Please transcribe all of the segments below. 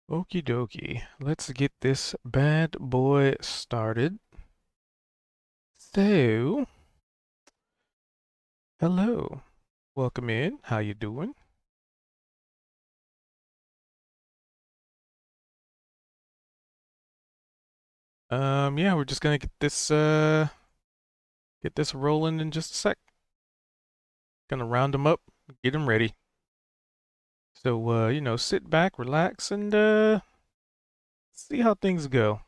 Okie dokie. Let's get this bad boy started. So, hello. Welcome in. How you doing? Yeah, we're just gonna get this rolling in just a sec. Gonna round them up, get them ready. So, sit back, relax, and see how things go.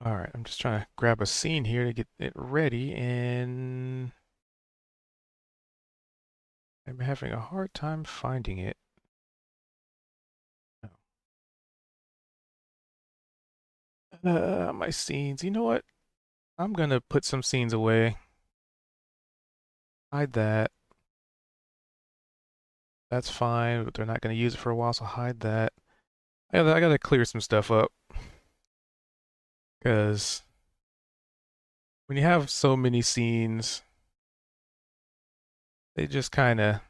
All right, I'm just trying to grab a scene here to get it ready, and I'm having a hard time finding it. My scenes. You know what? I'm gonna put some scenes away. Hide that. That's fine, but they're not gonna use it for a while, so hide that. I gotta clear some stuff up because when you have so many scenes, they just kind of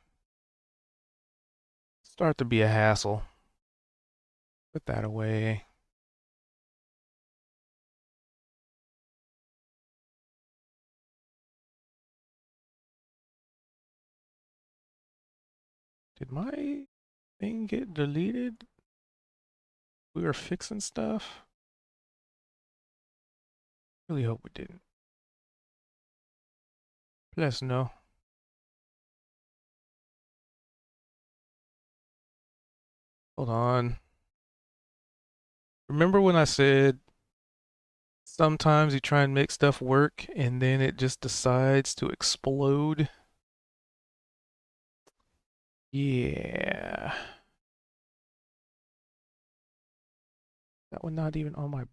start to be a hassle. Put that away. Did my thing get deleted? We were fixing stuff. Really hope we didn't. Let us know. Hold on. Remember when I said sometimes you try and make stuff work and then it just decides to explode? Yeah. That one not even on my...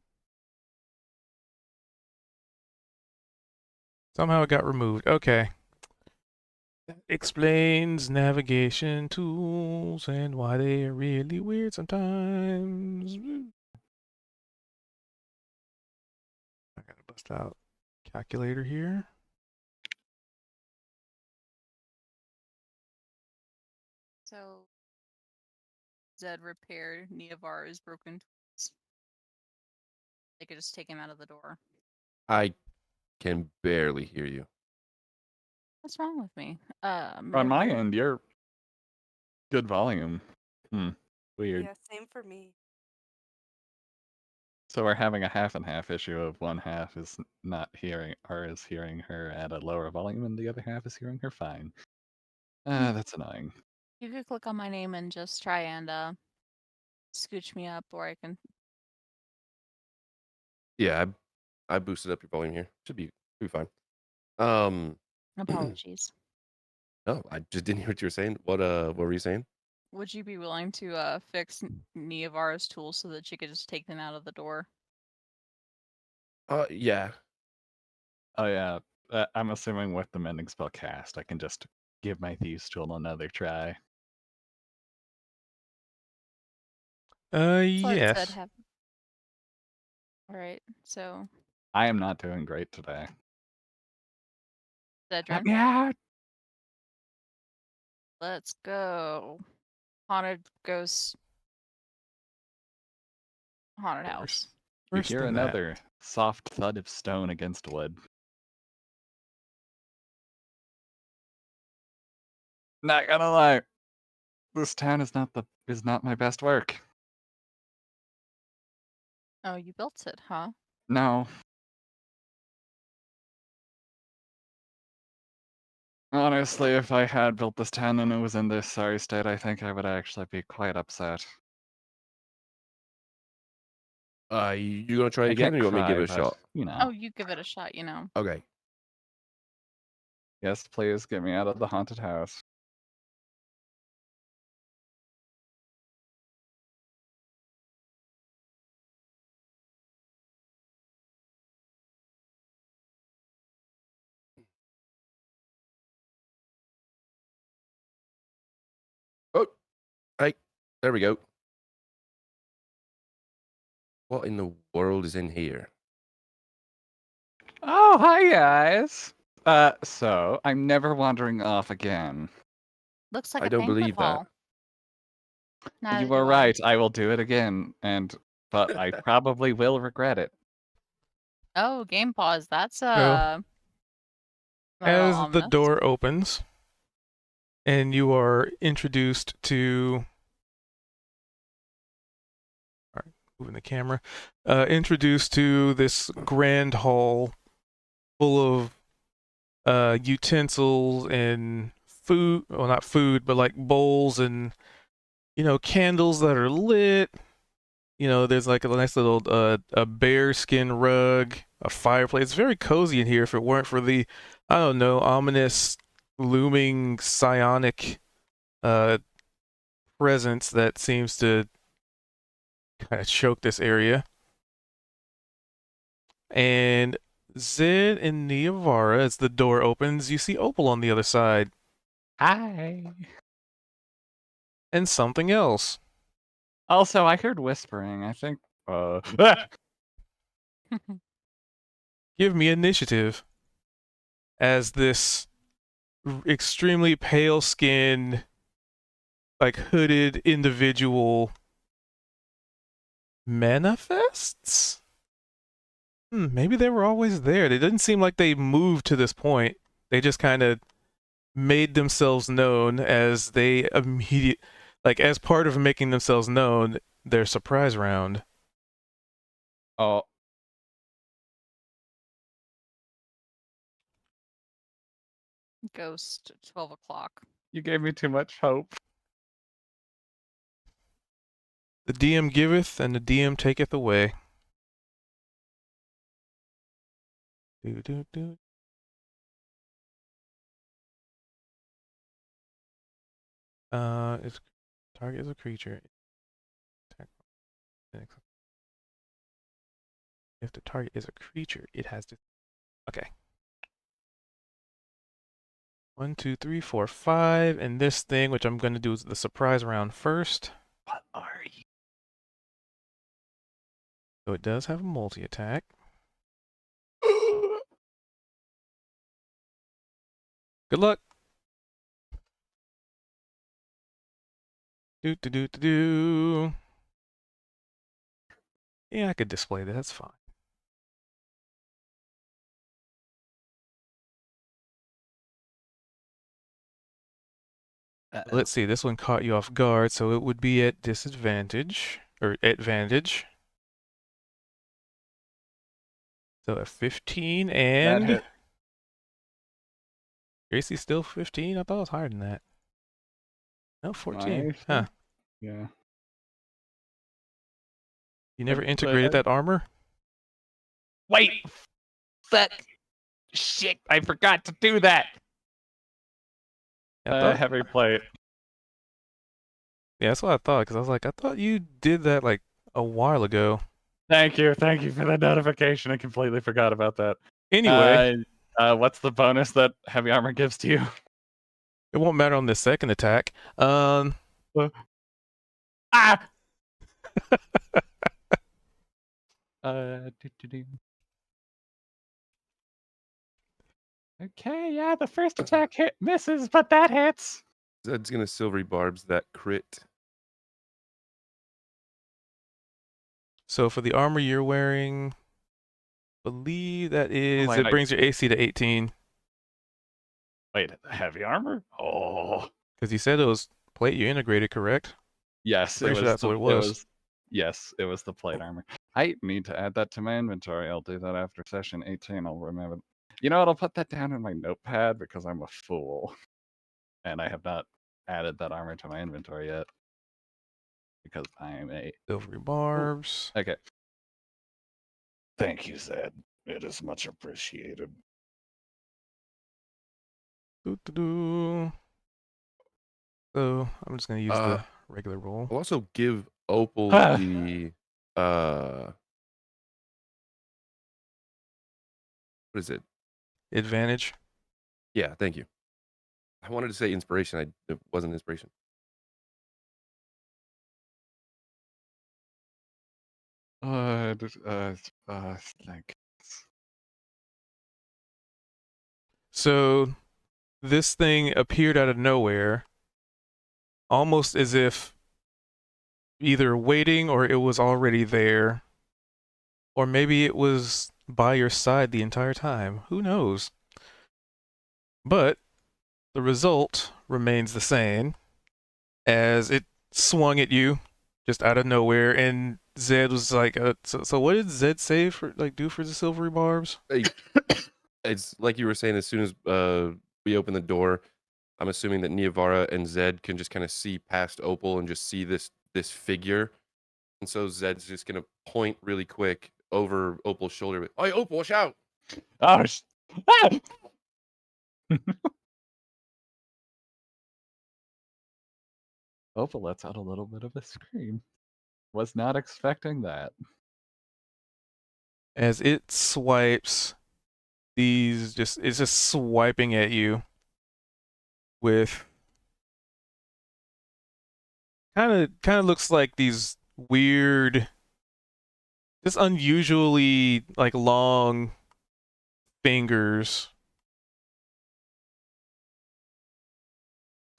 Somehow it got removed. Okay. That explains navigation tools and why they are really weird sometimes. I gotta bust out calculator here. So Zed repaired Neovar's broken tools. They could just take him out of the door. I can barely hear you. What's wrong with me? On my end, you're good volume. Weird. Yeah, same for me. So we're having a half and half issue of one half is not hearing or is hearing her at a lower volume and the other half is hearing her fine. That's annoying. You could click on my name and just try and scooch me up, or I can. Yeah, I boosted up your volume here. Should be fine. Um, Apologies. no, I just didn't hear what you were saying. What were you saying? Would you be willing to fix Niavara's tools so that she could just take them out of the door? Yeah. Oh yeah, I'm assuming with the mending spell cast, I can just give my thieves tool another try. So it said Yes. have. All right. So I am not doing great today. Let Zedrin, me out! let's go. Haunted ghost. Haunted house. You Worse hear than that. another soft thud of stone against wood. Not gonna lie, this town is not my best work. Oh, you built it, huh? No. Honestly, if I had built this town and it was in this sorry state, I think I would actually be quite upset. You gonna try it I again, can't or you want me to give cry, it a but shot? you know. Oh, you give it a shot. Okay. Yes, please get me out of the haunted house. Oh, hey, there we go. What in the world is in here? Oh, hi guys. So I'm never wandering off again. Looks like I a don't banquet believe that. hall. Neither You were do I. right. I will do it again, but I probably will regret it. Oh, game pause. That's Well, a little as the ominous. door opens and you are introduced to, all right, moving the camera, introduced to this grand hall full of utensils and food, well, not food, but like bowls and, candles that are lit. There's like a nice little a bear skin rug, a fireplace. It's very cozy in here if it weren't for the, I don't know, ominous looming psionic uh presence that seems to kind of choke this area. And Zed and Niavara, as the door opens, you see Opal on the other side Hi. and something else. Also, I heard whispering. I think. Give me initiative as this extremely pale skinned, like hooded individual manifests? Maybe they were always there. They didn't seem like they moved to this point. They just kind of made themselves known as they as part of making themselves known, their surprise round. Oh, Ghost 12 o'clock. you gave me too much hope. The DM giveth and the DM taketh away. Do do do. If target is a creature, if the target is a creature, it has to. Okay. 1, 2, 3, 4, 5, and this thing, which I'm going to do is the surprise round first. What are you? So it does have a multi attack. Good luck. Do do do do do. Yeah, I could display that. That's fine. Let's see, this one caught you off guard, so it would be at disadvantage, or advantage. So a 15 That and hit. Gracie's still 15? I thought it was higher than that. No, 14. My Huh. Yeah. You never But integrated that armor? Wait! Fuck! Shit! I forgot to do that! Yeah, I thought, Heavy plate. yeah, that's what I thought, because I was like, I thought you did that like a while ago. Thank you for the notification. I completely forgot about that. Anyway, What's the bonus that heavy armor gives to you? it won't matter on the second attack. Ah! Do-do-do. Okay, yeah, the first attack misses, but that hits. Zed's gonna silvery barbs that crit. So for the armor you're wearing, believe that is, wait, it brings your AC to 18. Wait, heavy armor? Oh. Because you said it was plate you integrated, correct? Yes, Pretty sure that's what it was. Yes, it was the plate armor. I need to add that to my inventory. I'll do that after session 18. I'll remember. You know what? I'll put that down in my notepad because I'm a fool. And I have not added that armor to my inventory yet. Because I am a... Silvery barbs. Okay. Thank you, Zed. It is much appreciated. Doo-doo-doo. So I'm just gonna use the regular roll. I'll also give Opal Ah. the what is it? Advantage. Yeah, thank you. I wanted to say inspiration. It wasn't inspiration. Thank. So this thing appeared out of nowhere, almost as if either waiting or it was already there, or maybe it was by your side the entire time. Who knows? But the result remains the same, as it swung at you just out of nowhere, and Zed was like, so what did Zed say for do for the silvery barbs? Hey, it's like you were saying. As soon as we open the door, I'm assuming that Niavara and Zed can just kind of see past Opal and just see this figure, and so Zed's just gonna point really quick over Opal's shoulder. "Hey, Opal, watch out!" Oh, ah! Opal lets out a little bit of a scream. Was not expecting that. As it swipes it's just swiping at you with kind of looks like these weird, just unusually like long fingers.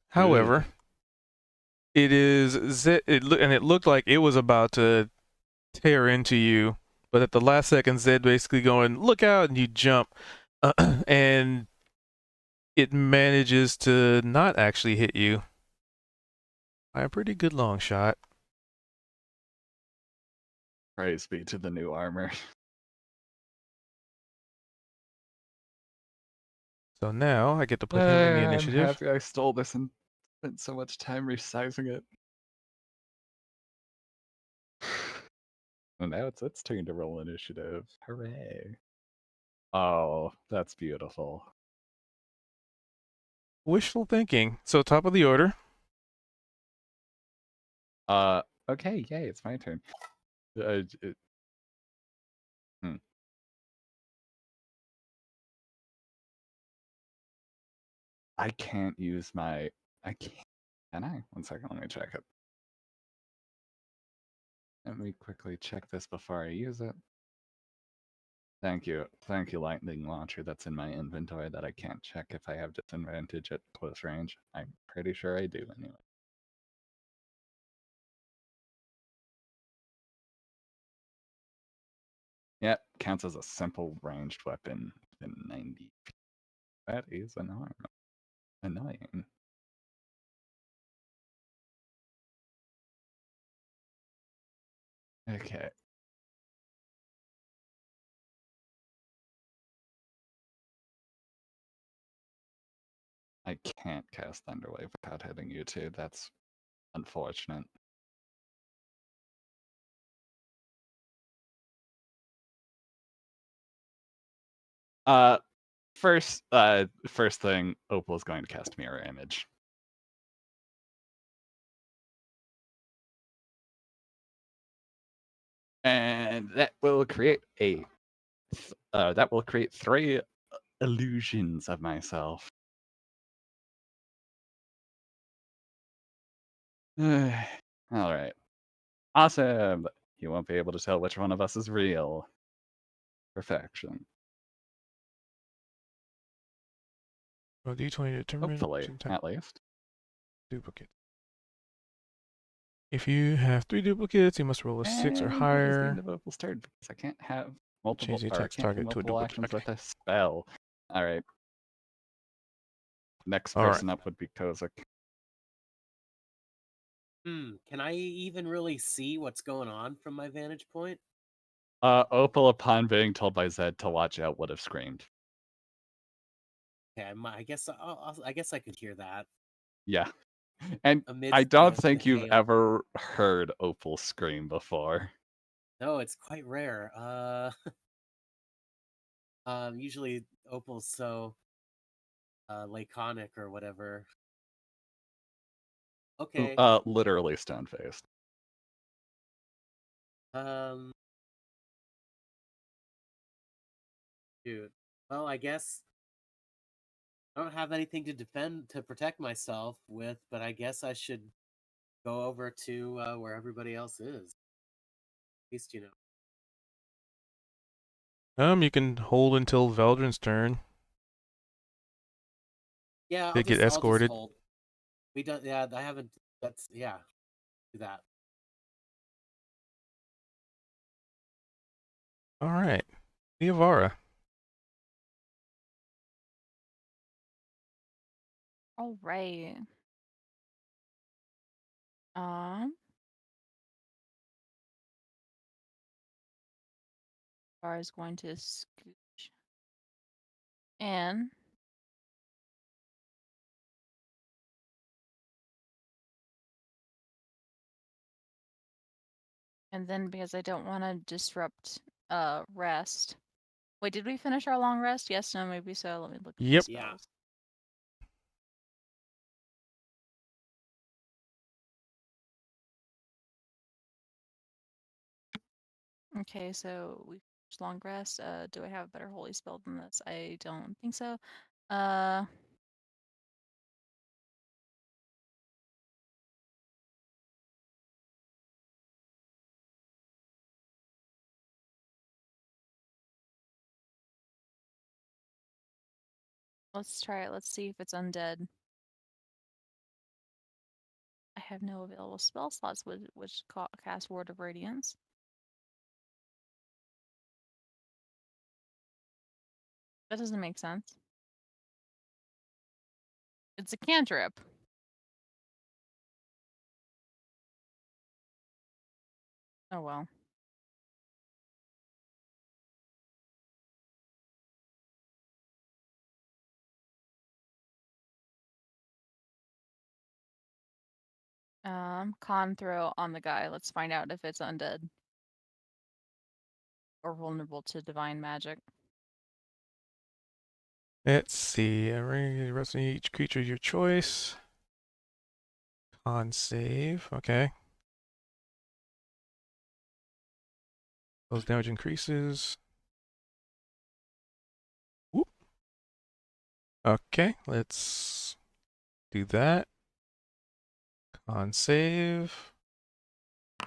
However, it it looked like it was about to tear into you, but at the last second, Zed basically going, "Look out!" and you jump, and it manages to not actually hit you by a pretty good long shot. Praise be to the new armor. So now I get to put him in the initiative. I'm happy I stole this and spent so much time resizing it. And now it's its turn to roll initiative. Hooray. Oh, that's beautiful. Wishful thinking. So top of the order. Okay, yay, it's my turn. Hmm. I can't use my... Can I? One second, let me check it. Let me quickly check this before I use it. Thank you, lightning launcher that's in my inventory that I can't check if I have disadvantage at close range. I'm pretty sure I do anyway. Yep, counts as a simple ranged weapon in 90. That is annoying. Okay. I can't cast Thunderwave without hitting you two. That's unfortunate. Uh, first thing, Opal's going to cast Mirror Image. And that will create three illusions of myself. All right. Awesome. You won't be able to tell which one of us is real. Perfection. Roll D20 to determine Hopefully, action type at least. duplicate. If you have 3 duplicates, you must roll a 6 or And it is the higher. end of Opal's turn because I can't have multiple Change the or I attack's can't do target to a multiple duplicate. actions Okay. with a spell. All right. Next All right. person up would be Kozik. Can I even really see what's going on from my vantage point? Opal, upon being told by Zed to watch out, would have screamed. Okay, I guess I guess I could hear that Yeah. And I amidst don't the think you've hail. ever heard Opal scream before. No, it's quite rare. Usually Opal's so laconic or whatever. Okay. Literally stone faced. Dude. Well, I guess I don't have anything to protect myself with, but I guess I should go over to where everybody else is. At least you know. You can hold until Veldrin's turn Yeah, to get I'll just escorted. hold. We don't. Yeah, I haven't. That's yeah. Do that. All right. Niavara. All right. Bar is going to scooch in. And then because I don't want to disrupt rest. Wait, did we finish our long rest? Yes, no, maybe so. Let me look at the Yep. spells. Yeah. Okay, so we finished long rest. Do I have a better holy spell than this? I don't think so. Let's try it. Let's see if it's undead. I have no available spell slots which cast Word of Radiance. That doesn't make sense. It's a cantrip. Oh well. Con throw on the guy. Let's find out if it's undead. Or vulnerable to divine magic. Let's see. Rest each creature your choice. Con save. Okay. Those damage increases. Whoop. Okay, let's do that. Con save.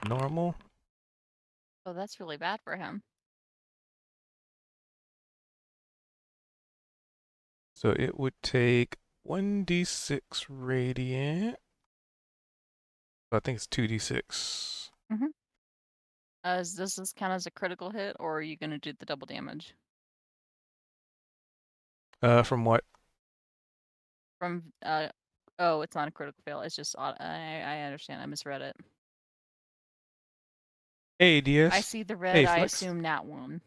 Normal. Oh, that's really bad for him. So it would take 1d6 radiant. I think it's 2d6. Does this count as a critical hit, or are you gonna do the double damage? From what? From oh, it's not a critical fail. It's just I understand. I misread it. Hey, DS. I see the red. Hey, I Flex. assume that one.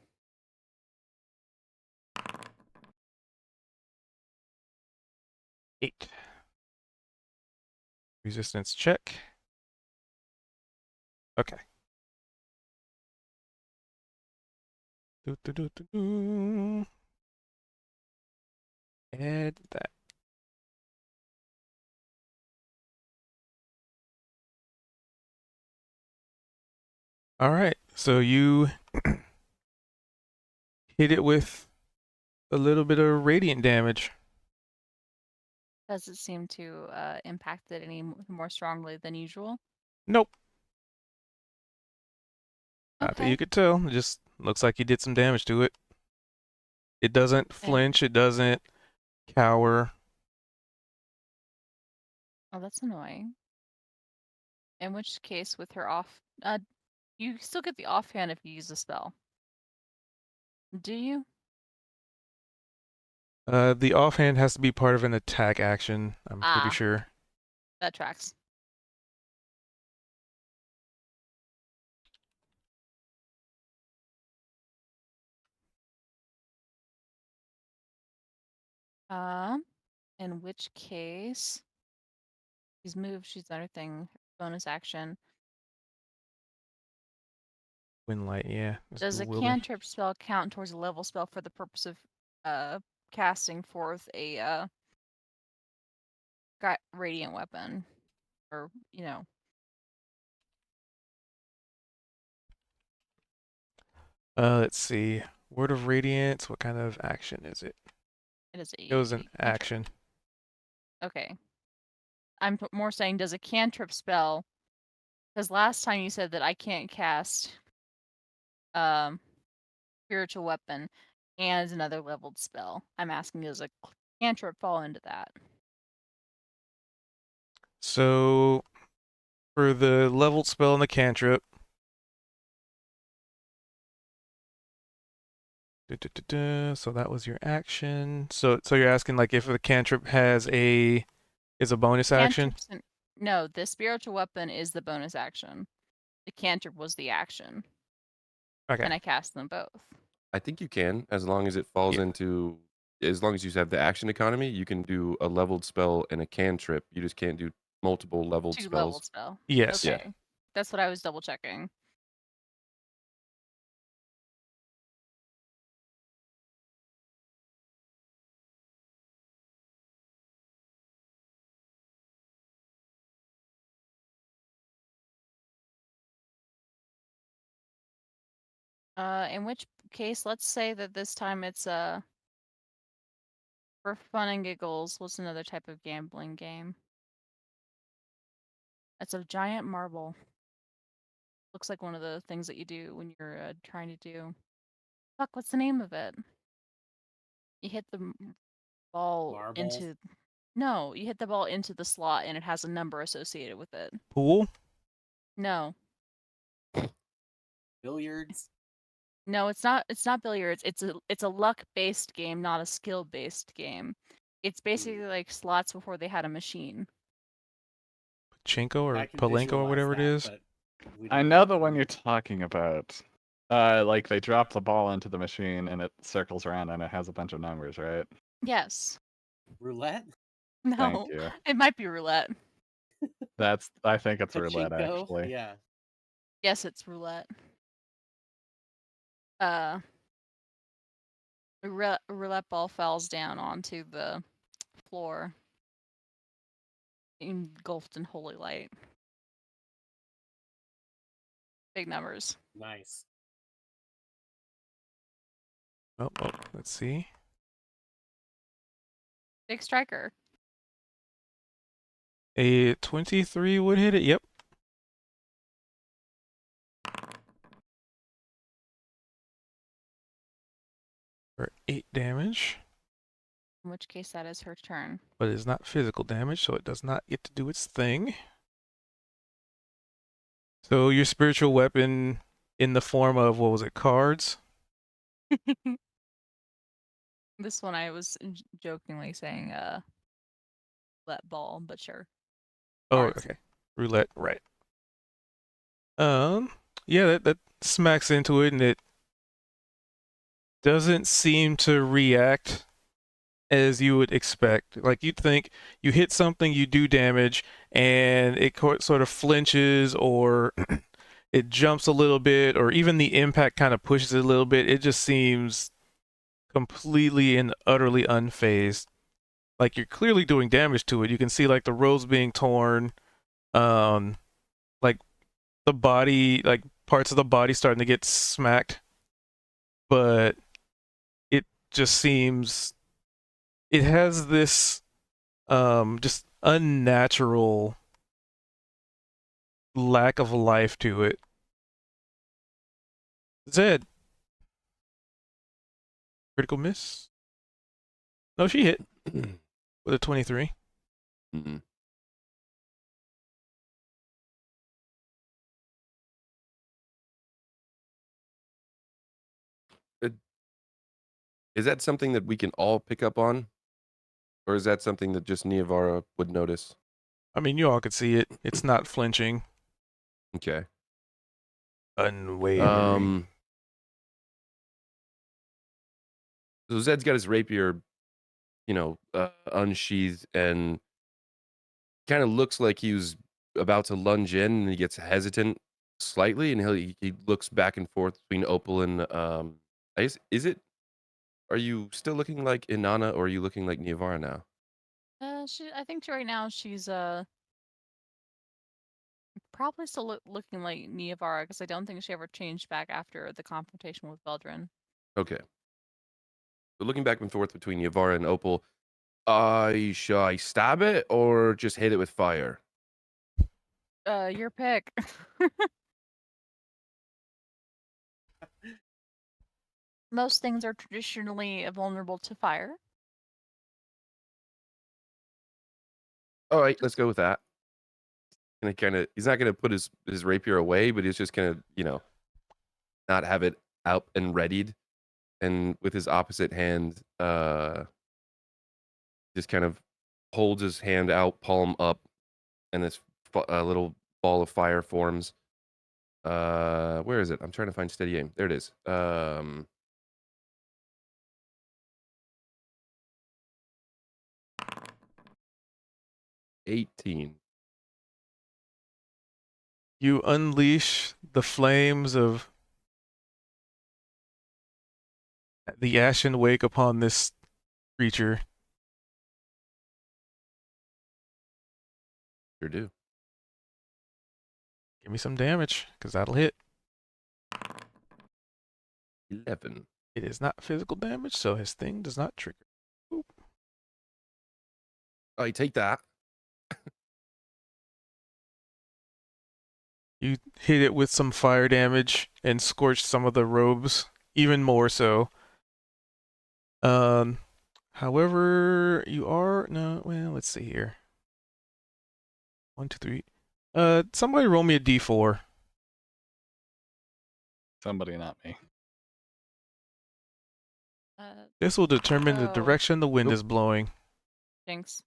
8. Resistance check. Okay. Do. Add that. All right. So you hit it with a little bit of radiant damage. Does it seem to impact it any more strongly than usual? Nope. Not that Okay. you could tell. It just looks like you did some damage to it. It doesn't flinch. It doesn't cower. Oh, that's annoying. In which case, with her off, you still get the offhand if you use a spell. Do you? The offhand has to be part of an attack action, I'm pretty Ah. sure. That tracks. In which case, she's moved. She's another thing. Bonus action. Wind light, yeah. Just Does dual a wielding. cantrip spell count towards a level spell for the purpose of casting forth a radiant weapon, or Let's see. Word of Radiance, what kind of action is it? it is a It was an cantrip. action. Okay. I'm more saying, does a cantrip spell? Because last time you said that I can't cast spiritual weapon and another leveled spell. I'm asking, does a cantrip fall into that? So, for the leveled spell and the cantrip, so that was your action. So you're asking like if the cantrip is a bonus action? No, the spiritual weapon is the bonus action. The cantrip was the action. Okay. And I cast them both. I think you can, as long as it falls Yeah. into, as long as you have the action economy, you can do a leveled spell and a cantrip. You just can't do multiple leveled Two spells. leveled spell. Yes. Okay. Yeah. That's what I was double checking. In which case, let's say that this time it's for fun and giggles. What's another type of gambling game? It's a giant marble. Looks like one of the things that you do when you're trying to do. Fuck, what's the name of it? You hit the ball Marbles? into. No, you hit the ball into the slot and it has a number associated with it. Pool? No. Billiards? No, it's not. It's not billiards. It's a luck-based game, not a skill-based game. It's basically like slots before they had a machine. Pachinko or I can Palenko or visualize whatever that, it is? but we I don't know know the what one it you're is. talking about. Like they drop the ball into the machine and it circles around and it has a bunch of numbers, right? Yes. Roulette? No. Thank you. It might be roulette. I think it's roulette Pachinko? actually. Yeah. Yes, it's roulette. Roulette ball falls down onto the floor, engulfed in holy light. Big numbers. Nice. Oh, let's see. Big striker. A 23 would hit it. Yep. For 8 damage. In which case, that is her turn. But it is not physical damage, so it does not get to do its thing. So your spiritual weapon in the form of, what was it, cards? This one I was jokingly saying roulette ball, but sure. Oh, Cards. okay. Roulette, right. Yeah, that smacks into it, and it doesn't seem to react as you would expect. Like you'd think you hit something, you do damage, and it sort of flinches or it jumps a little bit, or even the impact kind of pushes it a little bit. It just seems completely and utterly unfazed. Like you're clearly doing damage to it. You can see like the robes being torn, um, like the body, like parts of the body starting to get smacked, but it just seems it has this just unnatural lack of life to it. Zed, critical miss? No, she hit with a 23. Mm-mm. It- Is that something that we can all pick up on? Or is that something that just Niavara would notice? I mean, you all could see it. It's not flinching. Okay. Unwavering. So Zed's got his rapier, unsheathed and kind of looks like he was about to lunge in and he gets hesitant slightly and he looks back and forth between Opal and I guess are you still looking like Inanna or are you looking like Niavara now? I think right now she's probably still looking like Niavara because I don't think she ever changed back after the confrontation with Veldrin. Okay. So looking back and forth between Niavara and Opal, should I stab it or just hit it with fire? Your pick. Most things are traditionally vulnerable to fire. All right, let's go with that. And he's not gonna put his rapier away, but he's just gonna, not have it out and readied. And with his opposite hand, just kind of holds his hand out, palm up, and this little ball of fire forms. Where is it? I'm trying to find steady aim. There it is. 18. You unleash the flames of the ashen wake upon this creature. Sure do. Give me some damage, because that'll hit. 11. It is not physical damage, so his thing does not trigger. Boop. Oh, you take that. You hit it with some fire damage and scorched some of the robes, even more so. Um, however, you are no. Well, let's see here. 1, 2, 3. Somebody roll me a d4. Somebody, not me. This will determine the Oh. direction the wind Nope. is blowing. Jinx.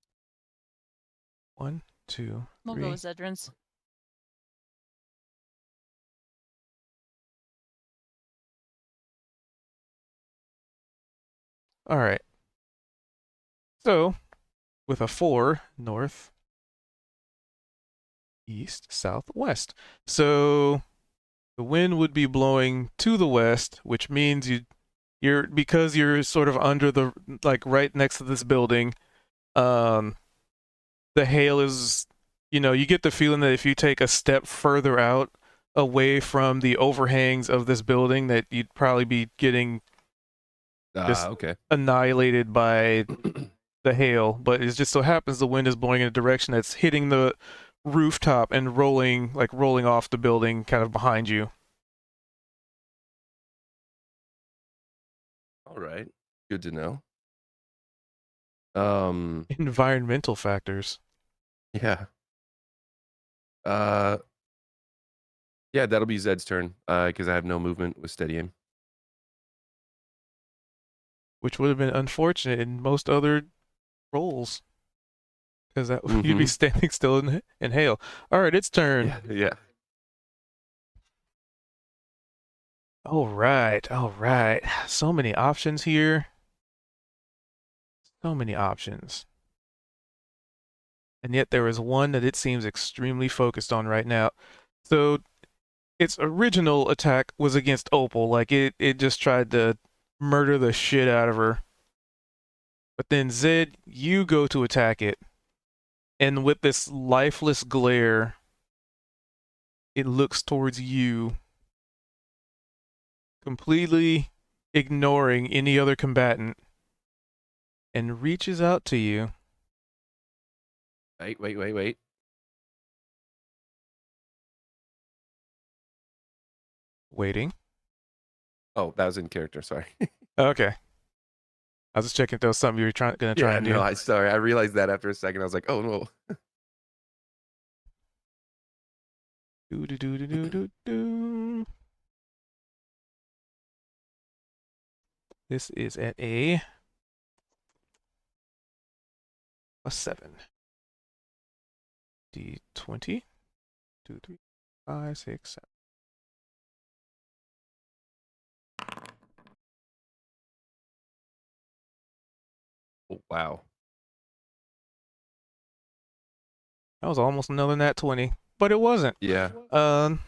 1, 2, We'll go 3. with Zedrin's. All right. So, with a 4, north, east, south, west. So, the wind would be blowing to the west, which means you're because you're sort of under the like right next to this building. Um, the hail is, you get the feeling that if you take a step further out away from the overhangs of this building, that you'd probably be getting just Okay. annihilated by the hail. But it just so happens the wind is blowing in a direction that's hitting the rooftop and rolling off the building kind of behind you. All right. Good to know. Environmental factors. Yeah. Uh, yeah, that'll be Zed's turn. Because I have no movement with steady aim. Which would have been unfortunate in most other roles, because that you'd be Mhm. standing still in hail. All right, it's turn. Yeah. All right, all right. So many options here. So many options. And yet there is one that it seems extremely focused on right now. So its original attack was against Opal. Like it just tried to murder the shit out of her. But then Zed, you go to attack it. And with this lifeless glare, it looks towards you, completely ignoring any other combatant, and reaches out to you. Wait. Waiting. Oh, that was in character. Sorry. Okay. I was just checking if there was something you were gonna try Yeah, and no, do. sorry. I realized that after a second. I was like, oh no. Do do do do do do do. This is at a +7. D20. 2, 3, 5, 6, 7. Oh, wow. That was almost another nat 20, but it wasn't. Yeah. Um,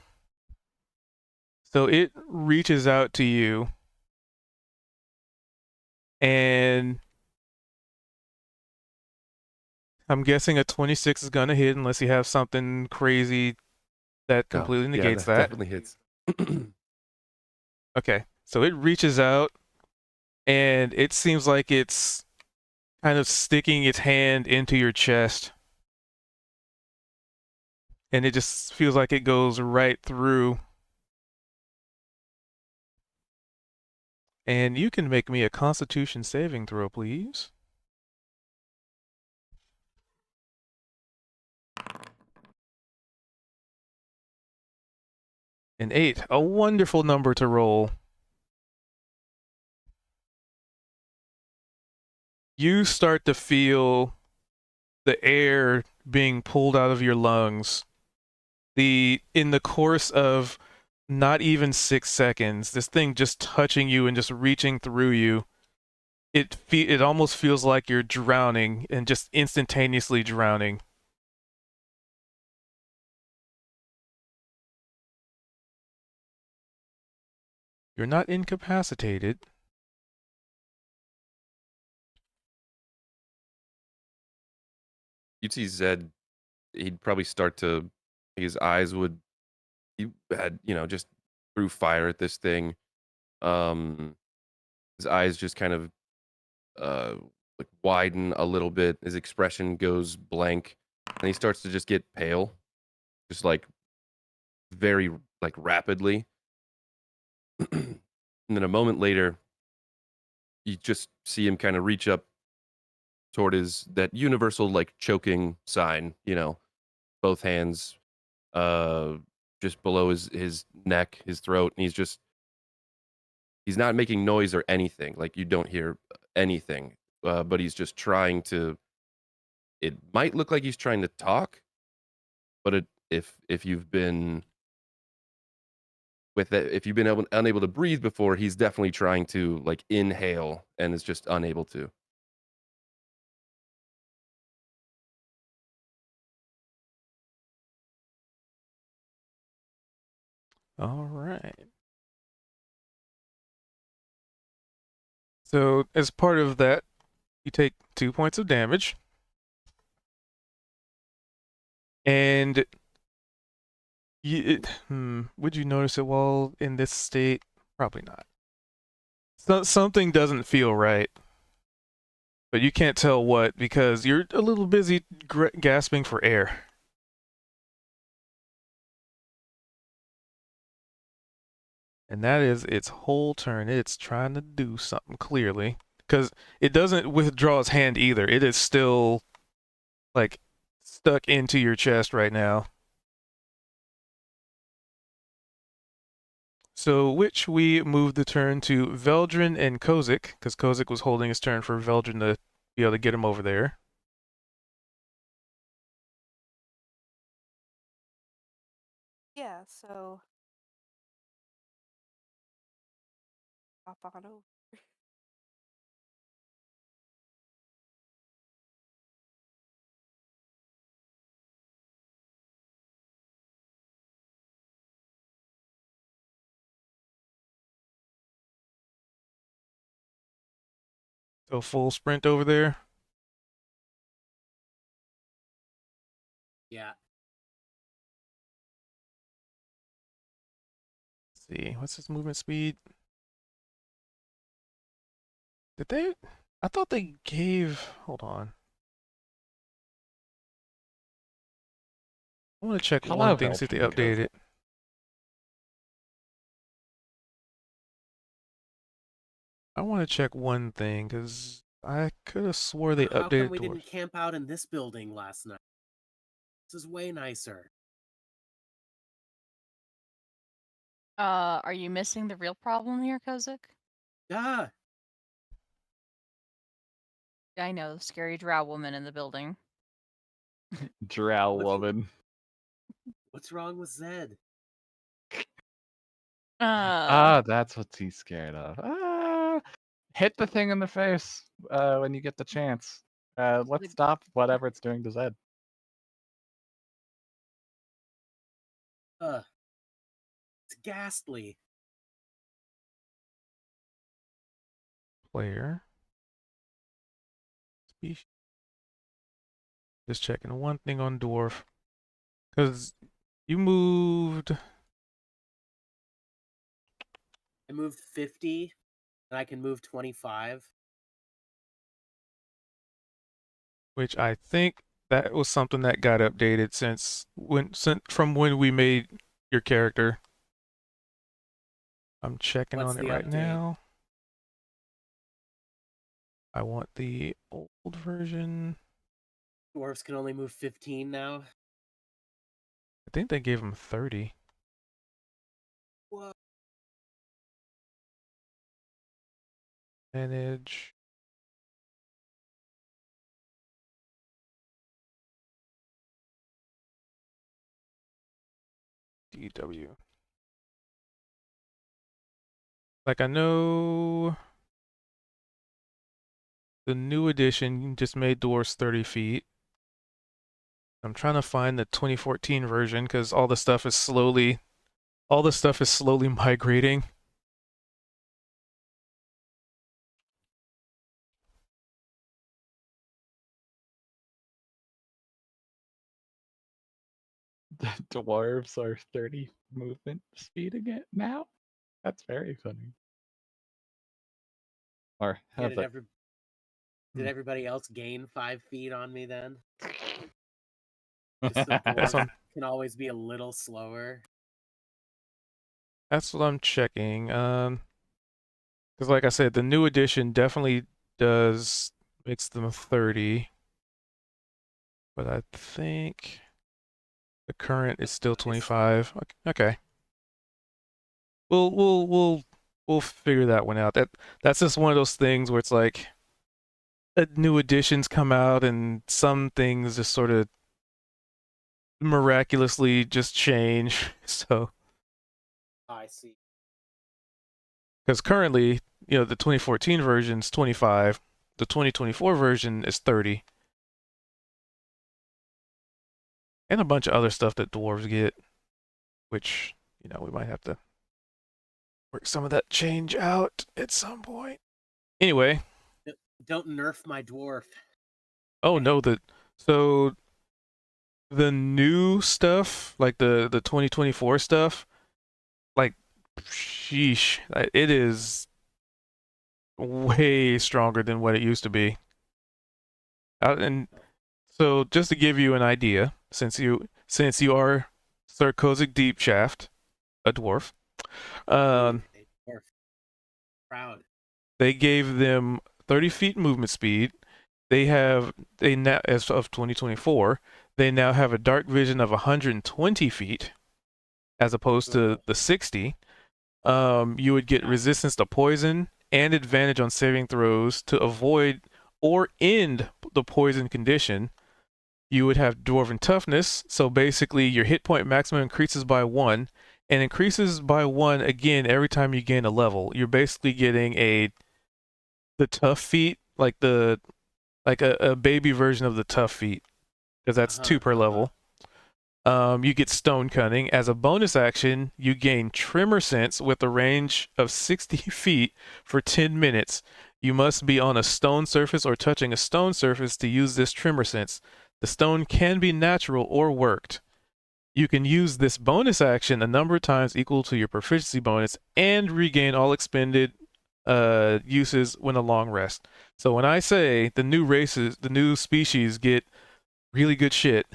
so it reaches out to you, and I'm guessing a 26 is gonna hit unless you have something crazy that No. completely Yeah, negates that that. definitely hits. Okay, so it reaches out, and it seems like it's kind of sticking its hand into your chest, and it just feels like it goes right through. And you can make me a Constitution saving throw, please. An 8, a wonderful number to roll. You start to feel the air being pulled out of your lungs. In the course of not even 6 seconds, this thing just touching you and just reaching through you. It almost feels like you're drowning and just instantaneously drowning. You're not incapacitated. You'd see Zed, he'd probably start to, his eyes would, he had, just threw fire at this thing. His eyes just kind of, uh, like widen a little bit. His expression goes blank, and he starts to just get pale, just like very, like rapidly. And then a moment later, you just see him kind of reach up toward his, that universal like choking sign, both hands uh just below his neck, his throat, and he's not making noise or anything. Like you don't hear anything. But he's just trying to, it might look like he's trying to talk, but if you've been with it, if you've been unable to breathe before, he's definitely trying to like inhale and is just unable to. All right. So as part of that, you take 2 points of damage. And would you notice it while in this state? Probably not. Something doesn't feel right, but you can't tell what because you're a little busy gasping for air. And that is its whole turn. It's trying to do something clearly because it doesn't withdraw its hand either. It is still like stuck into your chest right now. So, which we moved the turn to Veldrin and Kozik, because Kozik was holding his turn for Veldrin to be able to get him over there. Yeah, so Hop on over. So full sprint over there. Yeah. Let's see, what's his movement speed? Did they? I thought they gave. Hold on. I want to check Hello, one thing, see if they Belgian updated cousin. it. I want to check one thing because I could have swore they How come updated we dwarves. didn't camp out in this building last night? This is way nicer. Are you missing the real problem here, Kozik? Yeah. I know, scary drow woman in the building. Drow What's- woman. What's wrong with Zed? That's what he's scared of. Hit the thing in the face when you get the chance. Let's Like- stop whatever it's doing to Zed. It's ghastly. Player. Species. Just checking one thing on dwarf. Because you moved. I moved 50, and I can move 25. Which I think that was something that got updated from when we made your character. I'm checking What's on it the right update? now. I want the old version. Dwarves can only move 15 now. I think they gave them 30. Whoa. Manage. DW. Like I know the new edition just made dwarves 30 feet. I'm trying to find the 2014 version because all the stuff is slowly migrating. Dwarves are 30 movement speed again now? That's very funny. Or Yeah, have that. did everybody else gain 5 feet on me then? Just so That's dwarves what can always be a little slower. I'm checking. Because like I said, the new edition definitely does makes them 30. But I think the current is still Nice. 25. Okay. We'll figure that one out. That's just one of those things where it's like new editions come out and some things just sort of miraculously just change. So I see. because currently, the 2014 version is 25, the 2024 version is 30, and a bunch of other stuff that dwarves get, which we might have to work some of that change out at some point. Anyway, Don't nerf my dwarf. oh no, so the new stuff, like the 2024 stuff, like sheesh, it is way stronger than what it used to be. And so just to give you an idea, since you are Sir Kozik Deepshaft, a dwarf, Dwarf. Proud. they gave them 30 feet movement speed. They now, as of 2024, they now have a dark vision of 120 feet, as opposed to the 60. You would get resistance to poison and advantage on saving throws to avoid or end the poison condition. You would have dwarven toughness, so basically your hit point maximum increases by 1, and increases by 1 again every time you gain a level. You're basically getting the tough feat, like a baby version of the tough feat, because that's 2 per level. You get Stone Cunning. As a bonus action, you gain Tremor Sense with a range of 60 feet for 10 minutes. You must be on a stone surface or touching a stone surface to use this Tremor Sense. The stone can be natural or worked. You can use this bonus action a number of times equal to your proficiency bonus and regain all expended uses when a long rest. So when I say the new races, the new species get really good shit,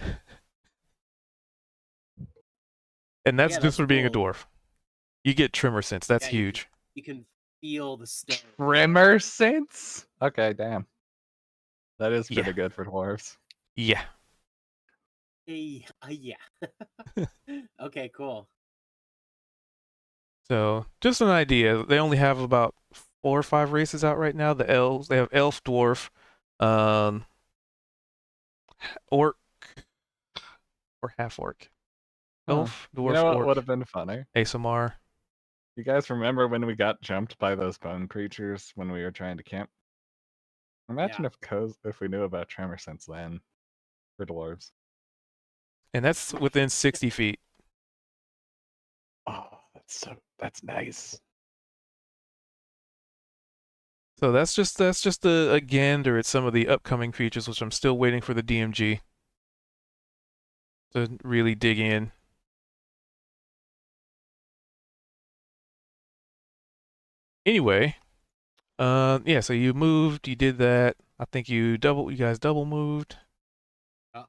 and that's just for being a cool. dwarf. You get Tremor Sense. That's Yeah, huge. You can feel the stone. Tremor sense? Okay, damn. That is pretty Yeah. good for dwarves. Yeah. Yeah. Okay, cool. So just an idea. They only have about 4 or 5 races out right now. The elves. They have elf, dwarf, orc, or half orc. Elf, You dwarf, know what orc, would have been funny? ASMR. You guys remember when we got jumped by those bone creatures when we were trying to camp? Imagine if we knew about tremor sense then for dwarves. And that's within 60 feet. Oh, that's nice. So that's just a gander at some of the upcoming features, which I'm still waiting for the DMG to really dig in. Anyway, yeah. So you moved, you did that. I think you guys double moved. Oh.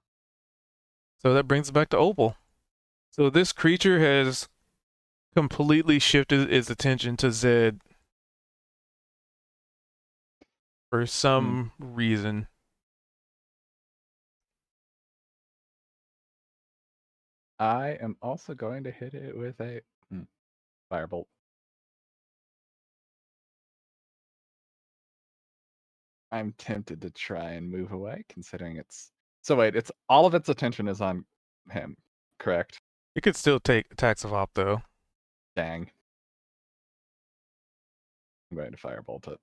So that brings us back to Opal. So this creature has completely shifted its attention to Zed for some reason. I am also going to hit it with a firebolt. I'm tempted to try and move away, considering it's. So wait, it's all of its attention is on him, correct? It could still take attacks of op though. Dang. I'm going to firebolt it.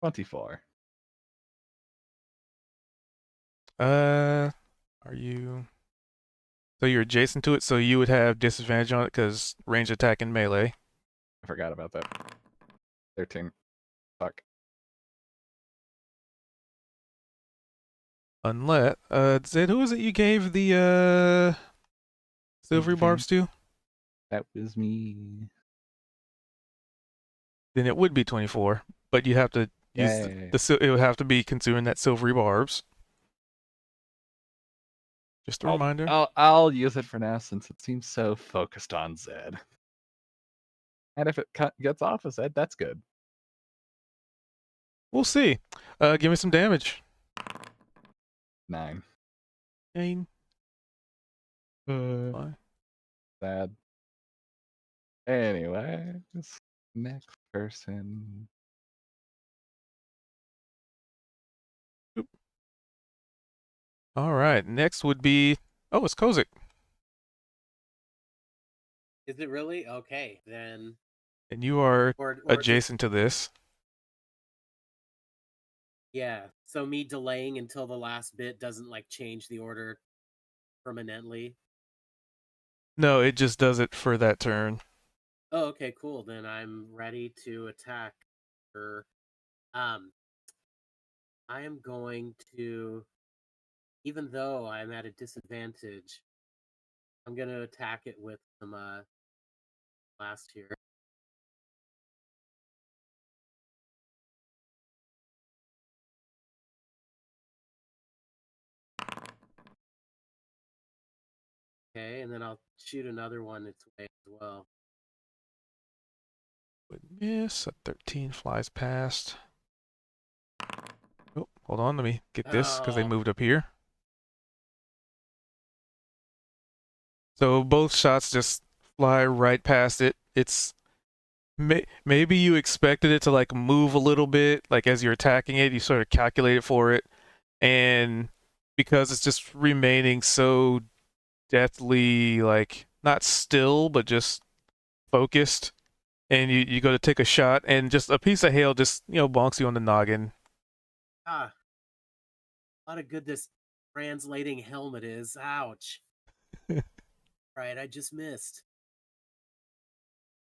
24. Are you? So you're adjacent to it, so you would have disadvantage on it because range attack and melee. I forgot about that. 13. Fuck. Unless, Zed, who was it you gave the silvery barbs to? That was me. Then it would be 24, but you have to use Yay. it would have to be consuming that silvery barbs. Just a reminder. I'll use it for now since it seems so focused on Zed. And if it gets off of Zed, that's good. We'll see. Give me some damage. 9. Fine. Sad. Anyways, next person. Oop. All right. Next would be it's Kozik. Is it really? Okay, then. And you are Or adjacent to this. Yeah. So me delaying until the last bit doesn't like change the order permanently. No, it just does it for that turn. Oh, okay, cool. Then I'm ready to attack her. I am going to, even though I'm at a disadvantage, I'm going to attack it with some blast here. Okay, and then I'll shoot another one its way as well. Would miss. A 13 flies past. Oh, hold on. Let me get this because they moved up here. So both shots just fly right past it. It's maybe you expected it to like move a little bit, like as you're attacking it, you sort of calculated for it, and because it's just remaining so deathly, like not still, but just focused. And you go to take a shot, and just a piece of hail just bonks you on the noggin. Ah, a lot of good this translating helmet is. Ouch. Right, I just missed.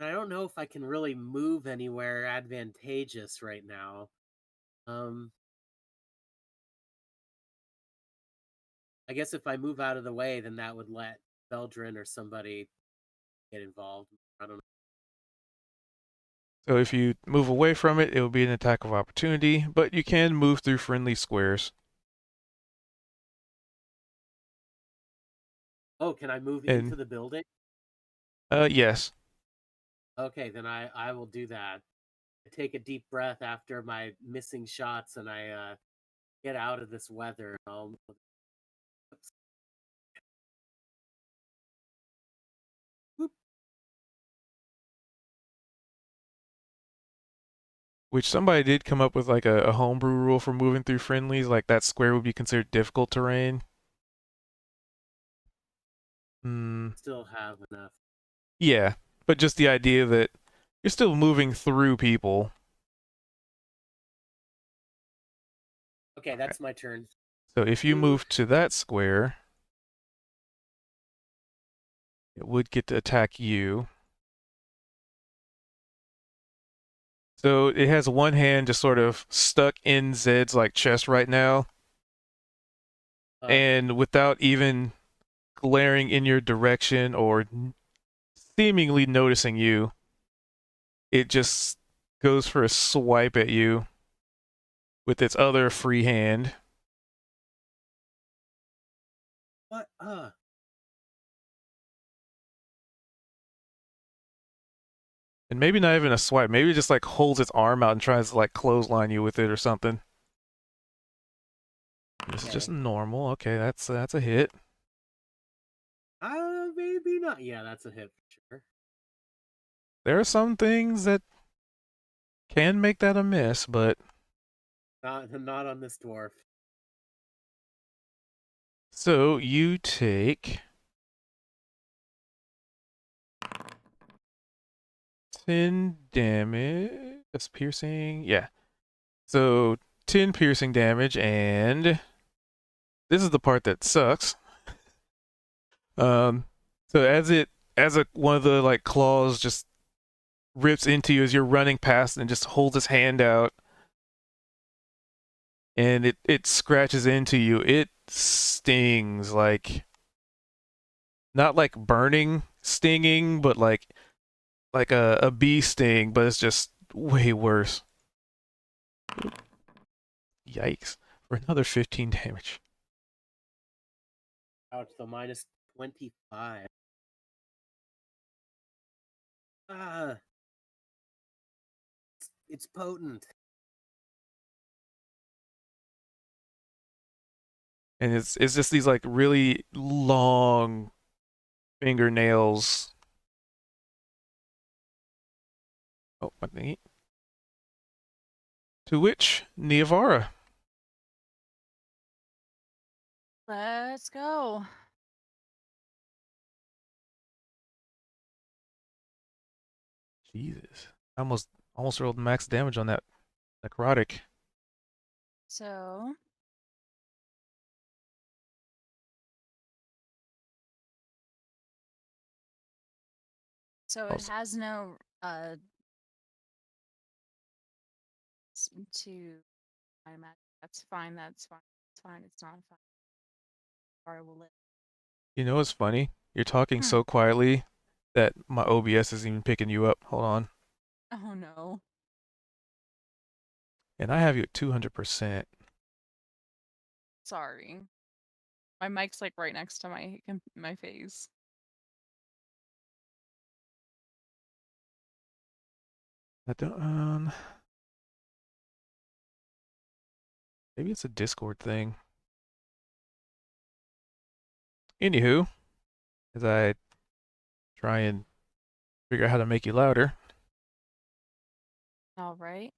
And I don't know if I can really move anywhere advantageous right now. I guess if I move out of the way, then that would let Veldrin or somebody get involved. I don't know. So if you move away from it, it will be an attack of opportunity, but you can move through friendly squares. Oh, can I move And into the building? yes. Okay, then I will do that. I take a deep breath after my missing shots, and I get out of this weather. Which somebody did come up with like a homebrew rule for moving through friendlies, like that square would be considered difficult terrain. Still have enough. Yeah, but just the idea that you're still moving through people. Okay, that's my turn. So if you move to that square, it would get to attack you. So it has one hand just sort of stuck in Zed's like chest right now, and without even glaring in your direction or seemingly noticing you, it just goes for a swipe at you with its other free hand. What? And maybe not even a swipe. Maybe it just like holds its arm out and tries to like clothesline you with it or something. This is just normal. Okay, that's a hit. Maybe not. Yeah, that's a hit for sure. There are some things that can make that a miss, but Not on this dwarf. so you take 10 damage. That's piercing. Yeah. So 10 piercing damage, and this is the part that sucks. Um, so as one of the like claws just rips into you as you're running past and just holds his hand out, and it scratches into you. It stings, like not like burning stinging, but like a bee sting, but it's just way worse. Yikes. For another 15 damage. Ouch, so minus 25. It's potent. And it's just these like really long fingernails. Oh, what neat. To which Niavara. Let's go. Jesus. I almost rolled max damage on that necrotic. So it has no to I imagine that's fine, that's fine. It's fine, it's not fine. Or will live. You know what's funny? You're talking so quietly that my OBS isn't even picking you up. Hold on. Oh no. And I have you at 200%. Sorry. My mic's like right next to my face. I don't, maybe it's a Discord thing. Anywho, as I try and figure out how to make you louder. All right.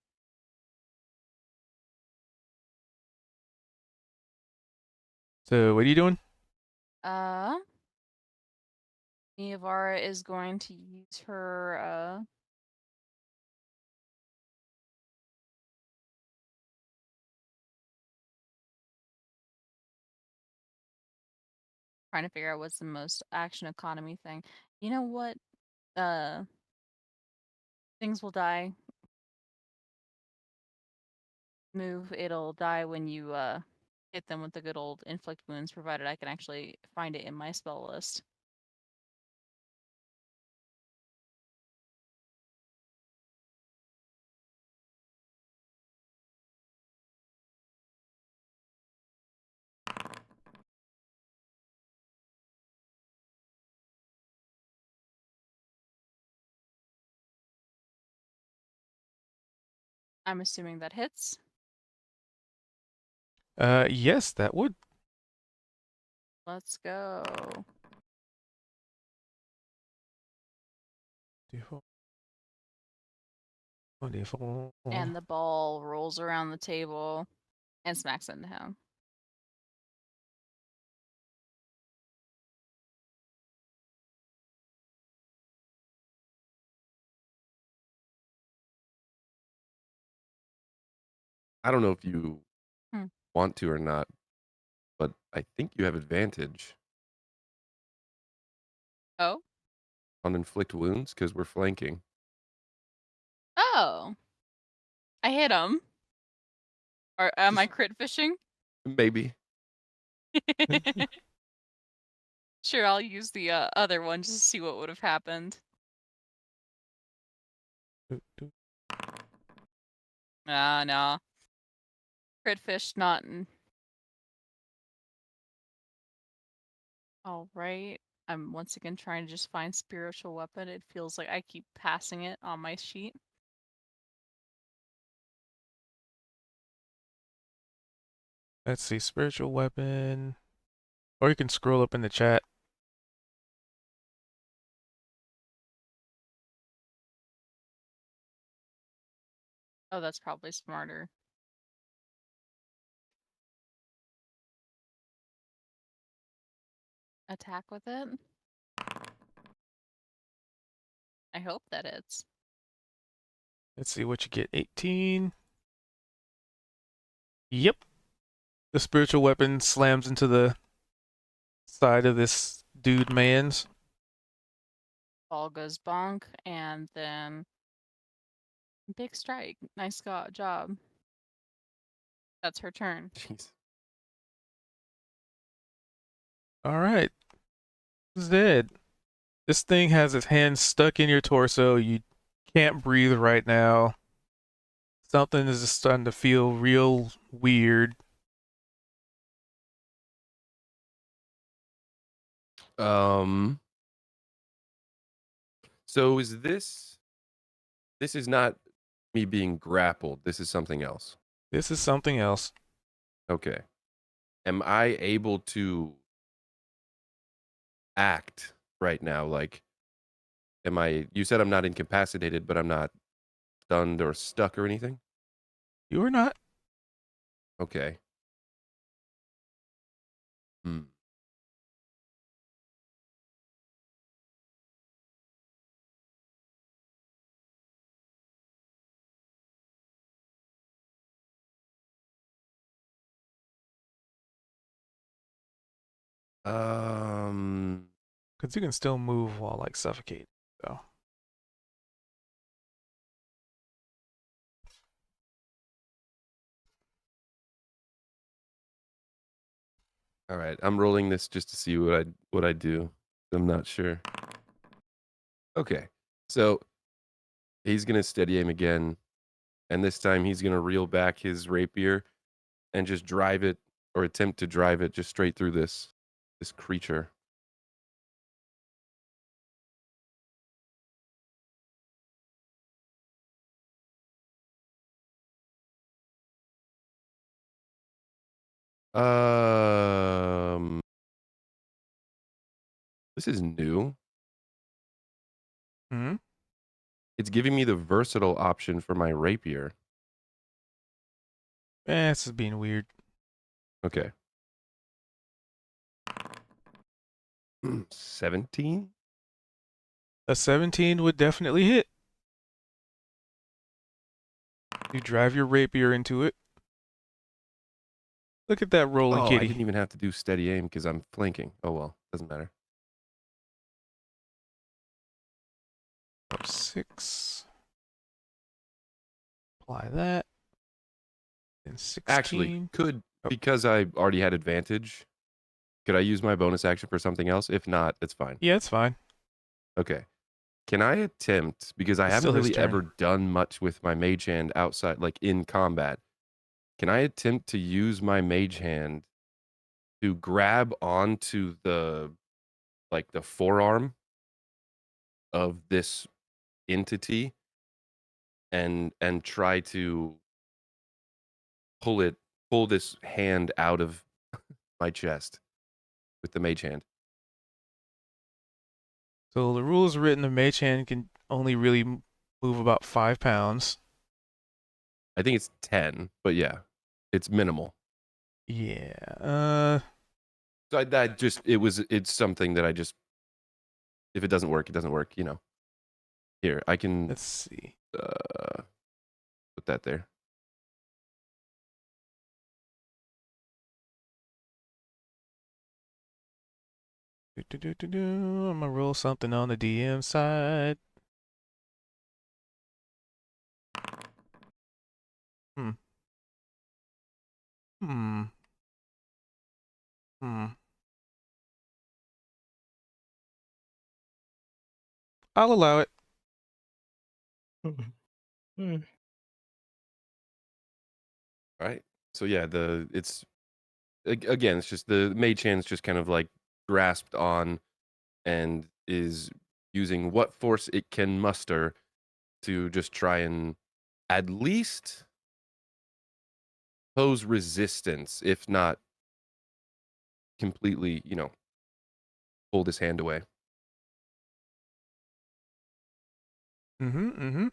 So what are you doing? Niavara is going to use her trying to figure out what's the most action economy thing. You know what? Things will die. Move, it'll die when you hit them with the good old inflict wounds, provided I can actually find it in my spell list. I'm assuming that hits. Yes, that would. Let's go. And the ball rolls around the table and smacks into him. I don't know if you Hmm. want to or not, but I think you have advantage Oh? on inflict wounds because we're flanking. Oh. I hit him. Or am I Just crit fishing? maybe. Sure, I'll use the other one just to see what would have happened. No. Crit fish, not in. All right. I'm once again trying to just find spiritual weapon. It feels like I keep passing it on my sheet. Let's see, spiritual weapon. Or you can scroll up in the chat. Oh, that's probably smarter. Attack with it? I hope that it's. Let's see what you get. 18. Yep. The spiritual weapon slams into the side of this dude man's. Ball goes bonk, and then big strike. Nice job. That's her turn. Jeez. All right. Zed. This thing has its hand stuck in your torso. You can't breathe right now. Something is just starting to feel real weird. So is this is not me being grappled. This is something else. This is something else. Okay. Am I able to act right now? Like, you said I'm not incapacitated, but I'm not stunned or stuck or anything? You are not. Okay. Hmm. Um, Because you can still move while like suffocating. So all right. I'm rolling this just to see what I do. I'm not sure. Okay. So he's gonna steady aim again, and this time he's gonna reel back his rapier and just drive it or attempt to drive it just straight through this creature. Um, this is new. hmm? It's giving me the versatile option for my rapier. This is being weird. Okay. 17? A 17 would definitely hit. You drive your rapier into it. Look at that rolling Oh, I kitty. didn't even have to do steady aim because I'm flanking. Oh well, doesn't matter. Up 6. Apply that. Then 16. Actually, could Oh. because I already had advantage. Could I use my bonus action for something else? If not, it's fine. Yeah, it's fine. Okay. Can I attempt, because I It's haven't still his really turn. ever done much with my mage hand outside, like in combat. Can I attempt to use my mage hand to grab onto the forearm of this entity and try to pull this hand out of my chest with the mage hand? So the rules written, the mage hand can only really move about 5 pounds. I think it's 10, but yeah, it's minimal. Yeah. So it's something that I just, if it doesn't work, it doesn't work, you know. Here, I can Let's see. put that there. I'm gonna roll something on the DM side. Hmm. Hmm. Hmm. I'll allow it. All right. So yeah, again, it's just the mage hand's just kind of like grasped on and is using what force it can muster to just try and at least pose resistance, if not completely, you know, pull this hand away. Mm-hmm. Mm-hmm.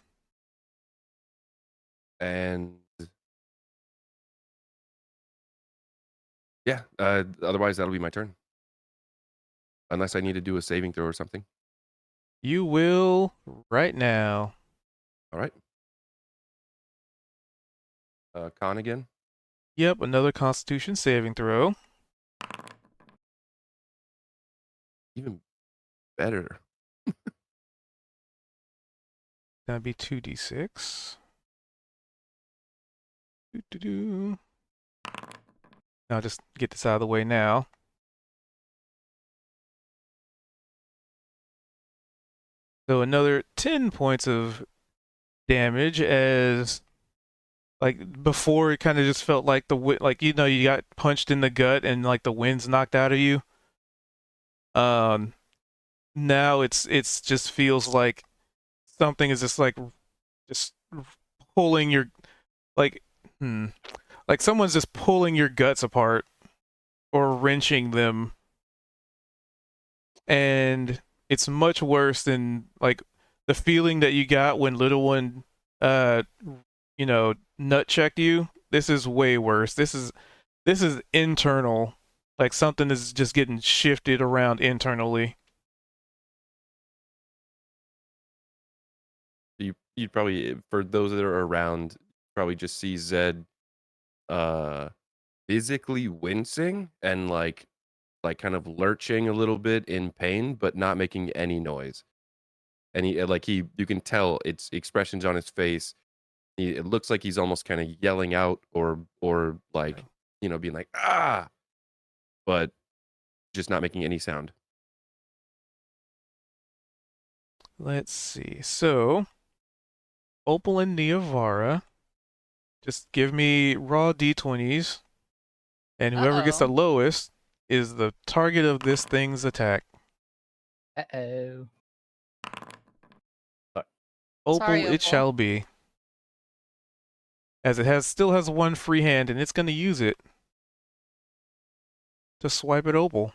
And yeah, otherwise that'll be my turn. Unless I need to do a saving throw or something. You will right now. All right. Con again. Yep, another Constitution saving throw. Even better. That'd be 2d6. Doo-doo-doo. I'll just get this out of the way now. So another 10 points of damage, as like before it kind of just felt like like you know you got punched in the gut and like the wind's knocked out of you. Now it's just feels like something is just pulling your like like someone's just pulling your guts apart or wrenching them, and it's much worse than like the feeling that you got when little one uh nut checked you. This is way worse. This is internal. Like something is just getting shifted around internally. You'd probably, for those that are around, probably just see Zed uh physically wincing and like kind of lurching a little bit in pain, but not making any noise. And he you can tell it's expressions on his face. It looks like he's almost kind of yelling out or like, you know, being like ah, but just not making any sound. Let's see. So, Opal and Neovara, just give me raw d20s, and whoever gets the Uh-oh. lowest is the target of this thing's attack. Uh-oh. Opal Sorry, it Opal. shall be. As it still has one free hand, and it's going to use it to swipe at Opal.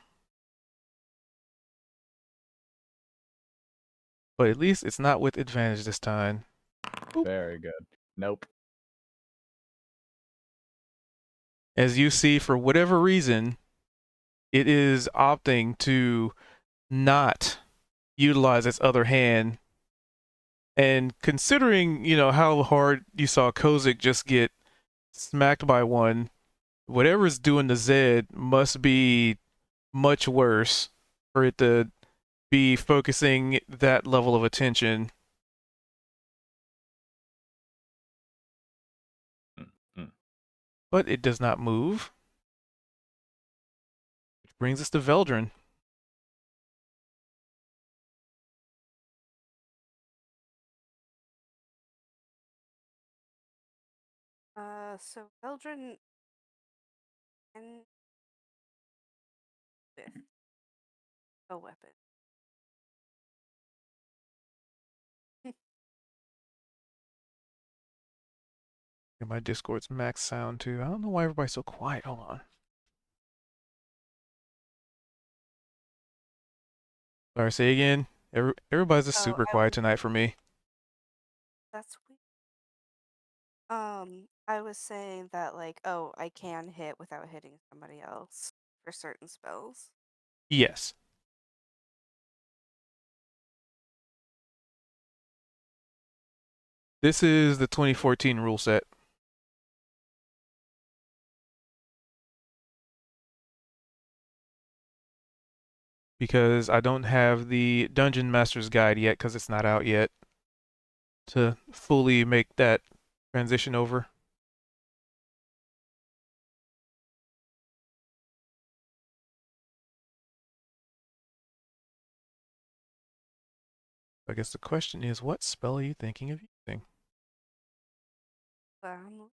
But at least it's not with advantage this time. Very good. Nope. As you see, for whatever reason, it is opting to not utilize its other hand. And considering, how hard you saw Kozik just get smacked by one, whatever's doing to Zed must be much worse for it to be focusing that level of attention. Mm. But it does not move. Which brings us to Veldrin. So Eldrin and with a weapon. And my Discord's max sound too. I don't know why everybody's so quiet. Hold on. Sorry, say again. Everybody's just Oh, super I quiet was. tonight for me. That's weird. I was saying that like, oh, I can hit without hitting somebody else for certain spells. Yes. This is the 2014 rule set. Because I don't have the Dungeon Master's Guide yet because it's not out yet to fully make that transition over. I guess the question is, what spell are you thinking of using? Um,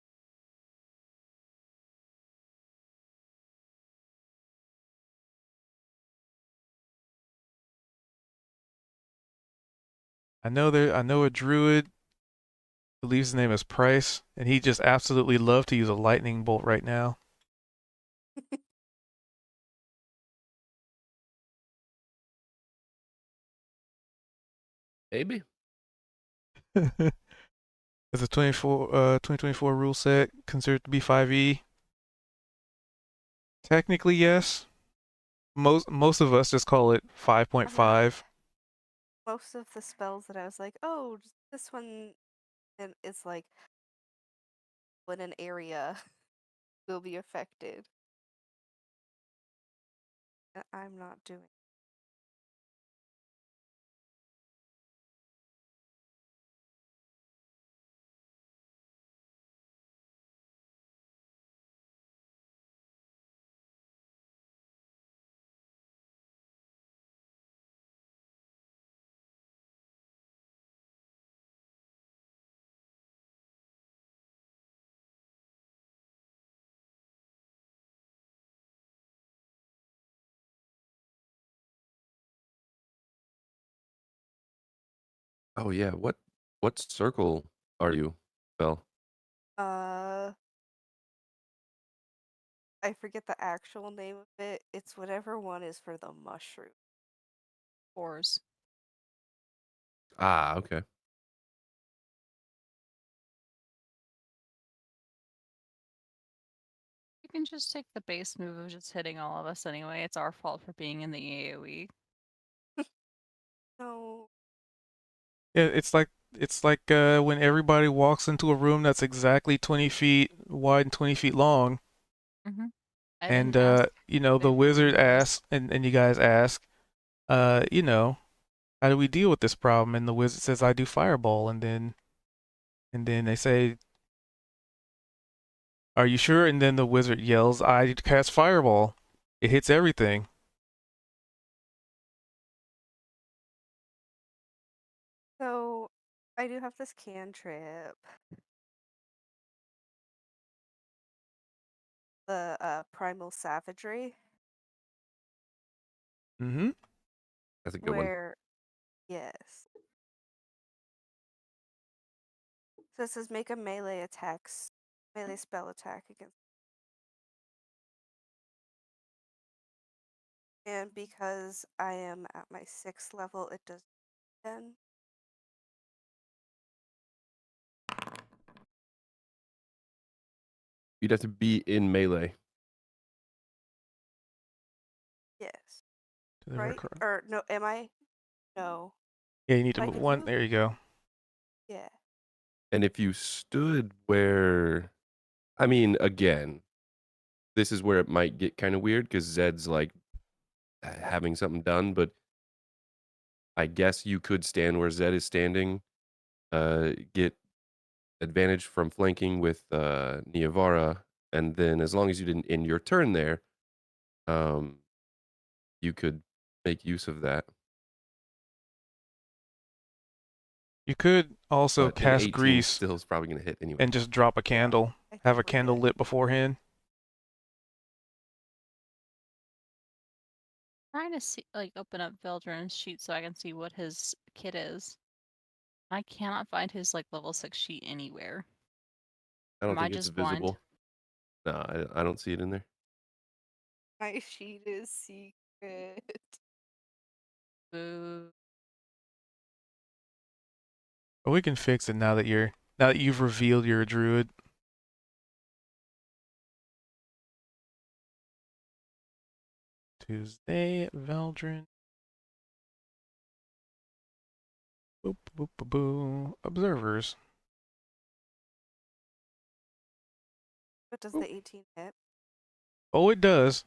I know a druid believes his name is Price, and he just absolutely love to use a lightning bolt right now. Maybe. It's a 2024 rule set considered to be 5e. Technically, yes. Most of us just call it 5.5. most of the spells that I was like, oh, this one is like when an area will be affected. I'm not doing. Oh yeah. What circle are you, Bell? Uh, I forget the actual name of it. It's whatever one is for the mushroom. Fours. Ah, okay. You can just take the base move of just hitting all of us anyway. It's our fault for being in the AoE. No, Yeah, it's like when everybody walks into a room that's exactly 20 feet wide and 20 feet long, Mm-hmm. I and didn't ask the if we're wizard rules. asks, and you guys ask, how do we deal with this problem? And the wizard says, I do fireball, and then they say, are you sure? And then the wizard yells, I cast fireball. It hits everything. so I do have this cantrip. The primal savagery, Mm-hmm. That's a good one. where yes. So it says make a melee spell attack against. And because I am at my 6th level, it does 10. You'd have to be in melee. Yes. To the Right? record. Or no, am I? No. Yeah, you need to I move can one. move. There you go. Yeah. And if you stood where, I mean, again, this is where it might get kind of weird because Zed's like having something done, but I guess you could stand where Zed is standing, get advantage from flanking with Niavara, and then as long as you didn't end your turn there, um, you could make use of that. You could also But an cast 18 grease still is probably going to hit anyway. and just drop a Yeah, candle. I Have think a we're candle good. lit beforehand. Trying to see, like, open up Veldrin's sheet so I can see what his kit is. I cannot find his like level 6 sheet anywhere. I don't Am I think it's just blind? visible. No, I don't see it in there. My sheet is secret. Boo. But we can fix it now that you've revealed you're a druid. Tuesday, Veldrin. Boop, boop, boop, boo. Observers. What does Oop. the 18 hit? Oh, it does.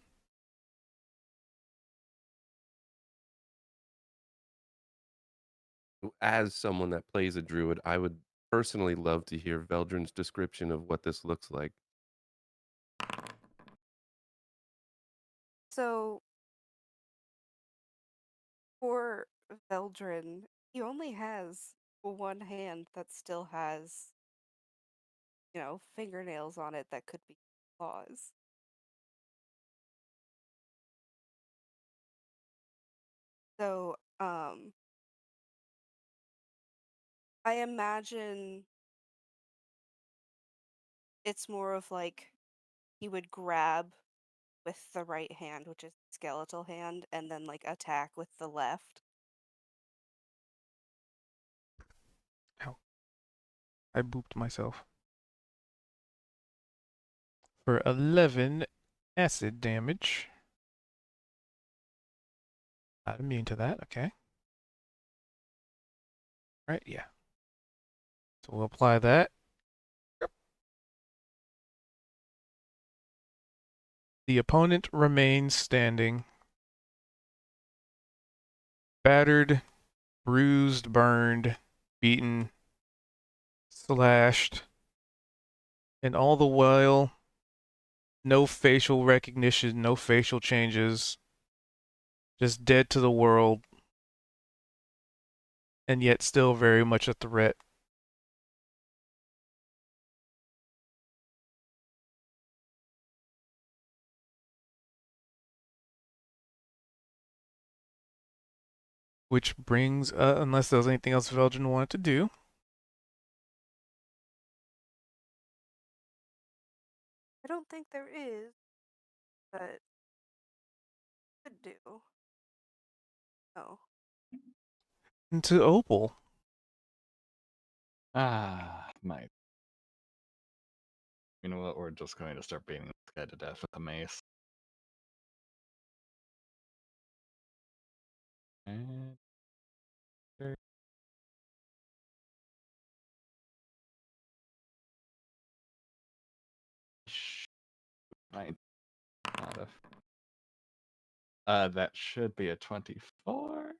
As someone that plays a druid, I would personally love to hear Veldrin's description of what this looks like. So for Veldrin, he only has one hand that still has, fingernails on it that could be claws. So, I imagine it's more of like he would grab with the right hand, which is skeletal hand, and then like attack with the left. Ow. I booped myself. For 11 acid damage. Not immune to that, okay. Right, yeah. So we'll apply that. The opponent remains standing. Battered, bruised, burned, beaten, slashed. And all the while, no facial recognition, no facial changes. Just dead to the world. And yet still very much a threat. Which brings, unless there's anything else Veldrin wanted to do. I don't think there is, but could do. Oh. Into Opal. My. You know what? We're just going to start beating this guy to death with a mace. And might not have. That should be a 24.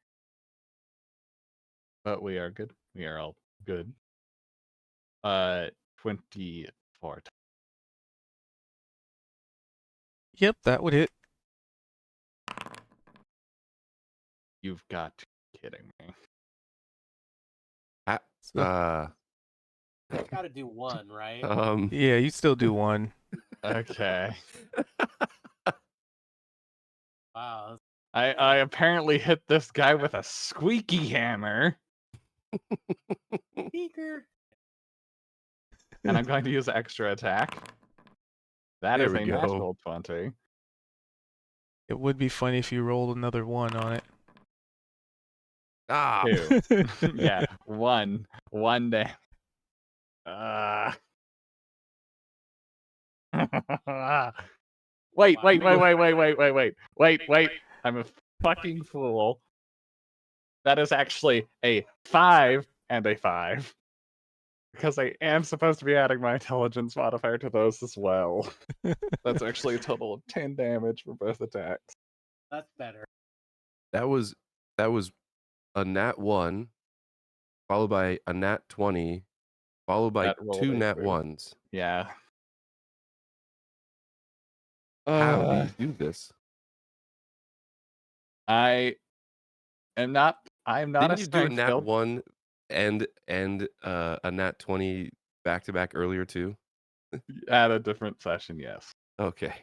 But we are good. We are all good. 24. Yep, that would hit. You've got to be kidding me. So, Got to do one, right? yeah, you still do one. Okay. Wow. I apparently hit this guy with a squeaky hammer. Speaker. And I'm going to use extra attack. That There is we a go. natural 20. It would be funny if you rolled another one on it. Ah, 2. Yeah, 1. 1 damage. Wait. Wow. Wait. I'm a fucking fool. That is actually a 5 and a 5. Because I am supposed to be adding my intelligence modifier to those as well. That's actually a total of 10 damage for both attacks. That's better. That was a nat 1, followed by a nat 20, followed by That rolled 2 a nat crit. 1s. Yeah. How do you do this? I am not. I'm not Didn't a you do a strength nat build. 1 and a nat 20 back to back earlier too? At a different session, yes. Okay.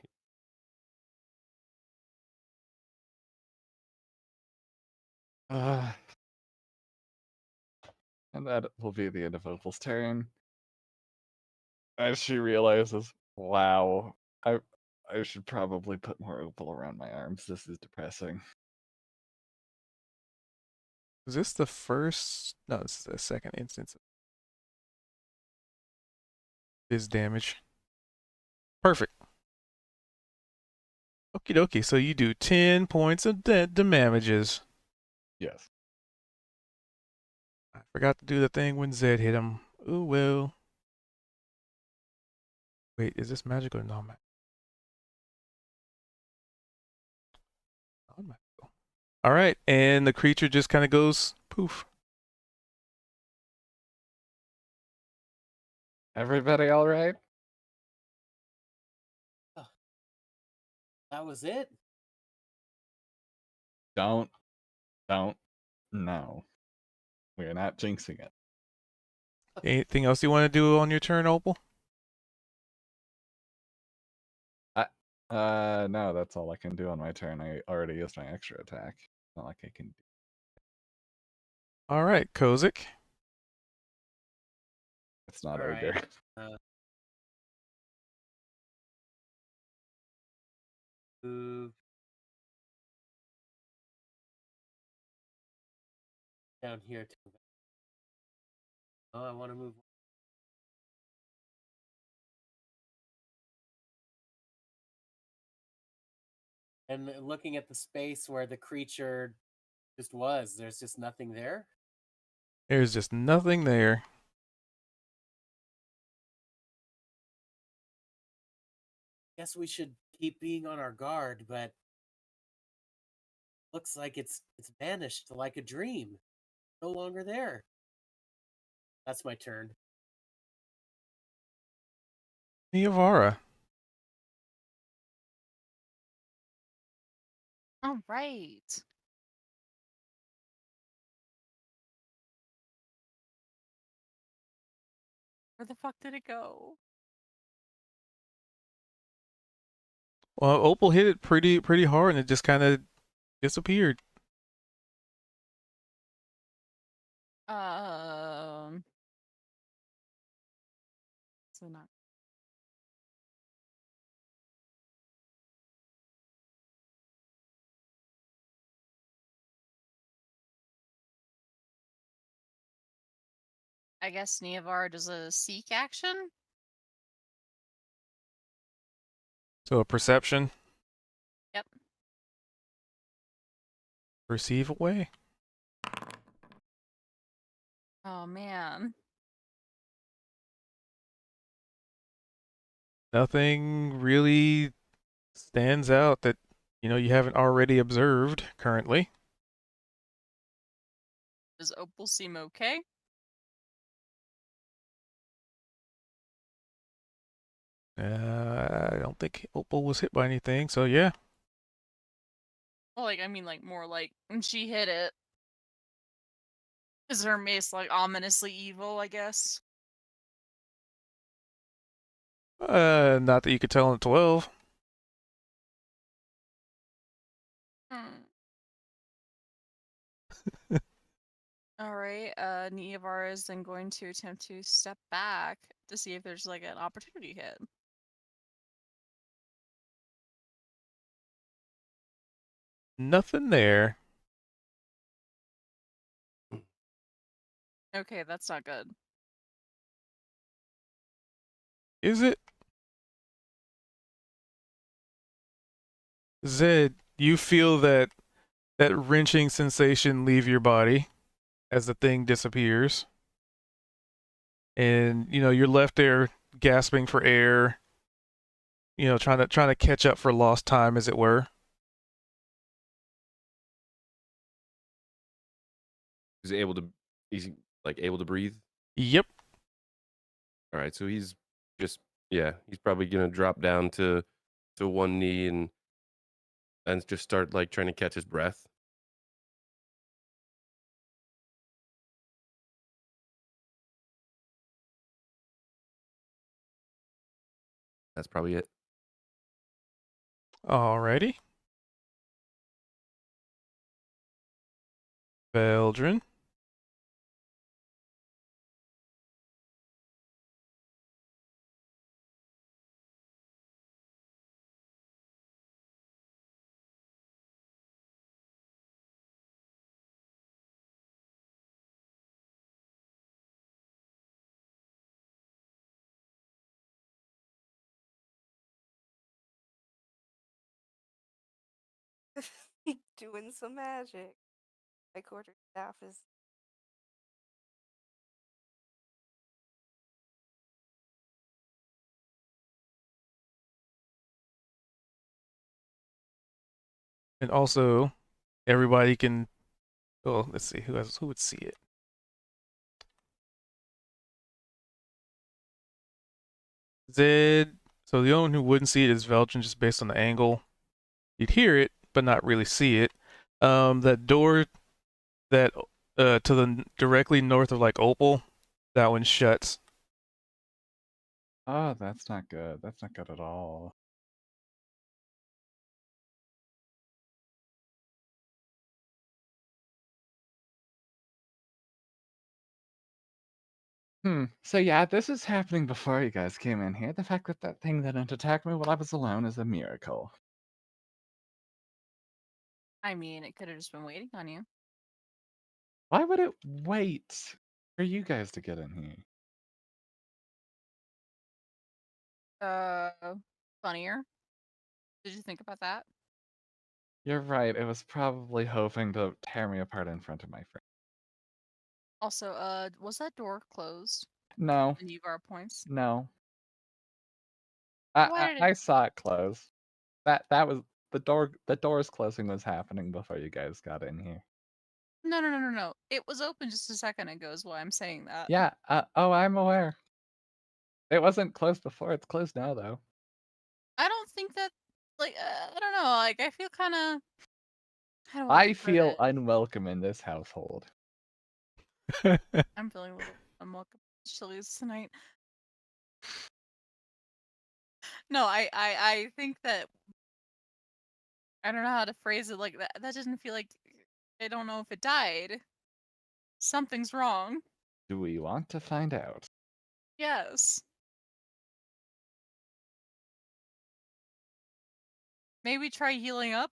And that will be the end of Opal's turn. As she realizes, wow, I should probably put more Opal around my arms. This is depressing. Is this the first? No, this is the second instance of his damage. Perfect. Okie dokie. So you do 10 points of damages. Yes. I forgot to do the thing when Zed hit him. Ooh, well. Wait, is this magical or non-magical? Non-magical. All right, and the creature just kind of goes poof. Everybody all right? That was it? Don't. No. We're not jinxing it. Anything else you want to do on your turn, Opal? No, that's all I can do on my turn. I already used my extra attack. Not like I can. All right, Kozik. It's not All ogre. right. Uh, move down here to. Oh, I want to move. And looking at the space where the creature just was, there's just nothing there. There's just nothing there. Guess we should keep being on our guard, but looks like it's vanished like a dream. No longer there. That's my turn. Niavara. All right. Where the fuck did it go? Well, Opal hit it pretty hard, and it just kind of disappeared. So not. I guess Neavar does a seek action. So a perception. Yep. Perceive away. Oh man. Nothing really stands out that you haven't already observed currently. Does Opal seem okay? I don't think Opal was hit by anything, so yeah. Well, I mean, more like when she hit it. Is her mace ominously evil? I guess. Not that you could tell in 12. Hmm. All right. Neavar is then going to attempt to step back to see if there's an opportunity hit. Nothing there. Okay, that's not good. Is it? Zed, you feel that that wrenching sensation leave your body as the thing disappears. And you're left there gasping for air, trying to catch up for lost time, as it were. He's able to. He's like able to breathe. Yep. All right, so he's just he's probably gonna drop down to one knee and just start like trying to catch his breath. That's probably it. Alrighty. Veldrin. Doing some magic. My quarterstaff is. And also, everybody can. Oh, let's see who would see it. Zed. So the only one who wouldn't see it is Veldrin, just based on the angle. You'd hear it, but not really see it. That door that to the directly north of like Opal, that one shuts. Oh, that's not good. That's not good at all. So yeah, this is happening before you guys came in here. The fact that that thing didn't attack me while I was alone is a miracle. I mean, it could have just been waiting on you. Why would it wait for you guys to get in here? Funnier. Did you think about that? You're right. It was probably hoping to tear me apart in front of my friend. Also, was that door closed? No, And you've our points. no. Why did it? I saw it close. That was the door. The door's closing was happening before you guys got in here. No. It was open just a second ago. Is why I'm saying that. Yeah. Oh, I'm aware. It wasn't closed before. It's closed now, though. I don't think that. Like, I don't know. Like, I feel kind of. How do I I put feel it? unwelcome in this household. I'm feeling a little unwelcome chilies tonight. No, I think that I don't know how to phrase it like that. That doesn't feel like I don't know if it died. Something's wrong. Do we want to find out? Yes. Maybe try healing up,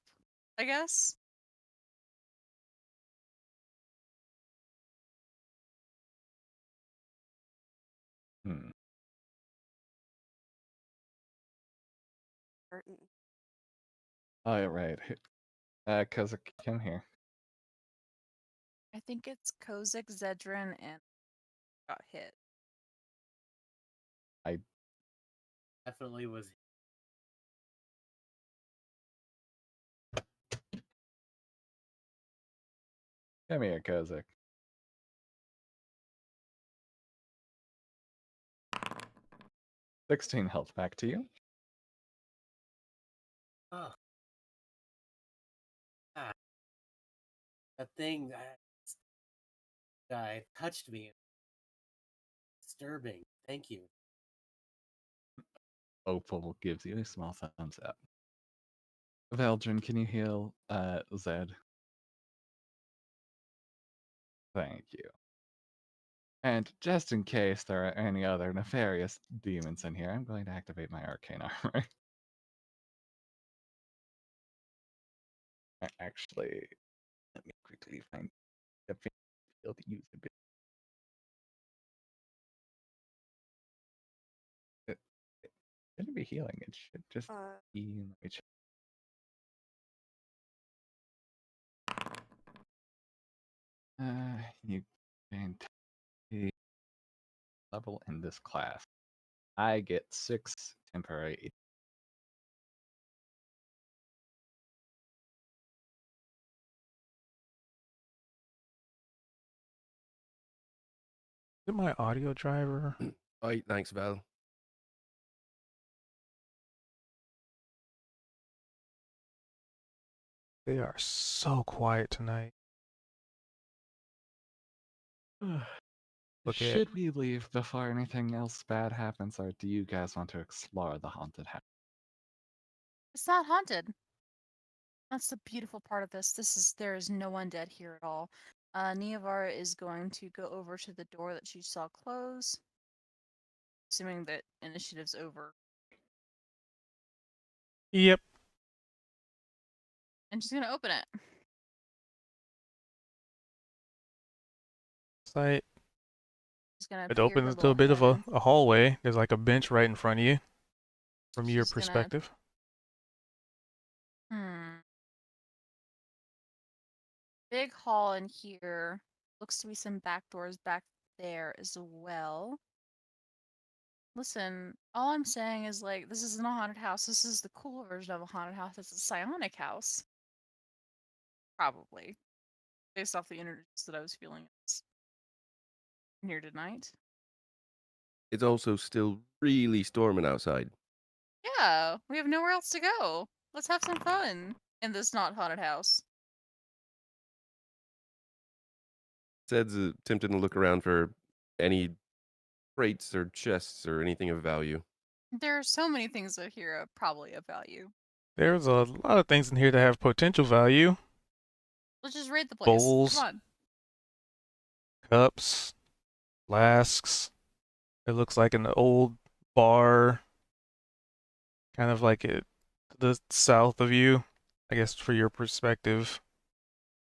I guess. Hmm. Curtain. Oh, yeah, right. Cause Kim here. I think it's Kozik, Zedrin, and got hit. Definitely was. Come here, Kozik. 16 health back to you. Oh. Ah. That thing guy touched me. Disturbing. Thank you. Opal gives you a small thumbs up. Veldrin, can you heal Zed? Thank you. And just in case there are any other nefarious demons in here, I'm going to activate my arcane armor. Actually, let me quickly find the field to use a bit. It shouldn't be healing. It should just be. Let me check. You gain a level in this class. I get 6 temporary. Is it my audio driver? All right, thanks, Val. They are so quiet tonight. Look at Should we leave before anything else bad happens, or do you guys want to explore the haunted house? It's not haunted. That's the beautiful part of this. There is no undead here at all. Niavara is going to go over to the door that she saw close, assuming that initiative's over, Yep. and she's gonna open it. Site. She's gonna It peer opens her into a little bit of a, head. a hallway. There's like a bench right in front of you from your She's gonna perspective. Big hall in here. Looks to be some back doors back there as well. Listen, all I'm saying is like this isn't a haunted house. This is the cool version of a haunted house. It's a psionic house. Probably. Based off the energies that I was feeling here tonight. It's also still really storming outside. Yeah, we have nowhere else to go. Let's have some fun in this not haunted house. Zed's tempted to look around for any crates or chests or anything of value. There are so many things that here are probably of value. There's a lot of things in here that have potential value. Let's just raid the place. Bowls. Come on. Cups, flasks. It looks like an old bar, kind of like it to the south of you, I guess for your perspective.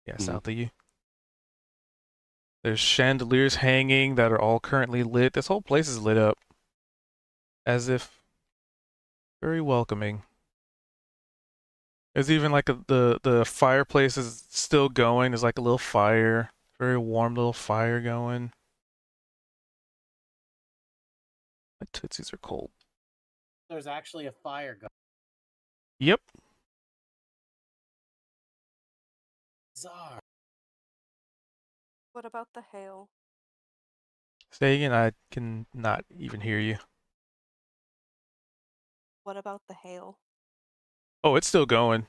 Yeah, Mhm. south of you. There's chandeliers hanging that are all currently lit. This whole place is lit up, as if very welcoming. There's even like the fireplace is still going. There's like a little fire, very warm little fire going. My tootsies are cold. There's actually a fire going. Yep. Bizarre. What about the hail? Say again, I can not even hear you. What about the hail? Oh, it's still going.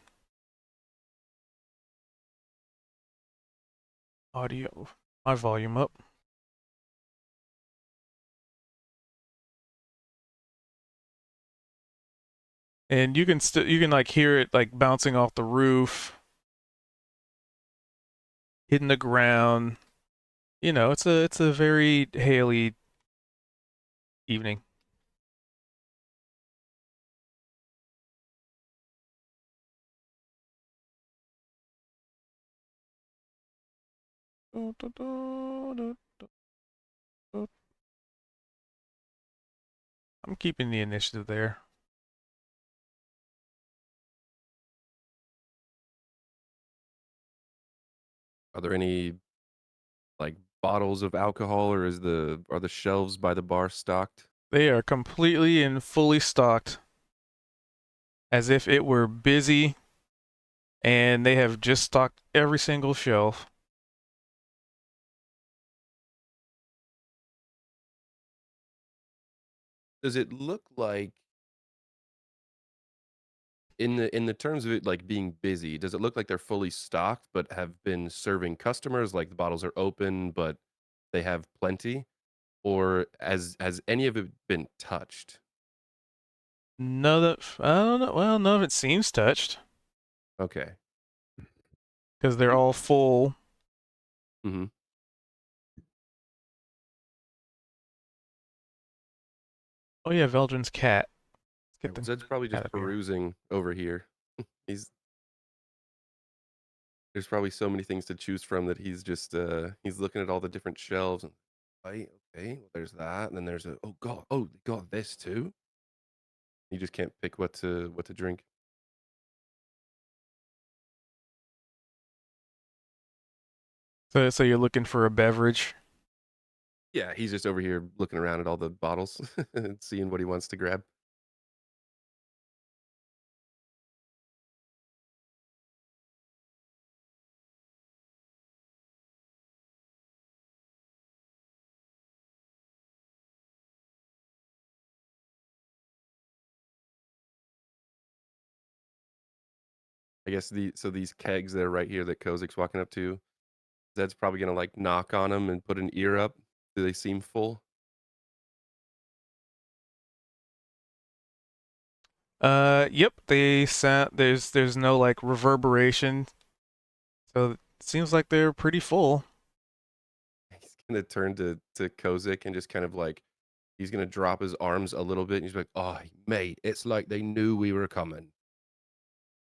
Audio. My volume up. And you can like hear it like bouncing off the roof, hitting the ground. You know, it's a very haily evening. I'm keeping the initiative there. Are there any like bottles of alcohol, or are the shelves by the bar stocked? They are completely and fully stocked, as if it were busy, and they have just stocked every single shelf. Does it look like in the terms of it like being busy, does it look like they're fully stocked but have been serving customers, like the bottles are open but they have plenty? Or has any of it been touched? None of I don't know. Well, none of it seems touched Okay. because they're all full. Mm-hmm. Oh yeah, Veldrin's cat. Let's get the Zed's probably cat just up here. perusing over here. He's There's probably so many things to choose from that he's looking at all the different shelves and right, okay, well, there's that, and then there's a oh they got this too. You just can't pick what to drink. So you're looking for a beverage. Yeah, he's just over here looking around at all the bottles and seeing what he wants to grab. I guess these kegs that are right here that Kozik's walking up to, Zed's probably gonna like knock on them and put an ear up. Do they seem full? Yep. They sound. There's no like reverberation, so it seems like they're pretty full. He's gonna turn to Kozik and just kind of like he's gonna drop his arms a little bit and he's like, "Oh, mate, it's like they knew we were coming.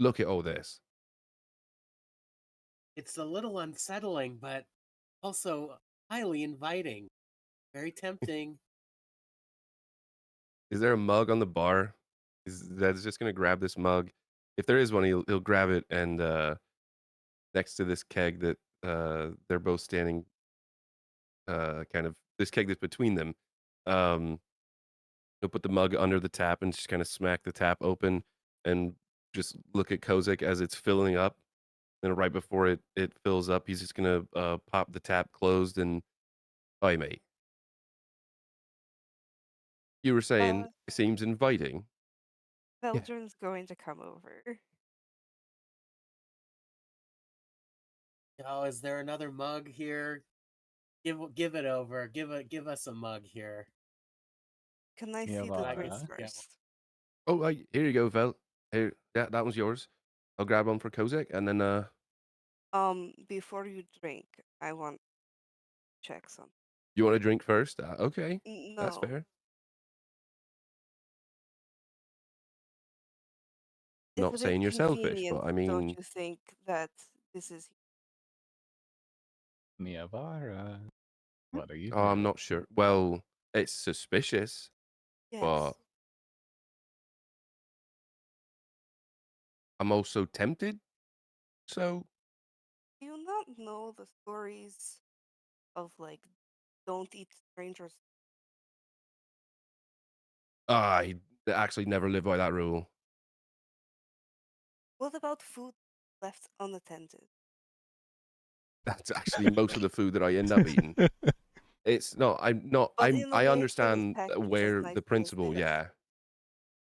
Look at all this." It's a little unsettling, but also highly inviting. Very tempting. Is there a mug on the bar? Is Zed's just gonna grab this mug? If there is one, he'll grab it and next to this keg that they're both standing kind of this keg that's between them. Um, he'll put the mug under the tap and just kind of smack the tap open and just look at Kozik as it's filling up. Then right before it fills up, he's just gonna pop the tap closed and hi mate. You were saying Uh, it seems inviting. Yeah. Veldrin's going to come over. Oh, is there another mug here? Give it over. Give us a mug here. Can I Yeah, see the I could drinks Vara. get one. first? Oh, here you go, Vel. Here, yeah, that was yours. I'll grab one for Kozik and then Before you drink, I want to check some. you want to drink first? Okay, that's No. fair. It's Not a bit saying you're selfish, convenient, but I don't mean, you think, that this is Nia Vara. What are you oh, I'm doing? not sure. Well, it's suspicious, but yes. I'm also tempted. So, Do you not know the stories of like don't eat strangers? I actually never live by that rule. What about food left unattended? That's actually most of the food that I end up eating. It's no, I'm not. But in a I way still as understand packaged as where the nicely as principle. this. Yeah,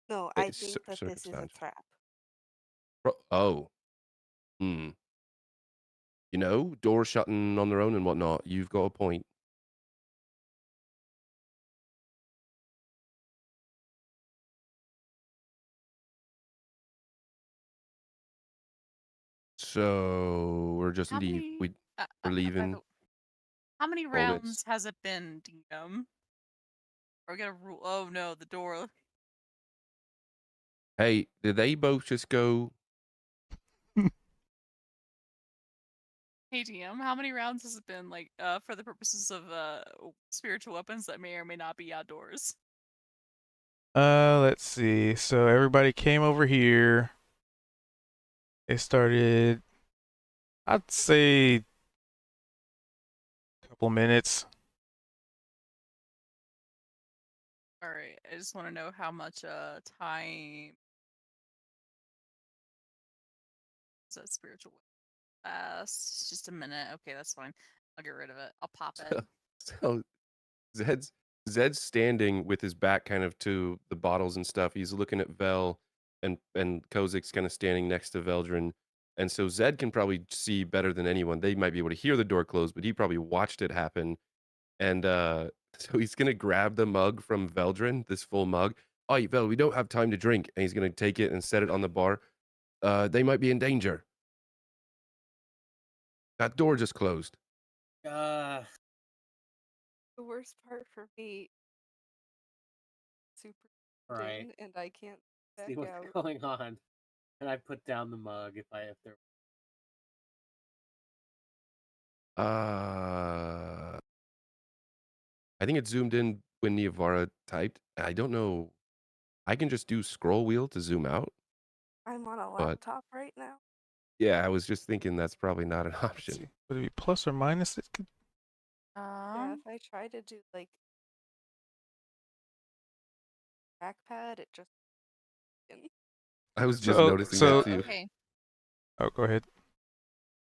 No, I it's think that this is a circumstantial. trap. Oh, hmm. You know, doors shutting on their own and whatnot. You've got a point. So we're just How leave. many? We're By the leaving how many all this. rounds has it been, DM? Or get a rule? Oh no, the door. Hey, did they both just go? Hey DM, how many rounds has it been, like, for the purposes of spiritual weapons that may or may not be outdoors? Let's see. So everybody came over here. They started, I'd say, a couple minutes. All right, I just want to know how much time is that spiritual last? Just a minute. Okay, that's fine. I'll get rid of it. I'll pop it. So Zed's Zed's standing with his back kind of to the bottles and stuff. He's looking at Vel and Kozik's kind of standing next to Veldrin. And so Zed can probably see better than anyone. They might be able to hear the door close, but he probably watched it happen. And so he's gonna grab the mug from Veldrin, this full mug. Oh, Vel, we don't have time to drink. And he's gonna take it and set it on the bar. They might be in danger. That door just closed. Uh, The worst part for me, super right. in, and I can't See back what's out. going on. And I put down the mug if there. Uh I think it zoomed in when Niavara typed. I don't know. I can just do scroll wheel to zoom out, I'm on a but laptop right now. Yeah, I was just thinking that's probably not an Let's option. see. Would it be plus or minus? It could... Yeah, if I try to do like trackpad, it just I was just So, noticing that too. Okay. oh, go ahead.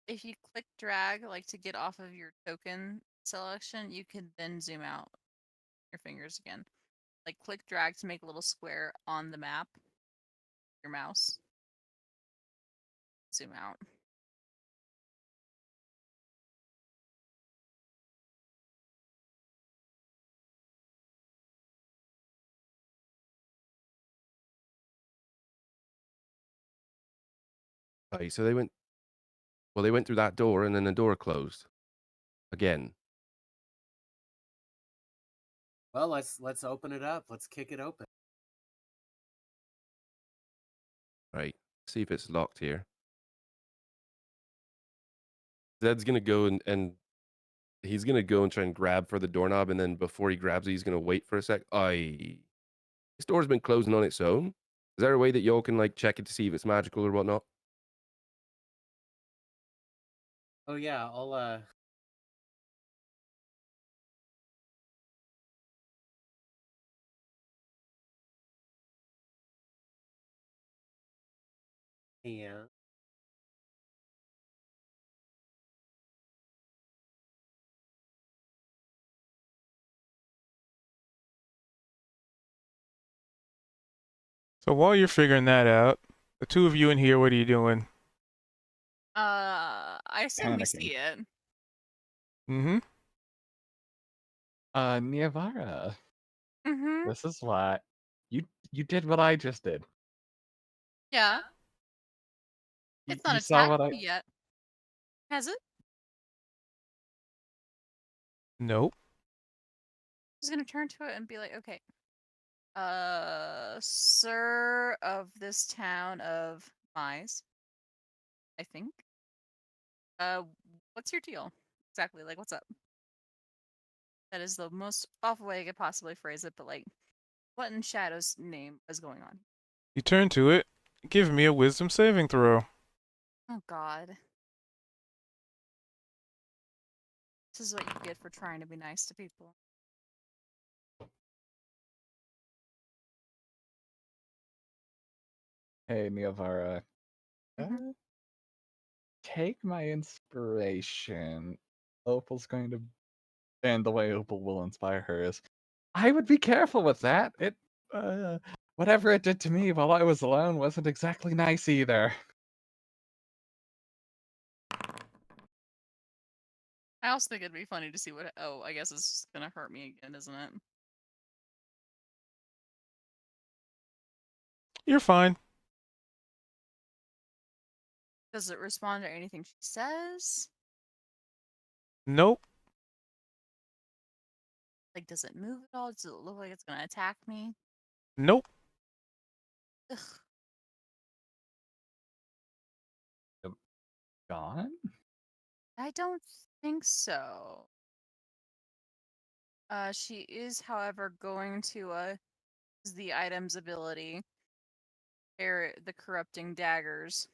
If you click drag, like to get off of your token selection, you can then zoom out your fingers again. Like click drag to make a little square on the map. Your mouse. Zoom out. Okay, so they went. Well, they went through that door, and then the door closed again. Well, let's open it up. Let's kick it open. Right. See if it's locked here. Zed's gonna go and he's gonna go and try and grab for the doorknob, and then before he grabs it, he's gonna wait for a sec. This door's been closing on its own. Is there a way that y'all can like check it to see if it's magical or whatnot? Oh yeah, I'll yeah. So while you're figuring that out, the two of you in here, what are you doing? I assume we Panicking. see it. Mm-hmm. Niavara, Mm-hmm. this is why you did what I just did. Yeah. You, It's not you saw attacked what I. me yet. Has it? Nope. I was gonna turn to it and be like, okay. Sir of this town of Mize, I think. What's your deal? Exactly, like what's up? That is the most awful way I could possibly phrase it, but like, what in Shadow's name is going on? You turn to it. Give me a wisdom saving throw. Oh god. This is what you get for trying to be nice to people. Hey, Niavara, Mhm. take my inspiration. Opal's going to, and the way Opal will inspire her is, I would be careful with that. Whatever it did to me while I was alone wasn't exactly nice either. I also think it'd be funny to see what. Oh, I guess it's just gonna hurt me again, isn't it? You're fine. Does it respond to anything she says? Nope. Like, does it move at all? Does it look like it's gonna attack me? Nope. Ugh. Gone? I don't think so. She is, however, going to use the item's ability, the corrupting daggers.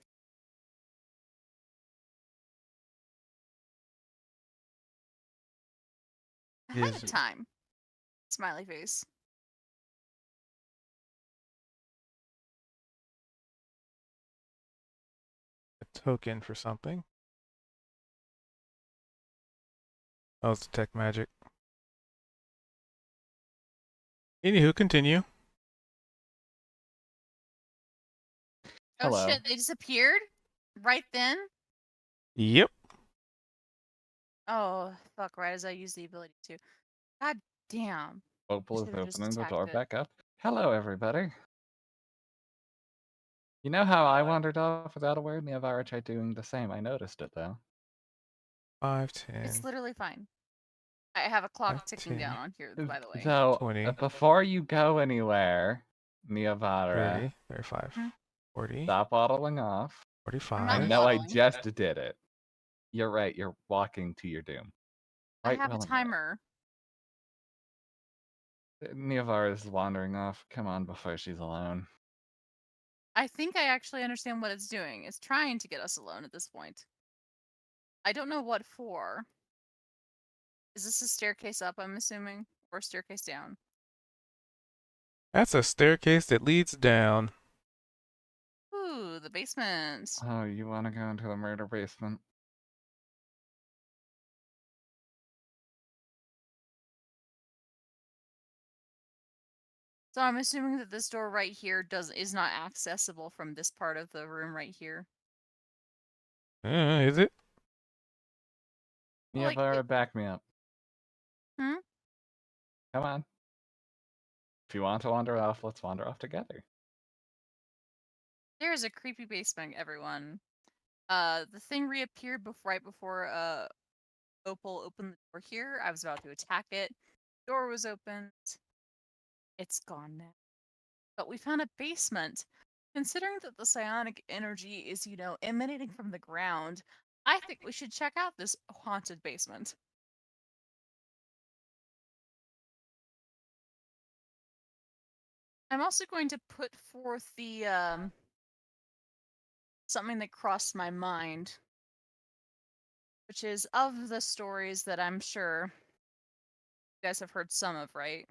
Ahead Is of time. Smiley face. a token for something. Oh, it's detect magic. Anywho, continue. Oh Hello. shit, they disappeared? Right then? Yep. Oh, fuck, right as I use the ability to. God damn. Opal is Should've just opening the attacked door it. back up. Hello, everybody. You know how I wandered off without a word? Niavara tried doing the same. I noticed it, though. 5, 10, It's literally fine. I have a clock 5, ticking 10, down on here, by the way. So, 20, before you go anywhere, Niavara, 30, 35, Mhm. 40, stop waddling off. I'm I not 45. know I waddling. just did it. You're right, you're walking to your doom. I Right have a willingly. timer. Niavara is wandering off. Come on, before she's alone. I think I actually understand what it's doing. It's trying to get us alone at this point. I don't know what for. Is this a staircase up, I'm assuming? Or a staircase down? That's a staircase that leads down. Ooh, the basement. Oh, you want to go into the murder basement? So I'm assuming that this door right here is not accessible from this part of the room right here. Is it? Well, Yeah, like, Vara, back me up. Hmm? Come on. If you want to wander off, let's wander off together. There's a creepy basement, everyone. The thing reappeared right before Opal opened the door here. I was about to attack it. Door was opened. It's gone now. But we found a basement. Considering that the psionic energy is, emanating from the ground, I think we should check out this haunted basement. I'm also going to put forth the something that crossed my mind, which is of the stories that I'm sure you guys have heard some of, right?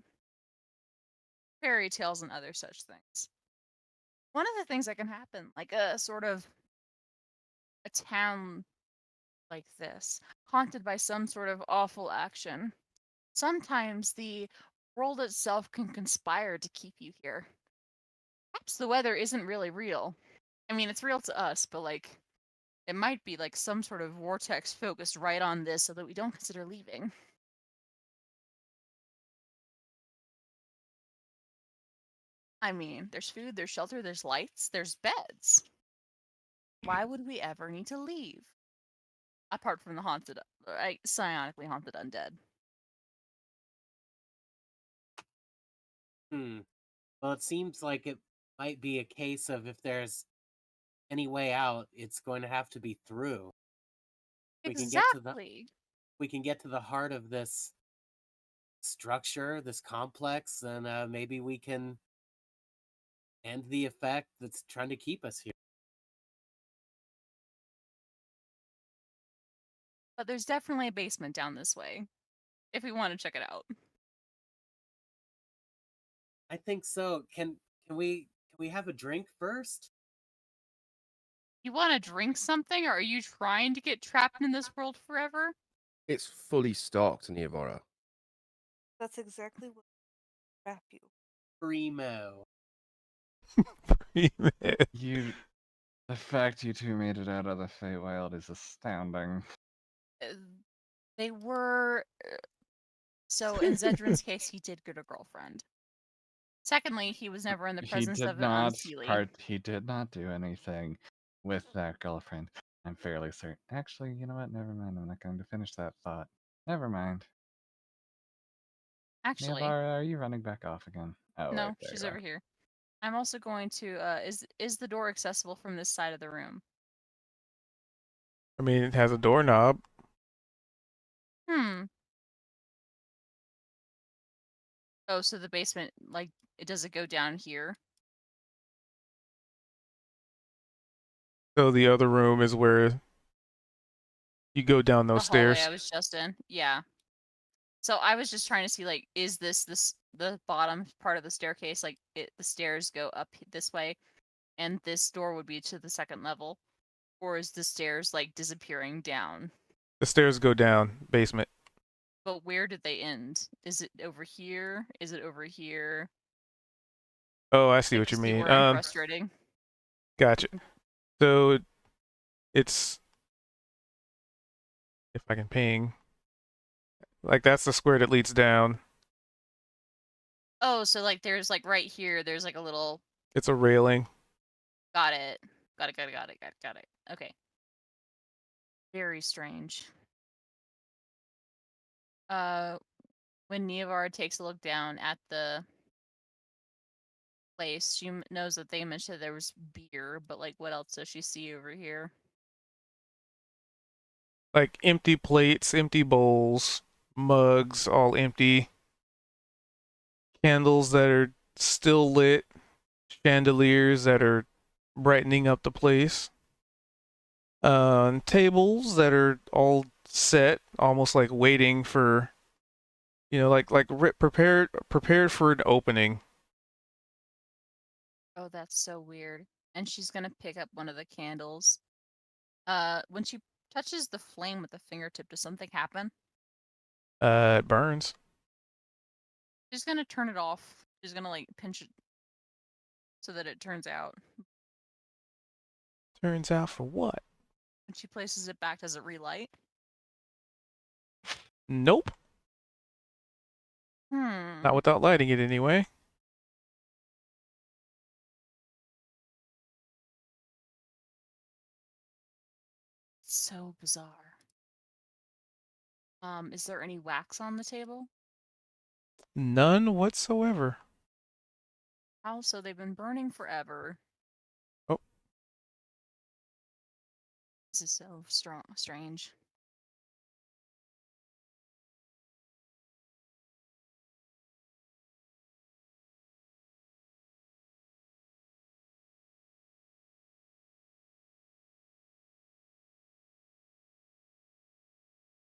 Fairy tales and other such things. One of the things that can happen, like a sort of a town like this, haunted by some sort of awful action. Sometimes the world itself can conspire to keep you here. Perhaps the weather isn't really real. I mean, it's real to us, but like, it might be like some sort of vortex focused right on this so that we don't consider leaving. I mean, there's food, there's shelter, there's lights, there's beds. Why would we ever need to leave? Apart from the psionically haunted undead. Well, it seems like it might be a case of if there's any way out, it's going to have to be through. We can get to the Exactly. we can get to the heart of this structure, this complex, and maybe we can end the effect that's trying to keep us here. But there's definitely a basement down this way, if we want to check it out. I think so. Can we have a drink first? You want to drink something, or are you trying to get trapped in this world forever? It's fully stocked, Niavara. That's exactly what trap you. Primo. You, the fact you two made it out of the Feywild is astounding. Uh, They were. So in Zedrin's case, he did get a girlfriend. Secondly, he was never in the He presence did of an not unseelie. He did not do anything with that girlfriend. I'm fairly certain. Actually, you know what? Never mind. I'm not going to finish that thought. Never mind. Actually, Niavara, are you running back off again? Oh, no, wait, there she's you over are. here. I'm also going to. Is the door accessible from this side of the room? I mean, it has a doorknob. Hmm. Oh, so the basement, like, does it go down here? So the other room is where you go down The those hallway I stairs. was just in. Yeah. So I was just trying to see, like, is this the bottom part of the staircase? Like, the stairs go up this way, and this door would be to the second level, or is the stairs like disappearing down? The stairs go down, basement. But where did they end? Is it over here? Is it over here? Oh, I see Like, what you you see mean. where I'm frustrating? Gotcha. So it's, if I can ping, like that's the square that leads down. Oh, so like there's like right here, there's like a little. It's a railing. Got it. Got it. Okay. Very strange. Uh, when Neovar takes a look down at the place, she knows that they mentioned there was beer, but like, what else does she see over here? Like empty plates, empty bowls, mugs, all empty. Candles that are still lit, chandeliers that are brightening up the place. Tables that are all set, almost like waiting for, prepared for an opening. Oh, that's so weird. And she's gonna pick up one of the candles. When she touches the flame with the fingertip, does something happen? It burns. She's gonna turn it off. She's gonna like pinch it so that it turns out. Turns out for what? When she places it back, does it relight? Nope. Not without lighting it anyway. So bizarre. Is there any wax on the table? None whatsoever. How? So they've been burning forever. Oh. This is so strange.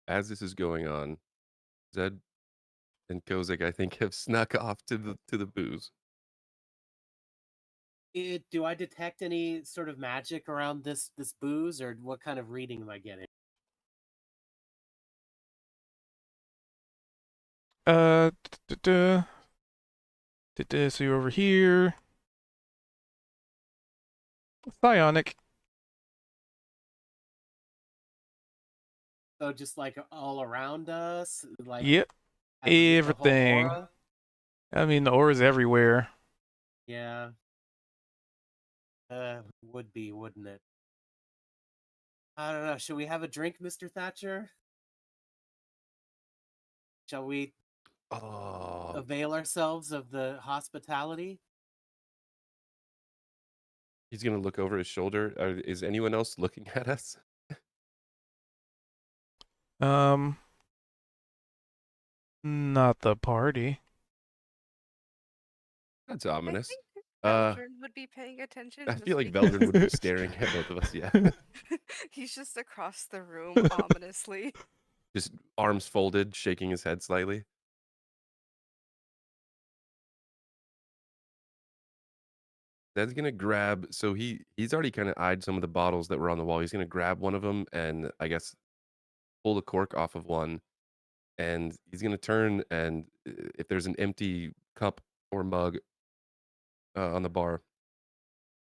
As this is going on, Zed and Kozik, I think, have snuck off to the booze. Do I detect any sort of magic around this booze, or what kind of reading am I getting? So you're over here. Psionic. So just like all around us, like Yep. the whole Everything. aura? I mean, the aura's everywhere. Yeah. Would be, wouldn't it? I don't know. Should we have a drink, Mr. Thatcher? Shall we Oh, avail ourselves of the hospitality? he's gonna look over his shoulder. Is anyone else looking at us? Not the party. That's I ominous. think Uh, Eldrin would be paying attention. I just feel like because Veldrin would be staring at both of us. Yeah, he's just across the room ominously. just arms folded, shaking his head slightly. Zed's gonna grab. So he's already kind of eyed some of the bottles that were on the wall. He's gonna grab one of them and I guess pull the cork off of one, and he's gonna turn and if there's an empty cup or mug on the bar,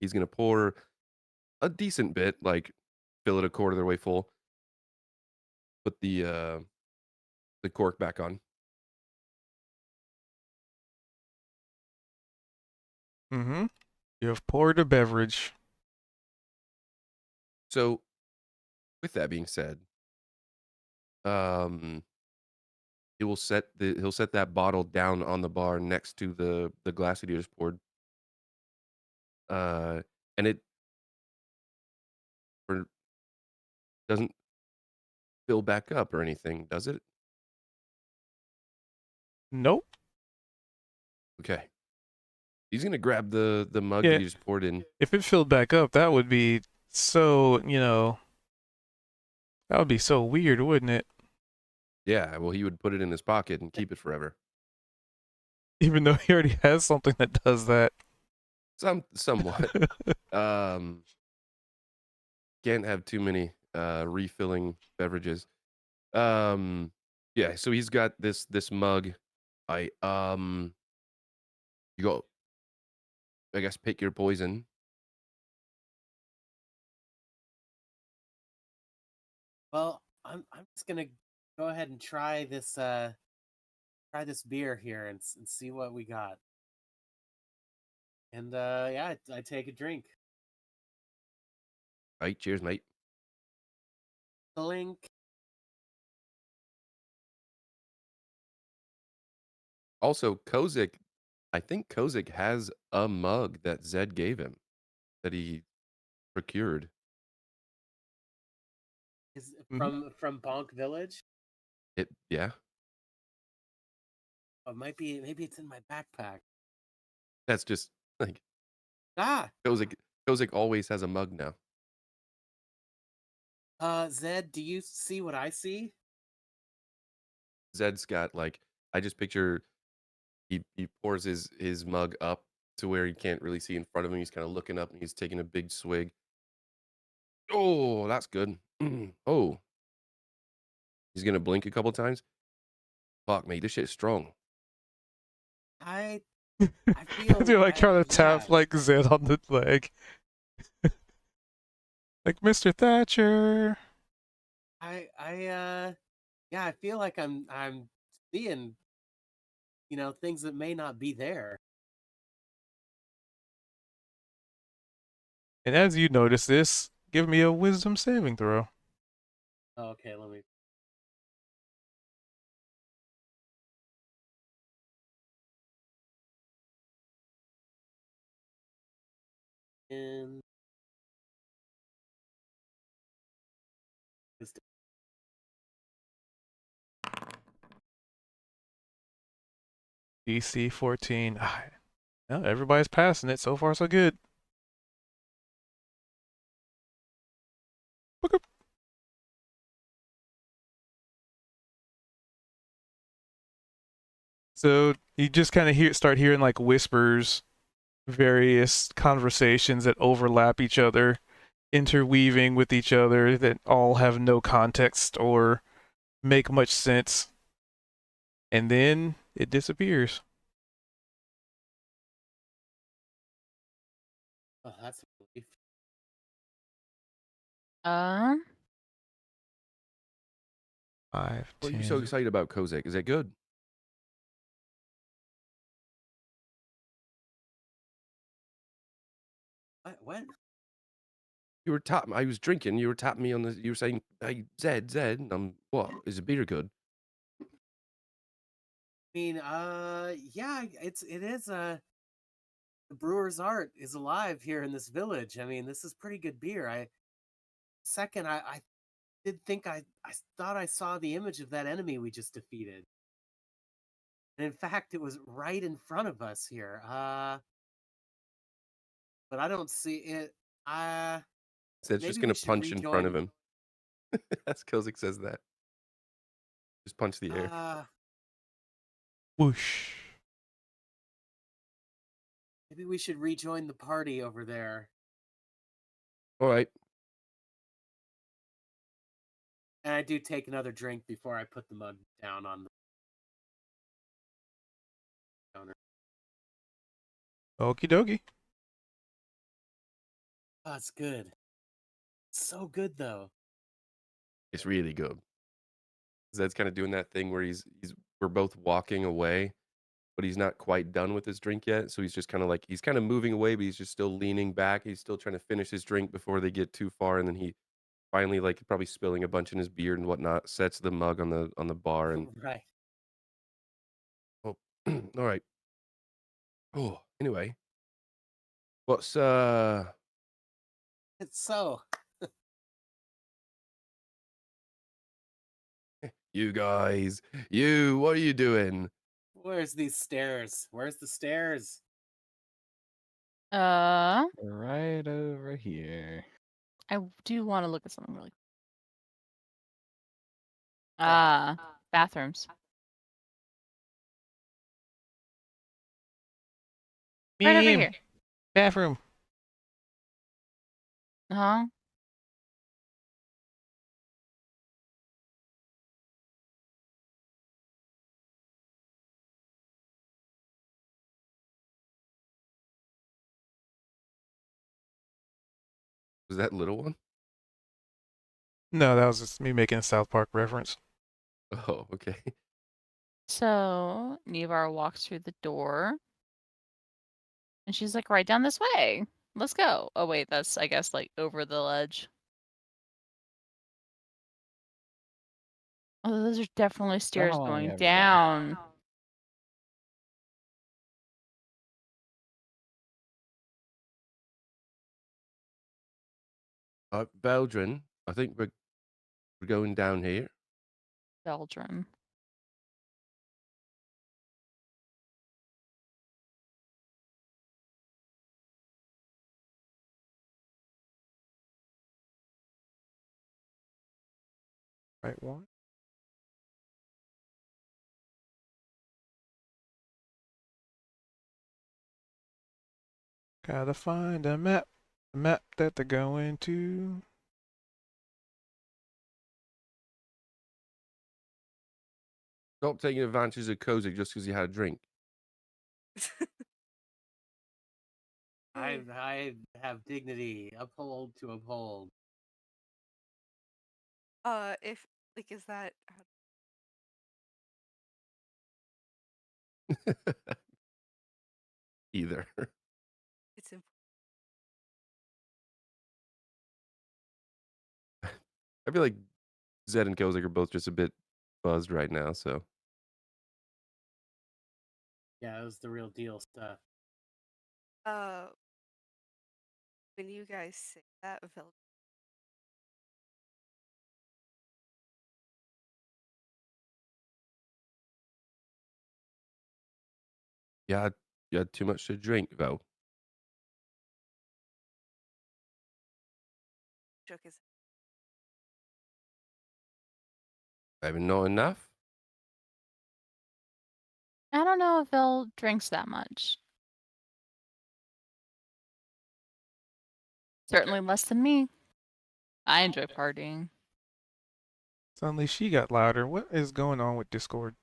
he's gonna pour a decent bit, like fill it a quarter of the way full. Put the cork back on. Mm-hmm. You have poured a beverage. So, with that being said, um, he'll set that bottle down on the bar next to the glass that he just poured. And it or doesn't fill back up or anything, does it? Nope. Okay. He's gonna grab the mug that Yeah. he just poured in. If it filled back up, that would be so, that would be so weird, wouldn't it? Yeah, well, he would put it in his pocket and keep it forever. Even though he already has something that does that. Somewhat. Can't have too many refilling beverages. Yeah, so he's got this mug. You go, I guess, pick your poison. Well, I'm just gonna go ahead and try this beer here and see what we got. And yeah, I take a drink. All right, cheers, mate. Clink. Also, Kozik, I think Kozik has a mug that Zed gave him that he procured. Is Mhm. from Bonk Village? Yeah, Oh, maybe it's in my backpack. that's just like Ah, Kozik. Kozik always has a mug now. Zed, do you see what I see? Zed's got like I just picture he pours his mug up to where he can't really see in front of him. He's kind of looking up and he's taking a big swig. Oh, that's good. Oh, he's gonna blink a couple times. Fuck me, this shit's strong. I I I feel do like trying to yeah. tap like Zed on the leg. Like Mr. Thatcher. Yeah, I feel like I'm seeing, things that may not be there. And as you notice this, give me a wisdom saving throw. Okay, let me. In DC 14. No, everybody's passing it. So far, so good. Okay. So you just kind of start hearing like whispers, various conversations that overlap each other, interweaving with each other that all have no context or make much sense. And then it disappears. Oh, that's a relief. Um, 5, What are you so 10. excited about, Kozik? Is that good? What? You were tapping. I was drinking. You were tapping me on the. You were saying, "Hey, Zed, Zed." And I'm what? Is the beer good? I mean, yeah, it is. The brewer's art is alive here in this village. I mean, this is pretty good beer. I did think I thought I saw the image of that enemy we just defeated. And in fact, it was right in front of us here. But I don't see it. Uh, Zed's just Maybe we gonna should punch in front of rejoin. him. That's Kozik says that. Just punch the air. Uh, Whoosh. Maybe we should rejoin the party over there. All right. And I do take another drink before I put the mug down on the counter. Okie dokie. Oh, it's good. So good though. It's really good. Zed's kind of doing that thing where we're both walking away, but he's not quite done with his drink yet. So he's just kind of like he's kind of moving away, but he's just still leaning back. He's still trying to finish his drink before they get too far, and then he finally like probably spilling a bunch in his beard and whatnot, sets the mug on the bar and Right. oh all right. Oh, anyway. What's It's so. you guys, what are you doing? Where's these stairs? Where's the stairs? uh, Right over here. I do want to look at something really. Yeah. Bathrooms. Right over Meme. here. Bathroom. Huh? Was that little one? No, that was just me making a South Park reference. Oh, okay. So Nevar walks through the door, and she's like, "Right down this way. Let's go." Oh wait, that's I guess like over the ledge. Oh, those are definitely stairs How long going have you been? down. Veldrin, I think we're going down here. Belgium. Right one. Gotta find a map. The map that they're going to. Stop taking advantage of Kozik just because he had a drink. I have dignity. Uphold to uphold. If like is that Either. it's important. I feel like Zed and Kozik are both just a bit buzzed right now, so. Yeah, it was the real deal stuff. When you guys say that, Yeah, you had too much to drink, though. shook his Maybe not enough? I don't know if Vel drinks that much. Certainly less than me. I enjoy partying. Suddenly she got louder. What is going on with Discord?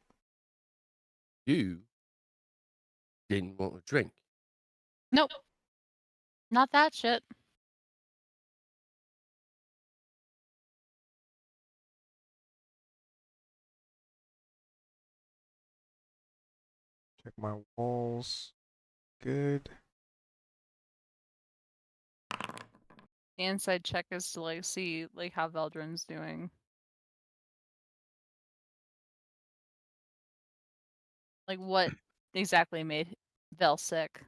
You didn't want to drink. Nope. Not that shit. Check my walls. Good. The inside check is to like see like how Veldrin's doing. Like what exactly made Vel sick?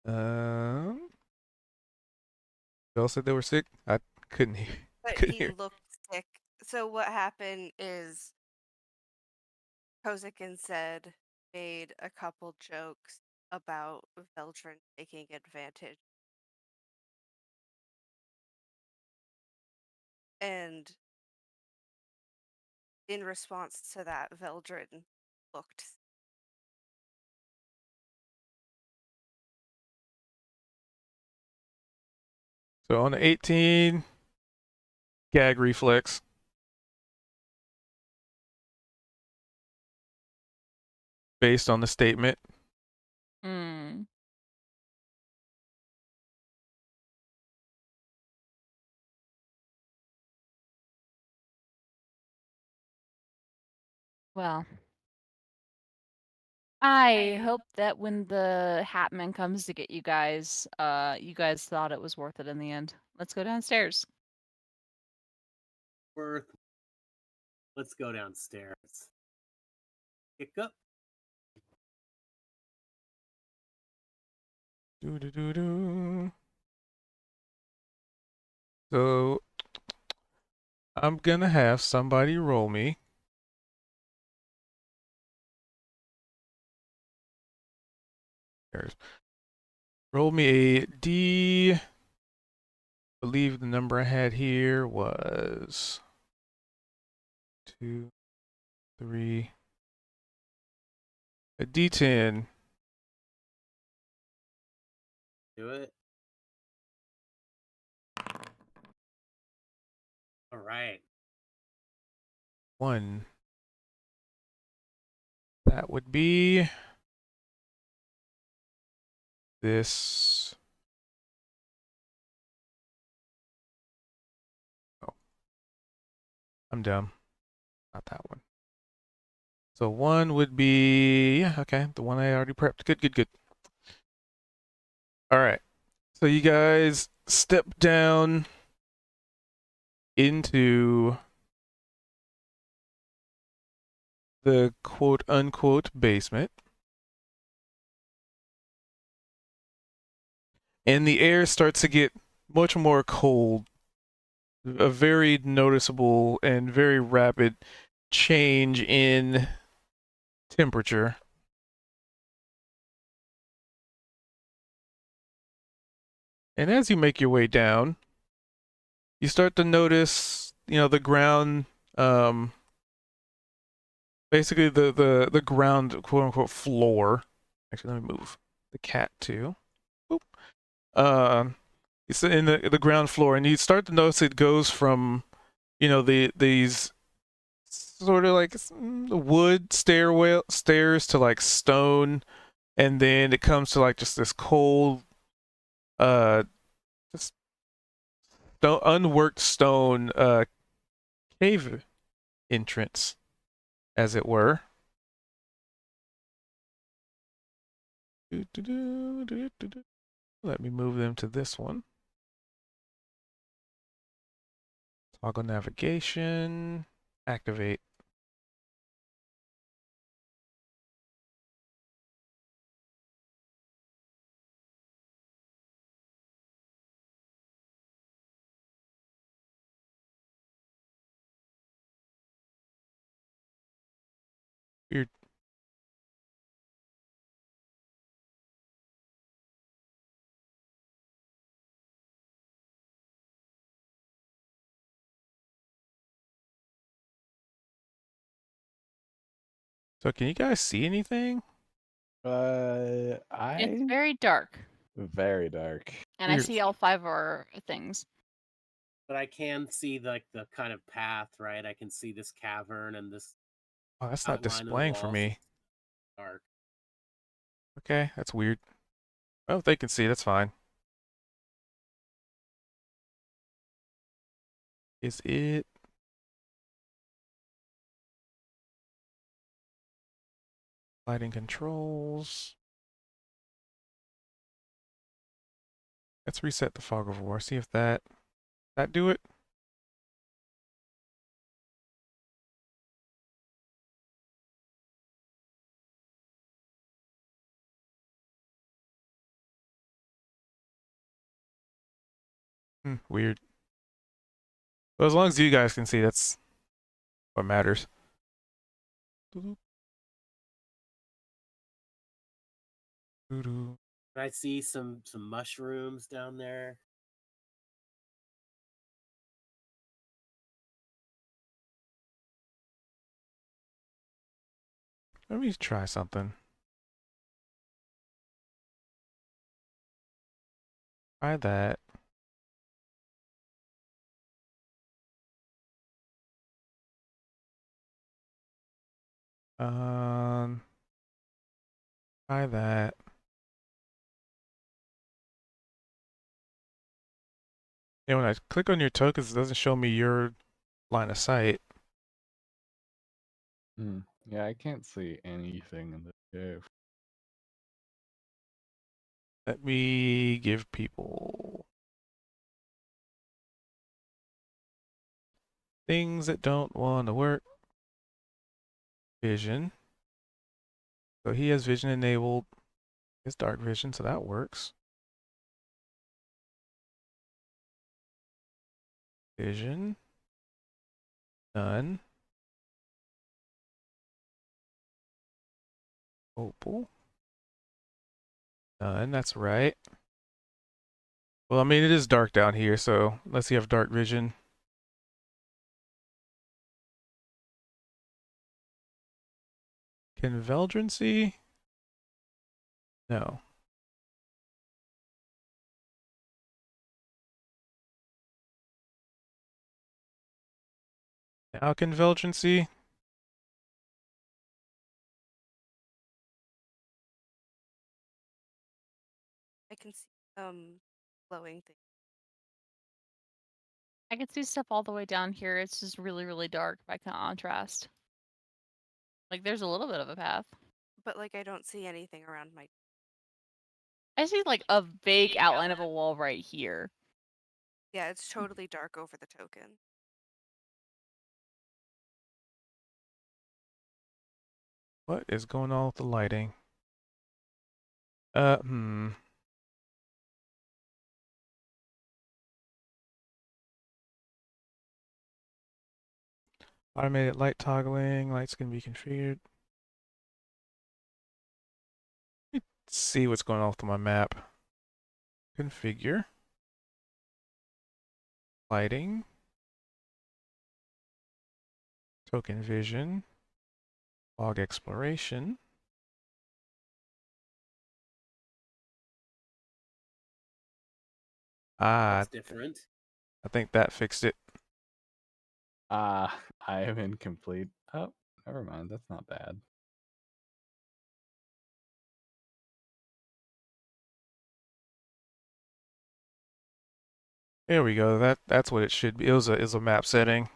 Bill said they were sick. I couldn't hear. but Couldn't he hear. looked sick. So what happened is Kozik and Zed made a couple jokes about Veldrin taking advantage. And in response to that, Veldrin looked. So on the 18, gag reflex. Based on the statement. Hmm. Well, I hope that when the Hatman comes to get you guys thought it was worth it in the end. Let's go downstairs. Worth. Let's go downstairs. Kick up. Do do do do. So I'm gonna have somebody roll me. There's roll me a D. I believe the number I had here was 2, 3. A D10. Do it. All right. 1. That would be this. Oh, I'm dumb. Not that one. So 1 would be, yeah, okay, the one I already prepped. Good, good, good. All right. So you guys step down into the quote unquote basement. And the air starts to get much more cold. A very noticeable and very rapid change in temperature. And as you make your way down, you start to notice, the ground, basically the ground, quote unquote, floor. Actually, let me move the cat too. Boop. It's in the ground floor, and you start to notice it goes from, these sort of like wood stairs to like stone, and then it comes to like just this cold, just unworked stone cave entrance, as it were. Let me move them to this one. Toggle navigation. Activate. Weird. So can you guys see anything? It's I very dark, very dark. and I Weird. see all 5 of our things. But I can see like the kind of path, right? I can see this cavern and this Oh, that's not outline of the displaying for walls. me. It's dark. Okay, that's weird. Oh, if they can see, that's fine. Is it? Lighting controls. Let's reset the fog of war. See if that do it. Weird. But as long as you guys can see, that's what matters. I see some mushrooms down there. Let me try something. Try that. Um, Try that. Yeah, when I click on your tokens, it doesn't show me your line of sight. Yeah, I can't see anything in this cave. Let me give people things that don't want to work. Vision. So he has vision enabled. His dark vision, so that works. Vision. None. Opal. None, that's right. Well, I mean, it is dark down here, so let's see if dark vision. Convergency? No. Now convergency? I can see glowing things. I can see stuff all the way down here. It's just really, really dark by contrast. Like, there's a little bit of a path. But like I don't see anything around my I see, like, a vague outline of a wall right here. Yeah, it's totally dark over the token. What is going on with the lighting? Automated light toggling. Lights can be configured. Let's see what's going on with my map. Configure. lighting, token vision, log exploration. Ah, That's different. I think that fixed it. I am incomplete. Oh, never mind. That's not bad. There we go. That's what it should be. It was a map setting.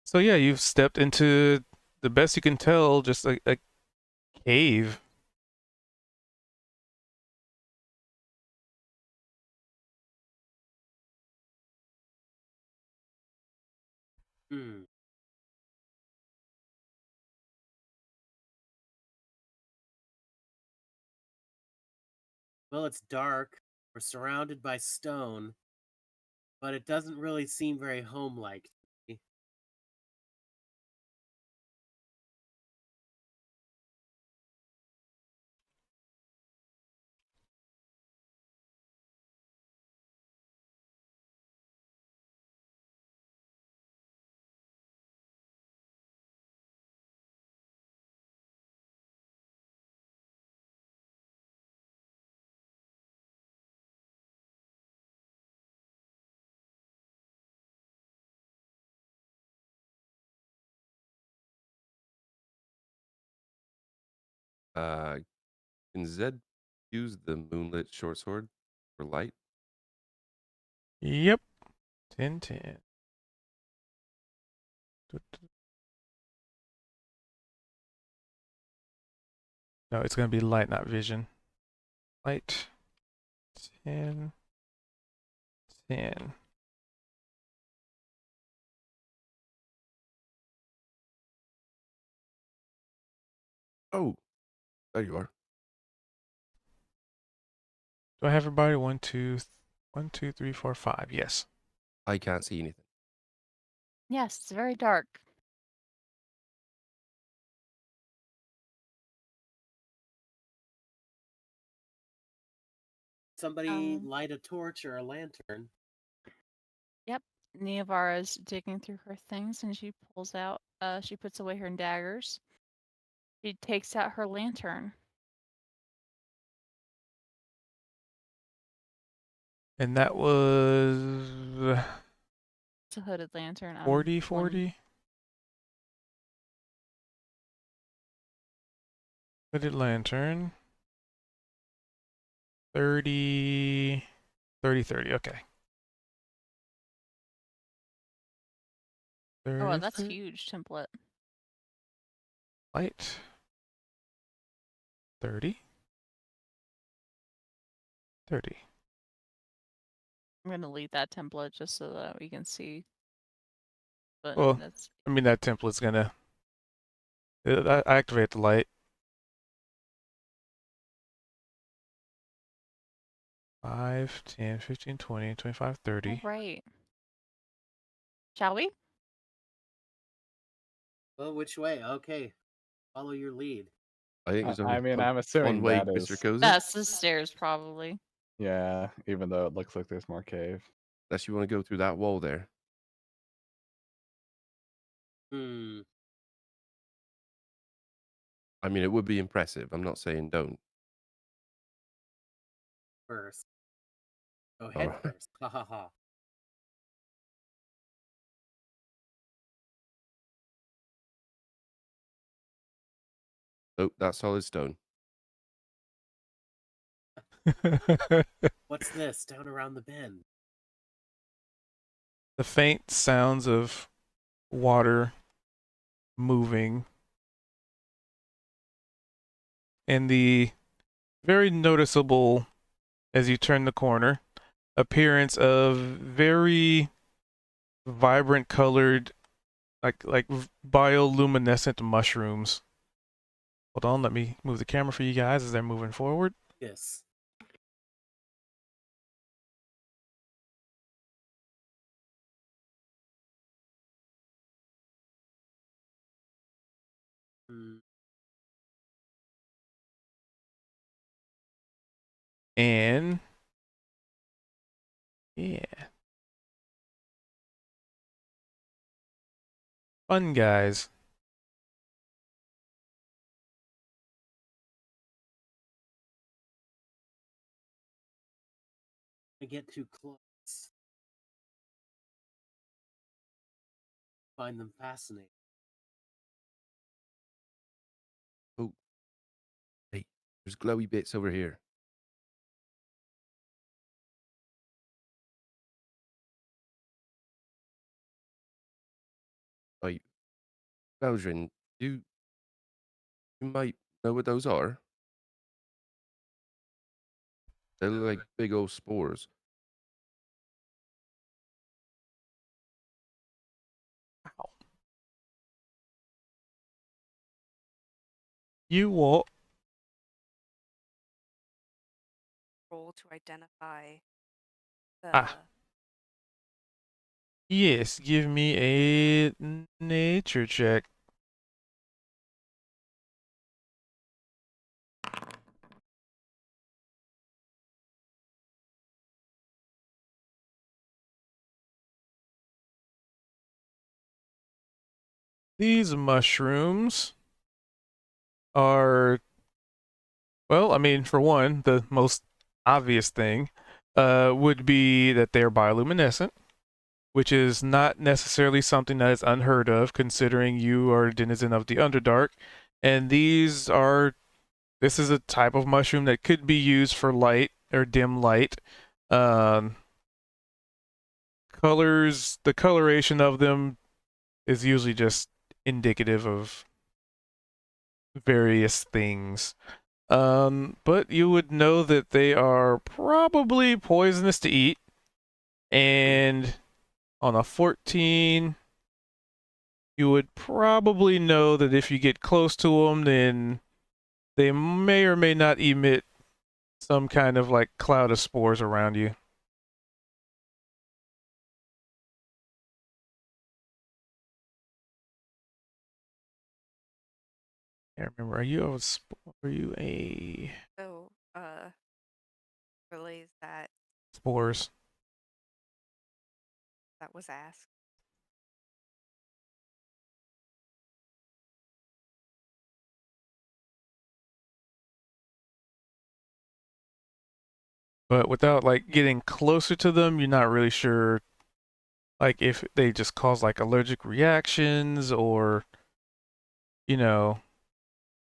So yeah, you've stepped into the best you can tell, just a cave. Hmm. Well, it's dark. We're surrounded by stone, but it doesn't really seem very home-like. Uh, can Zed use the moonlit short sword for light? Yep. 10-10. No, it's gonna be light, not vision. Light. 10. 10. Oh, there you are. Do I have everybody? 1, 2, 1, 2, 3, 4, 5. Yes. I can't see anything. Yes, it's very dark. Somebody light a torch or a lantern. Yep. Neavara's digging through her things and she pulls out, she puts away her daggers. She takes out her lantern. And that was It's a hooded lantern. 40, 40. Hooded lantern. 30, 30, 30. Okay. Oh, 30, wow, that's 30. huge template. Light. 30. 30. I'm gonna delete that template just so that we can see. But Well, that's I mean, that template's gonna. I activate the light. 5, 10, 15, 20, 25, 30. all right. Shall we? Well, which way? Okay, follow your lead. I think there's I only mean, one, I'm assuming one way, that Mr. is. Cozy. That's the stairs, probably. Yeah, even though it looks like there's more cave. Unless you want to go through that wall there. Hmm. I mean, it would be impressive. I'm not saying don't. First. Go All head right. first. Ha ha ha. Oh, that's solid stone. What's this down around the bend? The faint sounds of water moving and the very noticeable, as you turn the corner, appearance of very vibrant colored, like bioluminescent mushrooms. Hold on, let me move the camera for you guys as they're moving forward. Yes. Hmm. And yeah, fun guys. I get too close. Find them fascinating. Oh, hey, there's glowy bits over here. Like, Belgian, you might know what those are. They look like big old spores. Wow. You what? Roll to identify Ah, the. yes. Give me a nature check. These mushrooms are, well, I mean, for one, the most obvious thing would be that they're bioluminescent, which is not necessarily something that is unheard of, considering you are a denizen of the Underdark. And this is a type of mushroom that could be used for light or dim light. Um, the coloration of them is usually just indicative of various things. But you would know that they are probably poisonous to eat. And on a 14, you would probably know that if you get close to them, then they may or may not emit some kind of like cloud of spores around you. I remember, are you a So, relays that spores? was asked. But without like getting closer to them, you're not really sure like if they just cause like allergic reactions or you know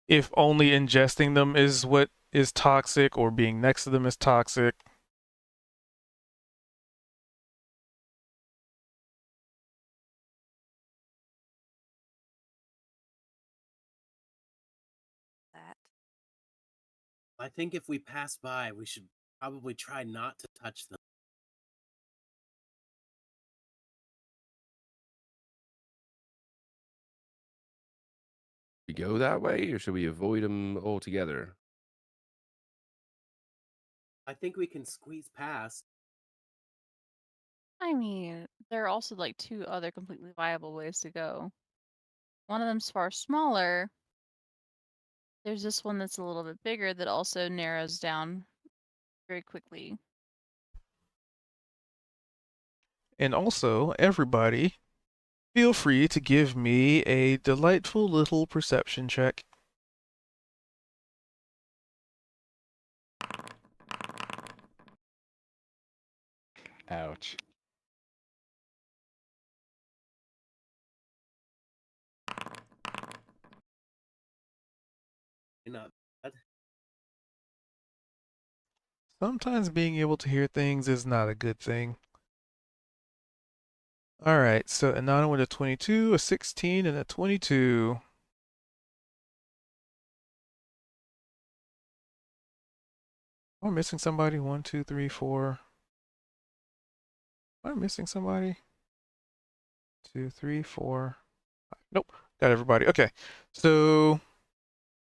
if only ingesting them is what is toxic or being next to them is toxic. That. I think if we pass by, we should probably try not to touch them. We go that way, or should we avoid them altogether? I think we can squeeze past. I mean, there are also like two other completely viable ways to go. One of them's far smaller. There's this one that's a little bit bigger that also narrows down very quickly. And also, everybody, feel free to give me a delightful little perception check. Ouch. Not bad. Sometimes being able to hear things is not a good thing. All right, so Anana with a 22, a 16, and a 22. Am I missing somebody? 1, 2, 3, 4. Am I missing somebody? 2, 3, 4. Nope, got everybody. Okay, so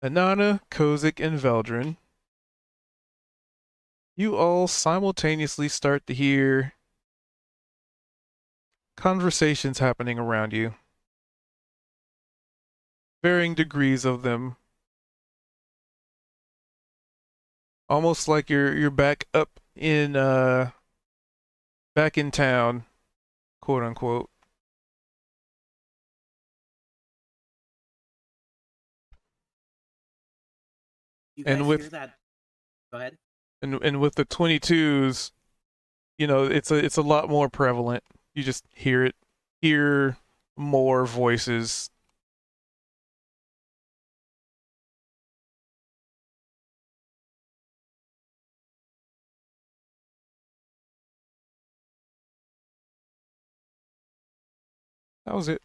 Anana, Kozik, and Veldrin, you all simultaneously start to hear conversations happening around you. Varying degrees of them. Almost like you're back up in back in town, quote unquote. You And guys hear with that? Go ahead. and with the 22s, you know, it's a lot more prevalent. You just hear more voices. That was it.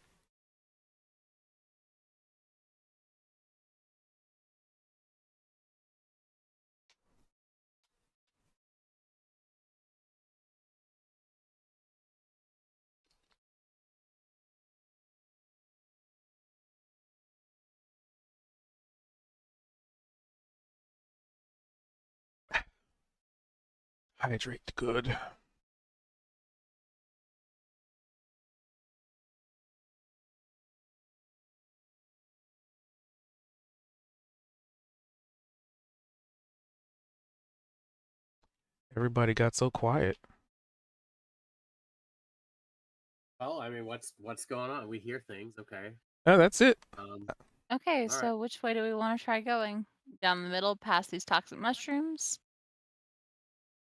Hydrate good. Everybody got so quiet. Well, I mean, what's going on? We hear things. Okay. Oh, that's it. Um. Okay, All right. so which way do we want to try going? Down the middle past these toxic mushrooms?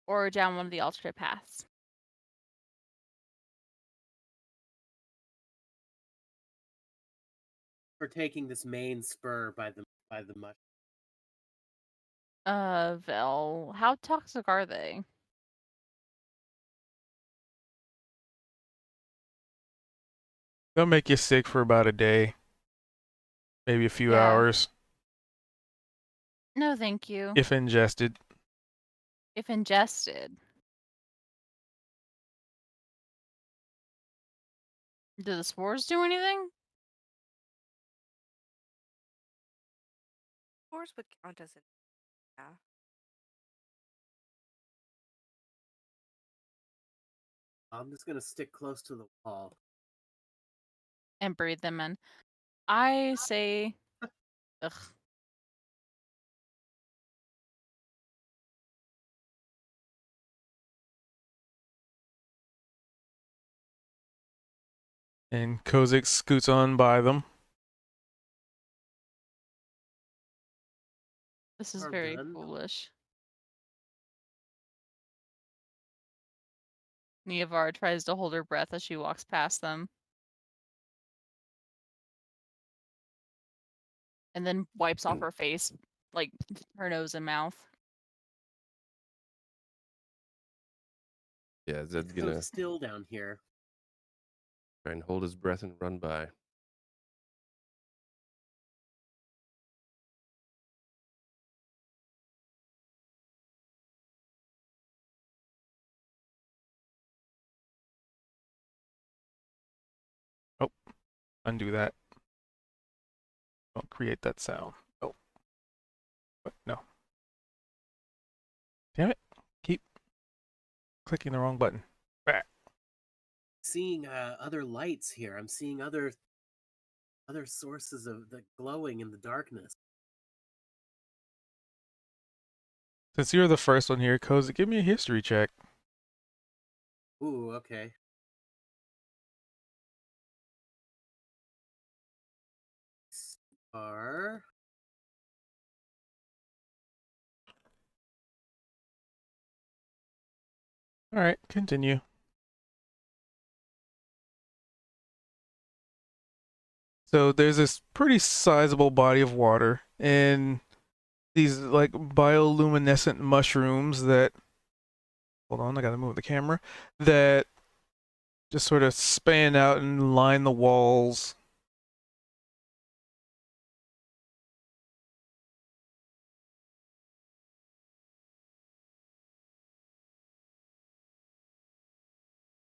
Or down one of the alternate paths? We're taking this main spur by the mush. Vel, how toxic are they? They'll make you sick for about a day, maybe a few Yeah. hours, No, thank you. if ingested. If ingested. Do the spores do anything? Spores would count as it. Yeah. I'm just gonna stick close to the wall. And breathe them in. I say, ugh. And Kozik scoots on by them. This is Arm very done. foolish. Neovar tries to hold her breath as she walks past them. And then wipes off her face, like her nose and mouth. Yeah, Zed's It's so gonna still down here. try and hold his breath and run by. Oh, undo that. Don't create that sound. Oh, what? No. Damn it. Keep clicking the wrong button. Back. Seeing other lights here. I'm seeing other sources of the glowing in the darkness. Since you're the first one here, Kozik, give me a history check. Ooh, okay. Are All right, continue. So there's this pretty sizable body of water, and these like bioluminescent mushrooms that, hold on, I gotta move the camera, that just sort of span out and line the walls.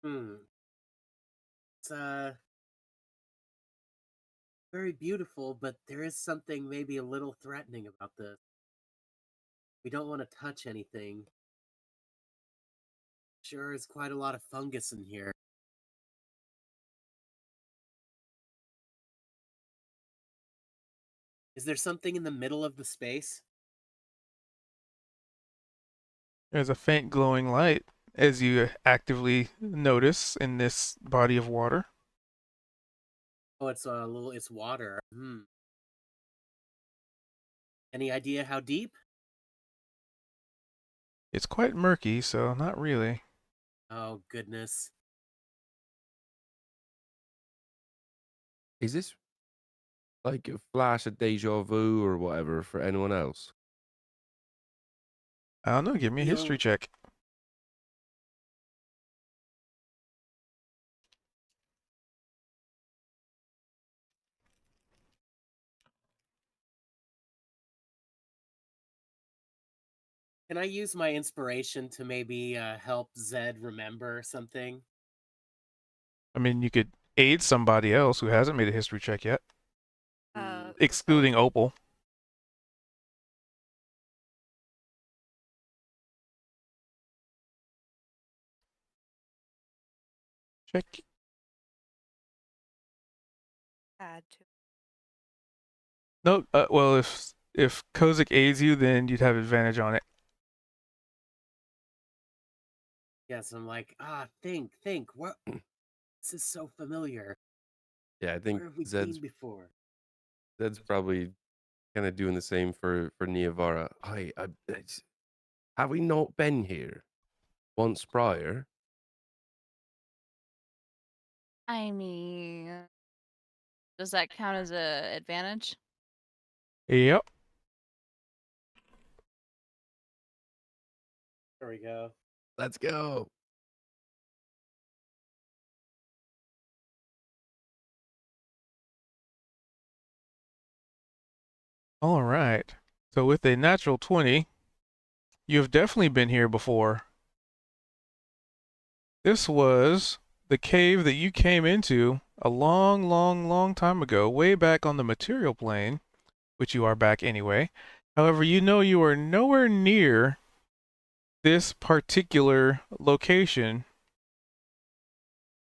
hmm. It's very beautiful, but there is something maybe a little threatening about this. We don't want to touch anything. Sure is quite a lot of fungus in here. Is there something in the middle of the space? There's a faint glowing light as you actively notice in this body of water. Oh, it's a little. It's water. Hmm. Any idea how deep? It's quite murky, so not really. Oh goodness. Is this like a flash of deja vu or whatever for anyone else? I don't know. Give me a history Feel check. Can I use my inspiration to maybe help Zed remember something? I mean, you could aid somebody else who hasn't made a history check yet, Hmm. excluding Opal. Check. Add to. No, well, if Kozik aids you, then you'd have advantage on it. Yes, I'm like, think. What? This is so familiar. Yeah, I think Where have we Zed's been before? Zed's probably kind of doing the same for Niavara. Have we not been here once prior? I mean, does that count as a advantage? Yep. There we go. Let's go. All right. So with a natural 20, you've definitely been here before. This was the cave that you came into a long, long, long time ago, way back on the material plane, which you are back anyway. However, you know you are nowhere near this particular location,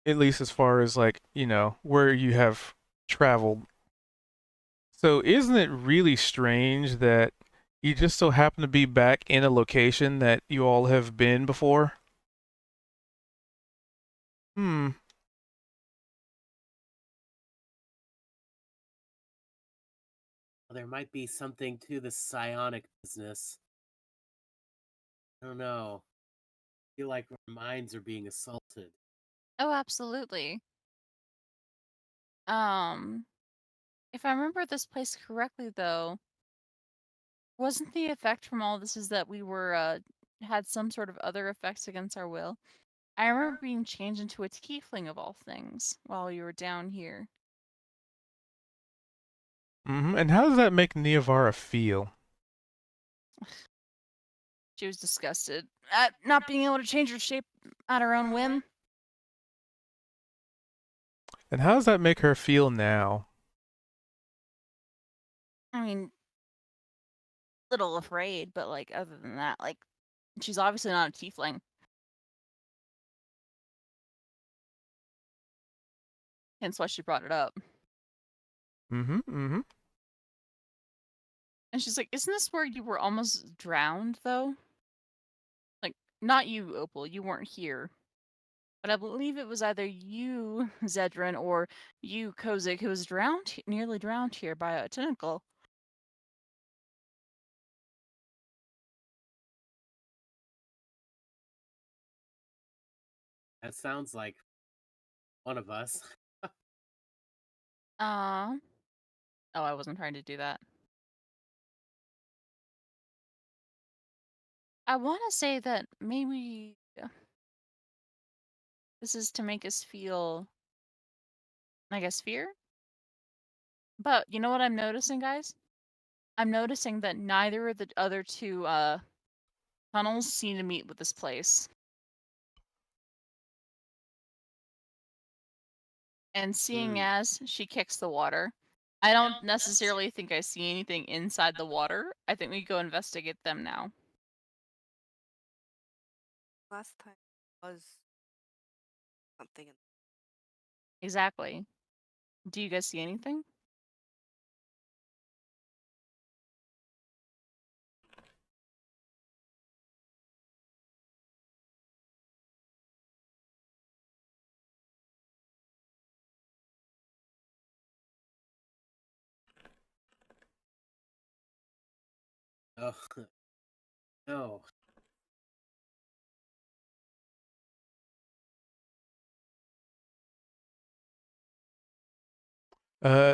at least as far as like, where you have traveled. So isn't it really strange that you just so happen to be back in a location that you all have been before? Hmm. Well, there might be something to the psionic business. I don't know. I feel like our minds are being assaulted. Oh, absolutely. Um, if I remember this place correctly, though, wasn't the effect from all this is that we were had some sort of other effects against our will? I remember being changed into a tiefling of all things while you were down here. And how does that make Niavara feel? She was disgusted at not being able to change her shape at her own whim. And how does that make her feel now? I mean, little afraid, but like other than that, like she's obviously not a tiefling. Hence why she brought it up. Mm-hmm. And she's like, "Isn't this where you were almost drowned, though? Like, not you, Opal. You weren't here. But I believe it was either you, Zedran, or you, Kozik, who was drowned, nearly drowned here by a tentacle." That sounds like one of us. Uh, oh, I wasn't trying to do that. I want to say that maybe this is to make us feel, I guess, fear. But you know what I'm noticing, guys? I'm noticing that neither of the other two tunnels seem to meet with this place. And seeing Hmm. as she kicks the water, I don't necessarily think I see anything inside the water. I think we go investigate them now. Last time was something. Exactly. Do you guys see anything? Oh, no.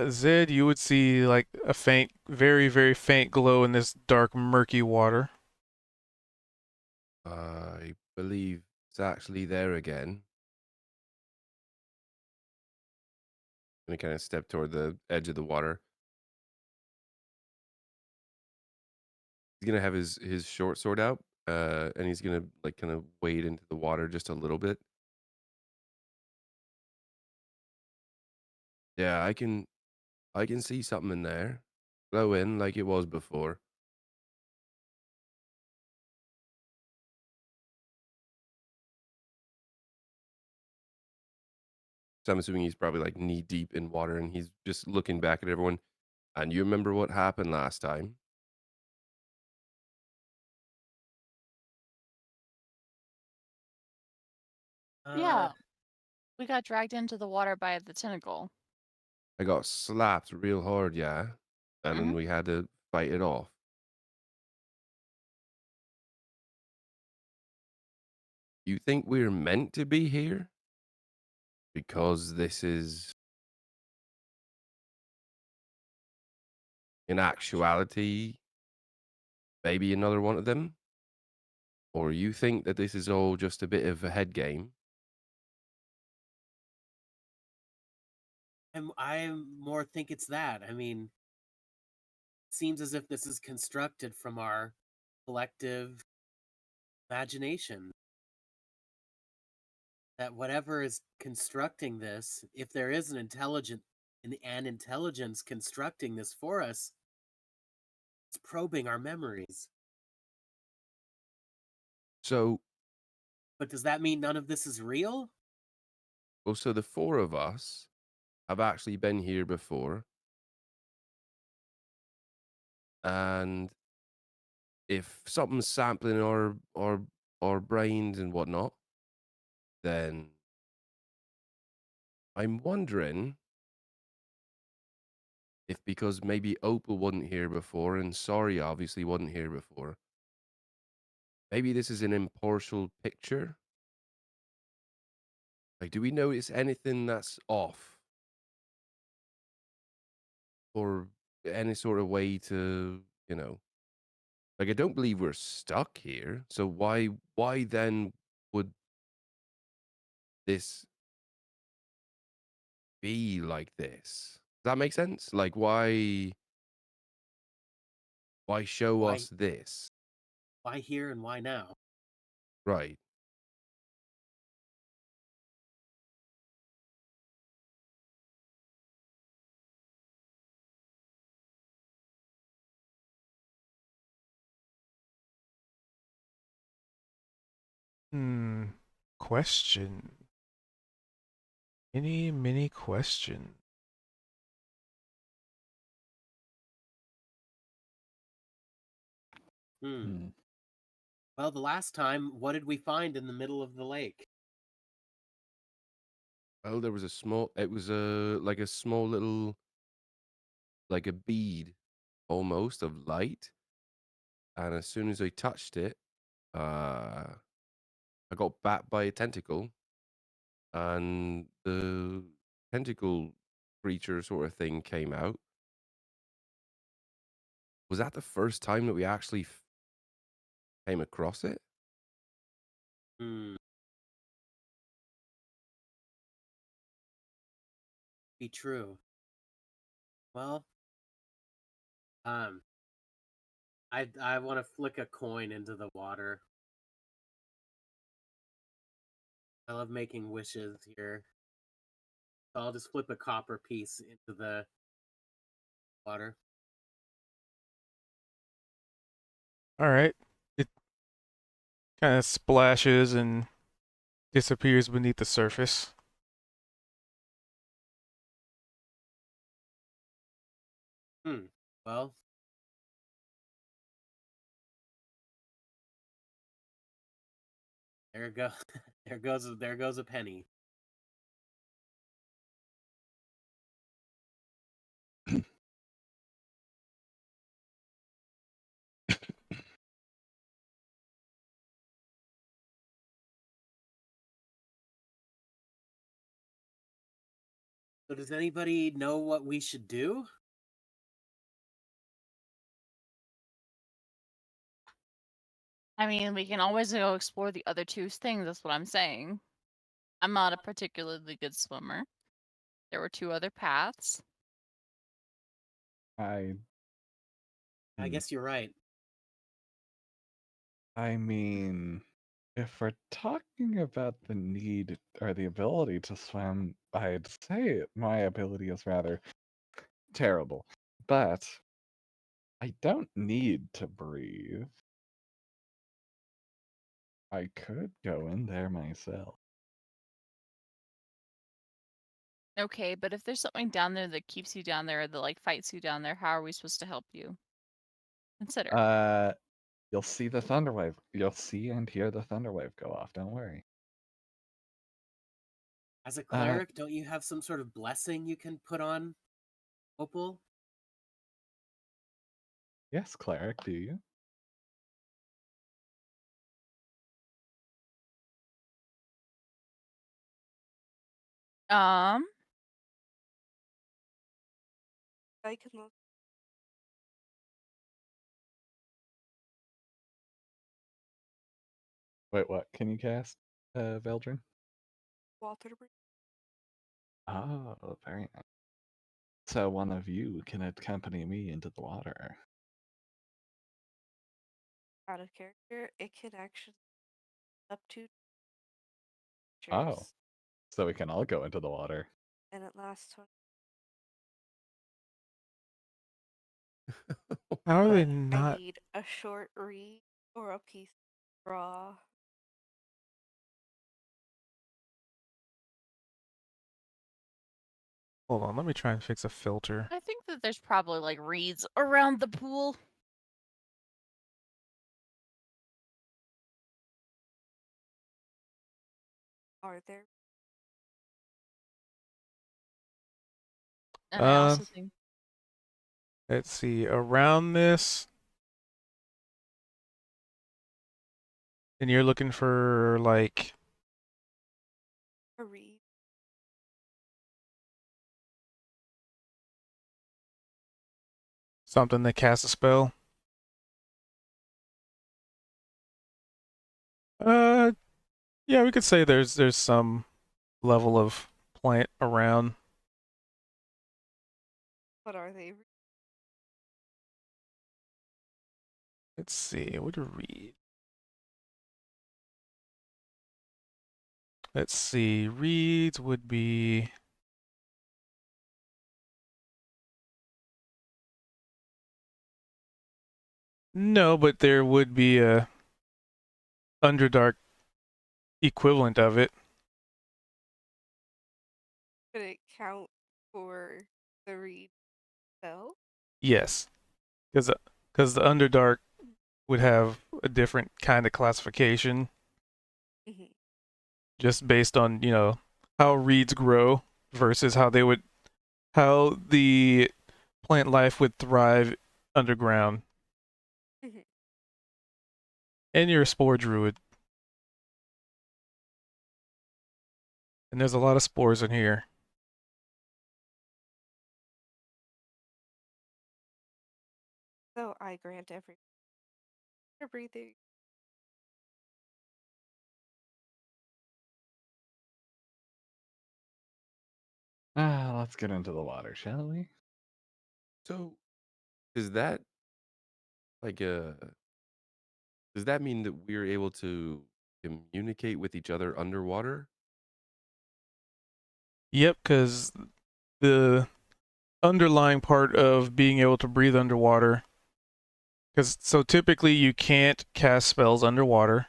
Zed, you would see like a faint, very, very faint glow in this dark, murky water. I believe it's actually there again. And he kind of step toward the edge of the water. He's gonna have his short sword out, and he's gonna like kind of wade into the water just a little bit. Yeah, I can see something in there, glowing like it was before. So I'm assuming he's probably like knee deep in water, and he's just looking back at everyone. And you remember what happened last time? Yeah, we got dragged into the water by the tentacle. I got slapped real hard, yeah, and then Mhm. we had to fight it off. You think we're meant to be here? Because this is, in actuality, maybe another one of them? Or you think that this is all just a bit of a head game? I more think it's that. I mean, it seems as if this is constructed from our collective imagination. That whatever is constructing this, if there is an intelligence constructing this for us, it's probing our memories. So, But does that mean none of this is real? well, so the four of us have actually been here before, and if something's sampling our brains and whatnot, then I'm wondering if because maybe Opal wasn't here before and Sorry obviously wasn't here before, maybe this is an impartial picture. Like, do we notice anything that's off, or any sort of way to, you know, like I don't believe we're stuck here. So why then would this be like this? Does that make sense? Like why show Why us this? why here and why now? Right. Hmm. Question. Any mini question. Hmm. Well, the last time, what did we find in the middle of the lake? Well, there was a small. It was a like a small little, like a bead, almost of light. And as soon as I touched it, I got backed by a tentacle, and the tentacle creature sort of thing came out. Was that the first time that we actually came across it? Hmm, be true. Well, um, I want to flick a coin into the water. I love making wishes here. So I'll just flip a copper piece into the water. All right. It kind of splashes and disappears beneath the surface. Hmm. Well, there it go. There goes a penny. So does anybody know what we should do? I mean, we can always go explore the other two things. That's what I'm saying. I'm not a particularly good swimmer. There were two other paths. I Hmm. guess you're right. I mean, if we're talking about the need or the ability to swim, I'd say my ability is rather terrible. But I don't need to breathe. I could go in there myself. Okay, but if there's something down there that keeps you down there, that like fights you down there, how are we supposed to help you? Consider. You'll see the thunderwave. You'll see and hear the thunderwave go off. Don't worry. As a cleric, don't you have some sort of blessing you can put on Opal? Yes, cleric, do you? Um, I can look Wait, what? Can you cast, Veldrin? water to breathe. Oh, very nice. So one of you can accompany me into the water. Out of character, it can actually up to Oh, creatures, so we can all go into the water. and it lasts 20. How are they But I not? need a short reed or a piece of straw. Hold on, let me try and fix a filter. I think that there's probably like reeds around the pool. Are there? And I Uh, also think let's see. Around this, and you're looking for like A reed? something that casts a spell. Uh, yeah, we could say there's some level of plant around. What are they? Let's see. What to read? Let's see. Reads would be. No, but there would be a Underdark equivalent of it. Could it count for the reed spell? Yes, because the Underdark would have a different kind of classification Hmm. just based on how reeds grow versus how the plant life would thrive underground. Hmm. And you're a spore druid, and there's a lot of spores in here. So I grant every breathing. Let's get into the water, shall we? So, is that like a? Does that mean that we're able to communicate with each other underwater? Yep, because the underlying part of being able to breathe underwater, because so typically you can't cast spells underwater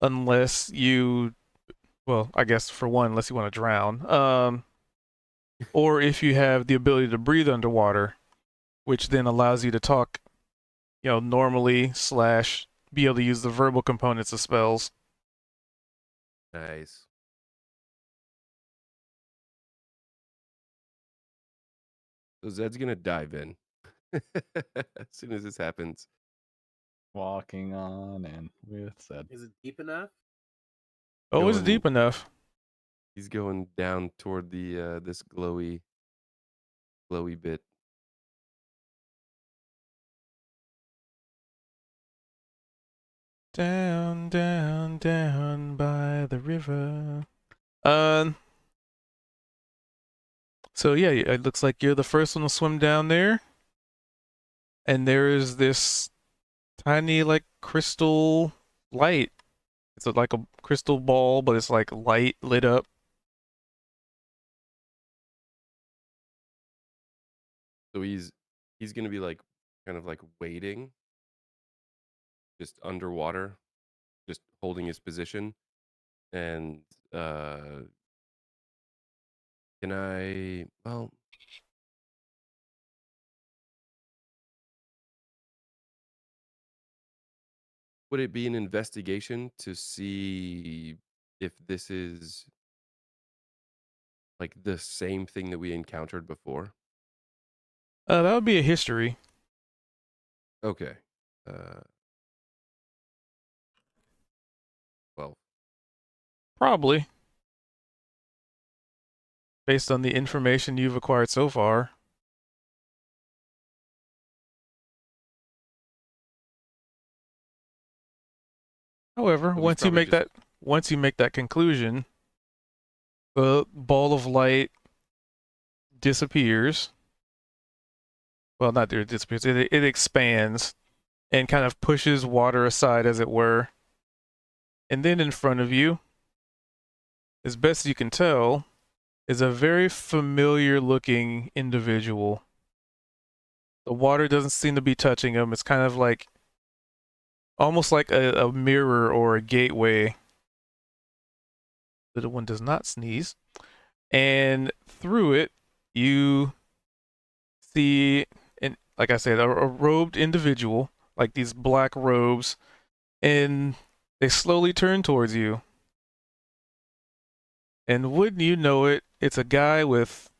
unless you, well, I guess for one, unless you want to drown, or if you have the ability to breathe underwater, which then allows you to talk, normally slash be able to use the verbal components of spells. Nice. So Zed's gonna dive in as soon as this happens. Walking on and with said. Is it deep enough? Oh, it's Going, deep enough. He's going down toward the this glowy bit. Down, down, down by the river. Um. So yeah, it looks like you're the first one to swim down there, and there is this tiny like crystal light. It's like a crystal ball, but it's like light lit up. So he's gonna be like kind of like waiting, just underwater, just holding his position. And can I? Well, would it be an investigation to see if this is like the same thing that we encountered before? That would be a history. Okay. Uh, well, Probably. Based on the information you've acquired so far. However, so he's probably just once you make that conclusion, the ball of light disappears. Well, not there, it disappears. It expands and kind of pushes water aside, as it were. And then in front of you, as best you can tell, is a very familiar looking individual. The water doesn't seem to be touching him. It's kind of like almost like a mirror or a gateway. Little one does not sneeze. And through it, you see, and like I said, a robed individual, like these black robes, and they slowly turn towards you. And wouldn't you know it, it's a guy with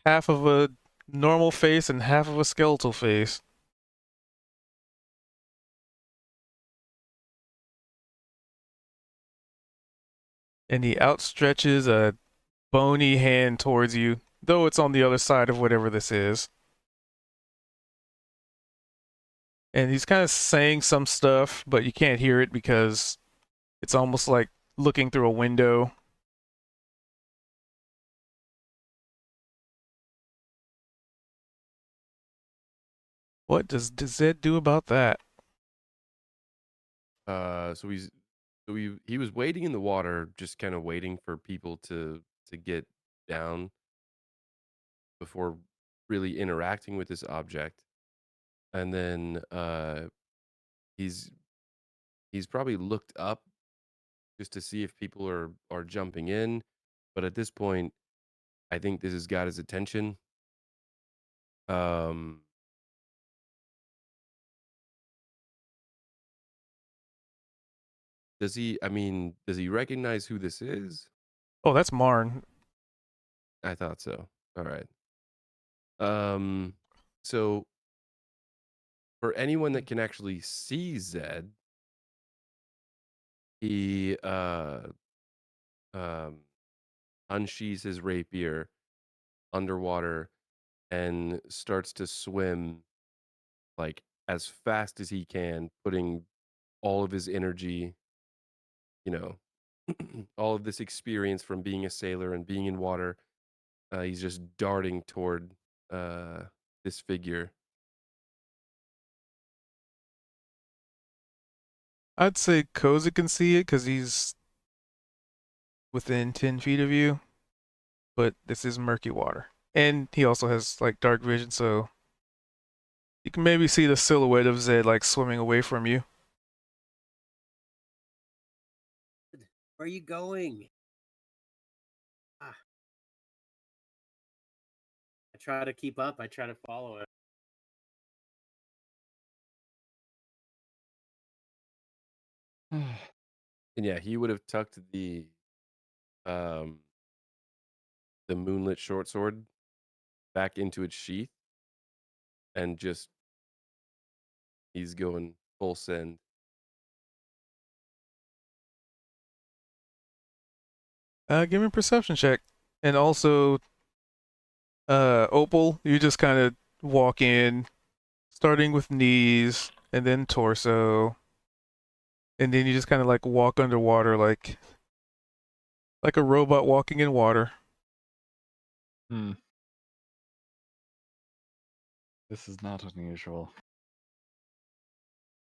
half of a normal face and half of a skeletal face. And he outstretches a bony hand towards you, though it's on the other side of whatever this is. And he's kind of saying some stuff, but you can't hear it because it's almost like looking through a window. What does Zed do about that? so he was waiting in the water, just kind of waiting for people to get down before really interacting with this object. And then he's probably looked up just to see if people are jumping in, but at this point I think this has got his attention. um does he recognize who this is? Oh, that's Marn. I thought so. All right. um so for anyone that can actually see Zed, he um unsheathes his rapier underwater and starts to swim like as fast as he can, putting all of his energy, you know, all of this experience from being a sailor and being in water. He's just darting toward uh, this figure. I'd say Koza can see it because he's within 10 feet of you, but this is murky water. And he also has like dark vision, so you can maybe see the silhouette of Zed like swimming away from you. Where are you going? Ah. I try to keep up. I try to follow it. And yeah, he would have tucked um, the moonlit short sword back into its sheath, and just he's going full send. Give me a perception check. And also, Opal, you just kind of walk in, starting with knees and then torso, and then you just kind of like walk underwater, like a robot walking in water. Hmm. This is not unusual.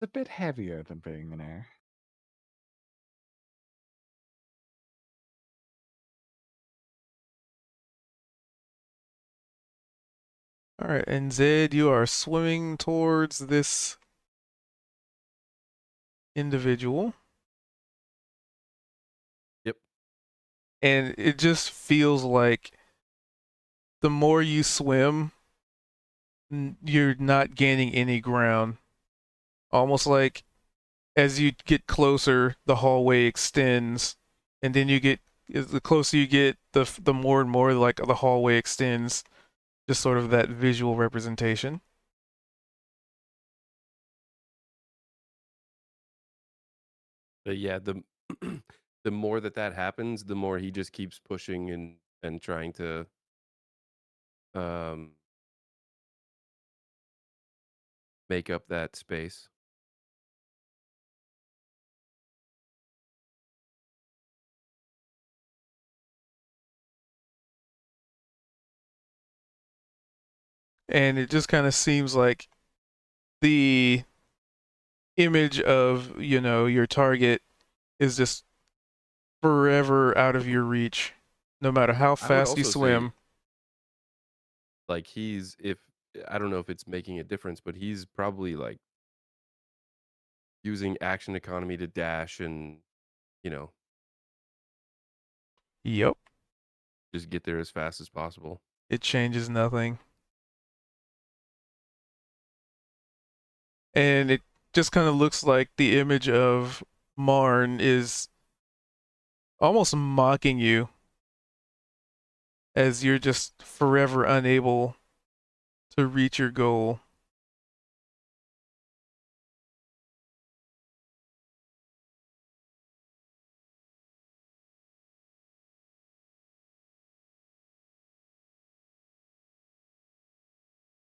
It's a bit heavier than being in air. All right, and Zed, you are swimming towards this individual, Yep. and it just feels like the more you swim, you're not gaining any ground. Almost like as you get closer, the hallway extends, and then the closer you get, the more and more like the hallway extends. Just sort of that visual representation. But yeah, the the more that happens, the more he just keeps pushing and trying to um make up that space. And it just kind of seems like the image of, your target is just forever out of your reach, no matter how I would fast you also say swim. like he's if I don't know if it's making a difference, but he's probably like using action economy to dash and, you know, Yep, just get there as fast as possible. it changes nothing. And it just kind of looks like the image of Marn is almost mocking you as you're just forever unable to reach your goal.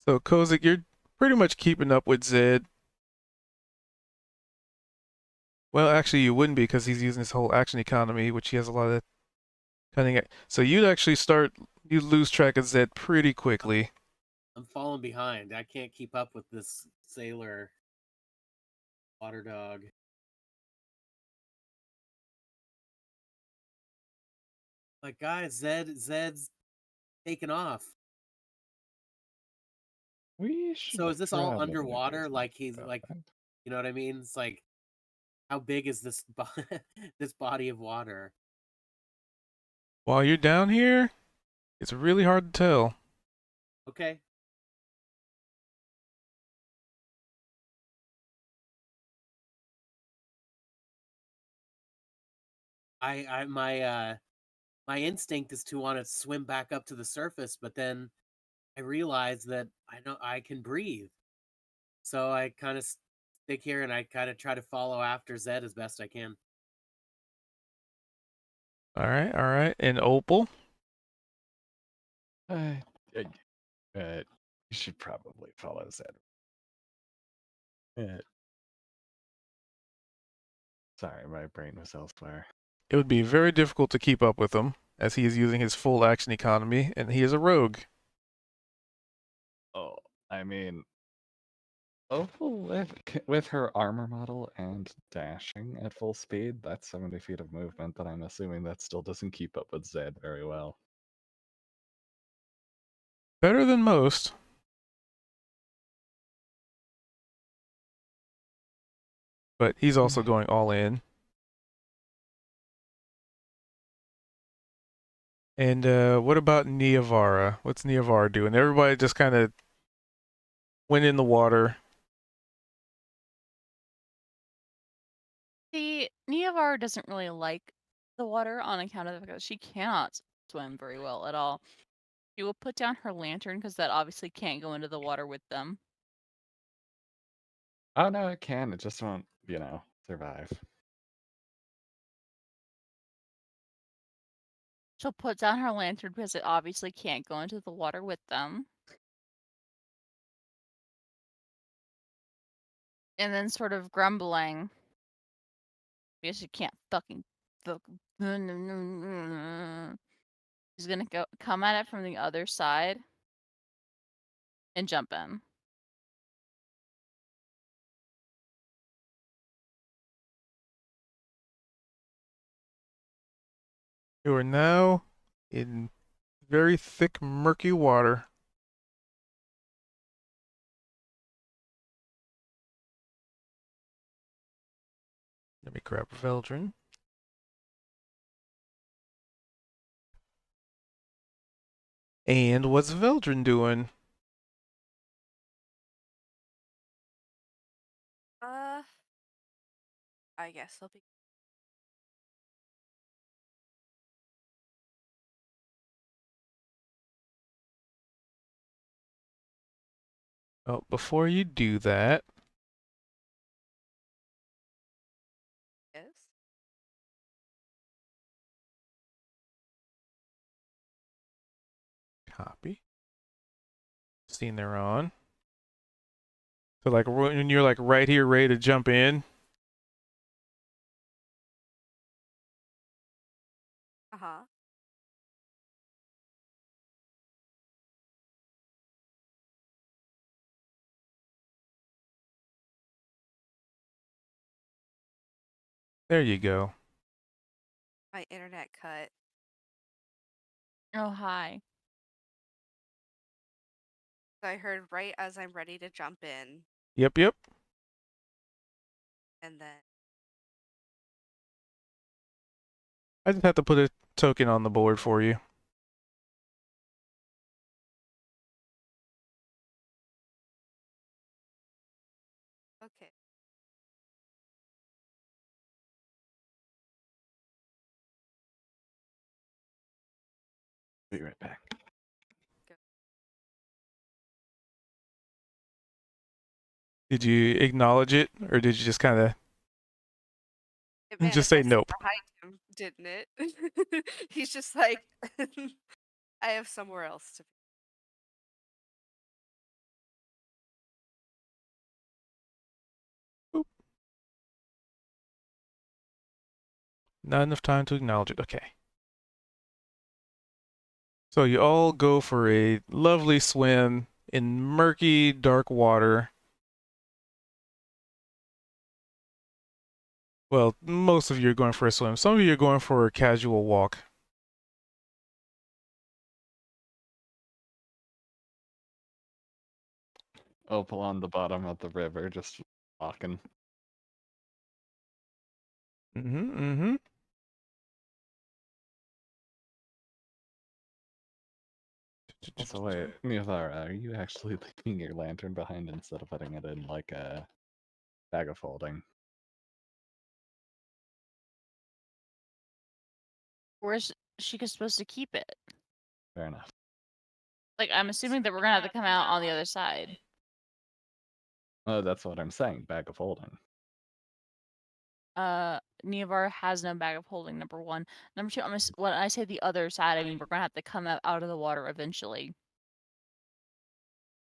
So Kozik, you're pretty much keeping up with Zed. Well, actually, you wouldn't be because he's using his whole action economy, which he has a lot of cutting. So you lose track of Zed pretty quickly. I'm falling behind. I can't keep up with this sailor water dog. Like, guys, Zed's taken off. We should So is this all probably do underwater? Like something he's about like, that. you know what I mean? It's like, how big is this this body of water? While you're down here, it's really hard to tell. Okay. I my instinct is to want to swim back up to the surface, but then I realize that I know I can breathe. So I kind of stick here and I kind of try to follow after Zed as best I can. All right, all right. And Opal? Uh, uh, you should probably follow Zed. Sorry, my brain was elsewhere. It would be very difficult to keep up with him, as he is using his full action economy, and he is a rogue. Oh, I mean, Opal with her armor model and dashing at full speed, that's 70 feet of movement, but I'm assuming that still doesn't keep up with Zed very well. Better than most. But he's also going all in. And what about Niavara? What's Niavara doing? Everybody just kind of went in the water. See, Niavar doesn't really like the water on account of the fact that she cannot swim very well at all. She will put down her lantern because that obviously can't go into the water with them. Oh no, it can. It just won't, survive. She'll put down her lantern because it obviously can't go into the water with them. And then sort of grumbling. Because she can't fucking She's gonna come at it from the other side and jump in. You are now in very thick, murky water. Let me grab Veldrin. And what's Veldrin doing? I guess I'll be. Oh, before you do that, Yes. copy. Scene they're on. So like when you're like right here ready to jump in, Uh-huh. there you go. My internet cut. Oh, hi. So I heard right as I'm ready to jump in, Yep, yep. and then I just have to put a token on the board for you. okay. Be right back. Did you acknowledge it, or did you just kind of It just say manifested nope? behind him, didn't it? He's just like, I have somewhere else to be. Boop. Not enough time to acknowledge it. Okay. So you all go for a lovely swim in murky, dark water. Well, most of you are going for a swim. Some of you are going for a casual walk. Opal on the bottom of the river, just walking. Mm-hmm, mm-hmm. Also, wait, Miyavara, are you actually leaving your lantern behind instead of putting it in like a bag of folding? Where's she supposed to keep it? Fair enough. Like, I'm assuming that we're gonna have to come out on the other side. Oh, that's what I'm saying. Bag of holding. Neovar has no bag of holding, number one. Number two, when I say the other side, I mean we're gonna have to come out of the water eventually.